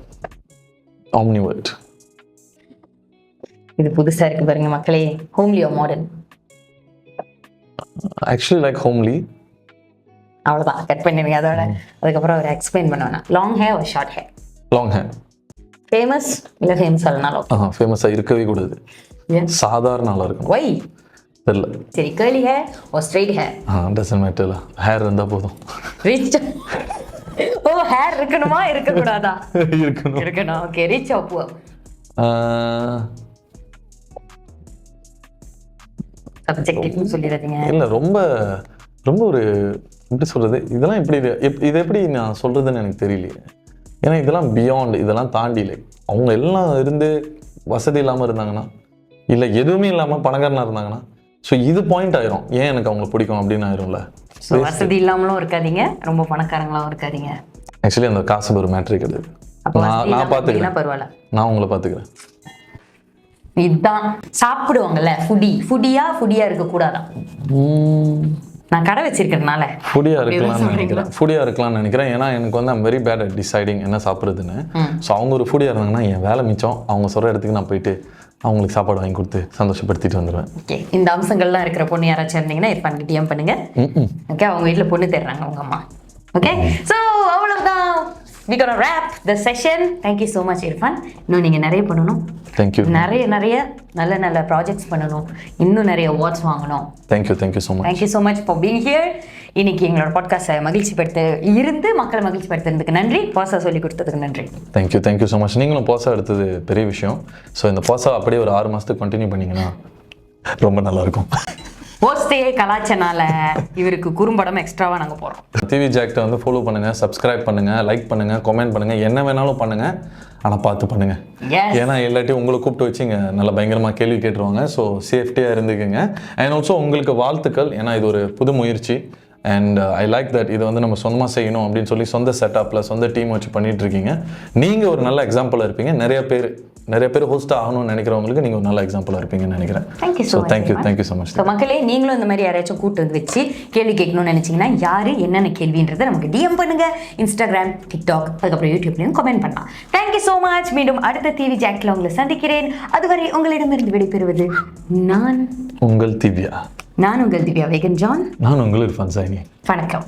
Omnivert. இது புதுசாக இருக்கு பாருங்க மக்களே. Homely or modern? Actually like homely. அவ்வளோதான், கட் பண்ணிடுங்க அதோட. அதுக்கப்புறம் அவர் எக்ஸ்பிளைன் பண்ணுவேன். Long hair or short hair? Long hair. Famous இல்லை ஃபேமஸ் இல்லைனாலும்? ஃபேமஸாக இருக்கவே கூடாது, சாதாரண ஆளாக இருக்கணும். ஒய்? தெரியல. சரி, curly hair or straight hair? Doesn't matter, hair இருந்தால் போதும். ரிச்? ஓ, ஹேர் இருக்கணுமா இருக்கக்கூடாதா? இருக்கணும். இருக்கணும். Okay, rich or poor? சப்ஜெக்டிவ்னு சொல்லிடுறீங்க. இல்லை, ரொம்ப ரொம்ப ஒரு எப்படி சொல்கிறது, இதெல்லாம் இது எப்படி நான் சொல்கிறதுன்னு எனக்கு தெரியலையே. ஏன்னா இதெல்லாம் பியாண்ட், இதெல்லாம் தாண்டி லைக் அவங்க எல்லாம் இருந்து வசதி இல்லாமல் இருந்தாங்கன்னா, இல்லை எதுவுமே இல்லாமல் பணக்காரனாக இருந்தாங்கன்னா, ஸோ இது பாயிண்ட் ஆயிரும். ஏன் எனக்கு அவங்களை பிடிக்கும் அப்படின்னு ஆயிரும்ல. வசதி இல்லாமலும் இருக்காதீங்க, ரொம்ப பணக்காரங்களாவும் இருக்காதீங்க. ஆக்சுவலி அந்த காசு ஒரு மேட்ரே கிடையாது. நான் பார்த்துக்கிறேன், பரவாயில்ல, நான் உங்களை பார்த்துக்கிறேன். இதுதான் சாப்பிடுவாங்கல்ல, ஃபுடியா இருக்கக்கூடாதான். நான் கடை வச்சிருக்கிறதுனால ஃபுடியாக இருக்கலாம்னு நினைக்கிறேன். ஏன்னா எனக்கு வந்து I'm very bad at deciding என்ன சாப்பிட்றதுன்னு. ஸோ அவங்க ஒரு ஃபுடியாக இருந்தாங்கன்னா என் வேலை மிச்சம். அவங்க சொல்கிற இடத்துக்கு நான் போயிட்டு அவங்களுக்கு சாப்பாடு வாங்கி கொடுத்து சந்தோஷப்படுத்திட்டு வந்துடுவேன். ஓகே, இந்த அம்சங்கள்லாம் இருக்கிற பொண்ணு யாராச்சும் இருந்தீங்கன்னா இர்ஃபான் டிஎம் பண்ணுங்க. ஓகே, அவங்க வீட்டில் பொண்ணு தேடுறாங்க உங்க அம்மா. ஓகே, ஸோ அவ்வளோதான். we gonna wrap the session. Thank you so much Irfan. இன்னும் நீங்கள் நிறைய பண்ணணும். தேங்க்யூ. நிறைய நல்ல ப்ராஜெக்ட்ஸ் பண்ணணும். இன்னும் நிறைய அவார்ட்ஸ் வாங்கணும். Thank you so much. Thank you so much for being here. இன்னைக்கு எங்களோட பாட்காஸ்ட்டை மக்களை மகிழ்ச்சிப்படுத்துறதுக்கு நன்றி. பாசா சொல்லி கொடுத்ததுக்கு நன்றி. Thank you so much. நீங்களும் பாசா எடுத்தது பெரிய விஷயம். ஸோ இந்த பாசா அப்படியே ஒரு 6 மாதத்துக்கு கண்டினியூ பண்ணிங்கன்னா ரொம்ப நல்லாயிருக்கும். ஹோஸ்டையே கலாச்சனால இவருக்கு குறும்படம் எக்ஸ்ட்ராவா நாங்க போறோம். டிவி ஜாக்டை வந்து ஃபாலோ பண்ணுங்க, சப்ஸ்கிரைப் பண்ணுங்க, லைக் பண்ணுங்க, கமெண்ட் பண்ணுங்க, என்ன வேணாலும் பண்ணுங்க, ஆனால் பார்த்து பண்ணுங்க. Yes. ஏன்னா எல்லாத்தையும் உங்களை கூப்பிட்டு வச்சு இங்கே நல்லா பயங்கரமாக கேள்வி கேட்டுருவாங்க. ஸோ சேஃப்டியாக இருந்துக்குங்க. அண்ட் ஆல்சோ உங்களுக்கு வாழ்த்துக்கள், ஏன்னா இது ஒரு புது முயற்சி. அண்ட் ஐ லைக் தட் இது வந்து நம்ம சொந்தமாக செய்யணும் அப்படின்னு சொல்லி சொந்த செட்டப்பில் சொந்த டீம் வச்சு பண்ணிட்டு இருக்கீங்க. நீங்கள் ஒரு நல்ல எக்ஸாம்பிளாக இருப்பீங்க. நிறைய பேர் ஹோஸ்ட் ஆகணும்னு நினைக்கிறவங்களுக்கு நீங்கள் ஒரு நல்ல எக்ஸாம்பிளாக இருப்பீங்கன்னு நினைக்கிறேன். Thank you so much. Thank you so much. So மக்களே, நீங்களும் இந்த மாதிரி யாராச்சும் கூட்டு வந்து வச்சு கேள்வி கேட்கணும்னு நினைச்சீங்கன்னா யாரு என்னென்ன கேள்வின்றதை நமக்கு டிஎம் பண்ணுங்க. இன்ஸ்டாகிராம், டிக்டாக், அதுக்கப்புறம் யூடியூப்லையும் கமெண்ட் பண்ணலாம். Thank you so much. மீண்டும் அடுத்த டிவி ஜாக்ல உங்களை சந்திக்கிறேன். அதுவரை உங்களிடமிருந்து விடைபெறுவது நான் உங்கள் திவ்யா. நான் உங்கள் திவ்யா வேகன் ஜான். நான் உங்கள் இர்ஃபான் சைனி. வணக்கம்.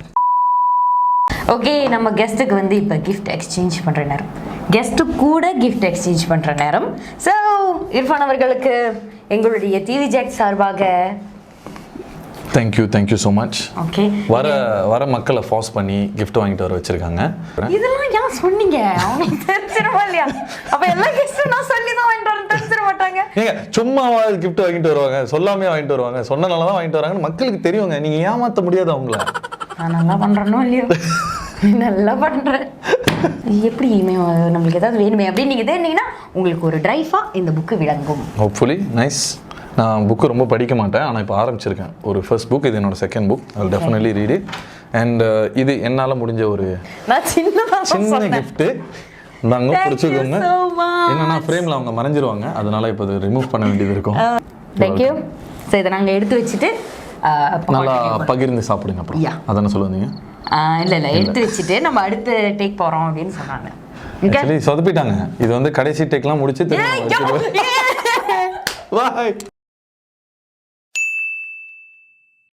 ஓகே, நம்ம கெஸ்ட்டுக்கு வந்து இப்போ கிஃப்ட் எக்ஸ்சேஞ்ச் பண்ணுற நேரம். கெஸ்ட்டு கூட கிஃப்ட் எக்ஸ்சேஞ்ச் பண்ணுற நேரம். ஸோ இர்ஃபான் அவர்களுக்கு எங்களுடைய டிவி ஜாக் சார்பாக தேங்க்யூ ஸோ மச். ஓகே, வர மக்களை ஃபார்ஸ் பண்ணி gift வாங்கிட்டு வர வச்சிருக்காங்க. இதெல்லாம் ஏன் சொன்னீங்க? அவங்களுக்கு தெரிஞ்சிருமா இல்லையா? அப்போ எல்லா கெஸ்ட்டும் நான் சொல்லி தான் வாங்கிட்டு வரேன் தெரிஞ்சிட மாட்டாங்க. ஏங்க சும்மாவா gift வாங்கிட்டு வருவாங்க, சொல்லாமே வாங்கிட்டு வருவாங்க, சொன்னனால தான் வாங்கிட்டு வராங்கன்னு மக்களுக்கு தெரியுங்க. நீங்க ஏமாற்ற முடியாது அவங்கள. நான் நல்லா பண்ணுறேனோ இல்லையோ, நல்லா பண்ணுறேன். எப்படி நம்மளுக்கு ஏதாவது வேணுமே அப்படின்னு நீங்கள் தேடினீங்கன்னா உங்களுக்கு ஒரு ட்ரைஃபாக இந்த புக்கு விளங்கும். Hopefully nice. நான் புக்கு ரொம்ப படிக்க மாட்டேன், ஆனால் இப்போ ஆரம்பிச்சிருக்கேன். ஒரு ஃபர்ஸ்ட் புக், இது என்னோட second book. I will definitely read it. And இது என்னால் முடிஞ்ச ஒரு நான் சின்ன கிஃப்ட்டு. நாங்கள் பிடிச்சிக்கோங்க. என்னன்னா ஃப்ரேமில் அவங்க மறைஞ்சிருவாங்க, அதனால இப்போ இது ரிமூவ் பண்ண வேண்டியது இருக்கும். தேங்க்யூ. ஸோ இதை நாங்கள் எடுத்து வச்சுட்டு நல்லா பகிர்ந்து சாப்பிடுங்க. அப்புறம் அதானே சொல்லுவீங்க? இல்லை எடுத்து வச்சுட்டு நம்ம அடுத்து டேக் போகிறோம் அப்படின்னு சொன்னாங்க. ஆக்சுவலி சொதப்பிட்டாங்க. இது வந்து கடைசி டேக்லாம் முடிச்சு திரும்ப ஏய், பாய்.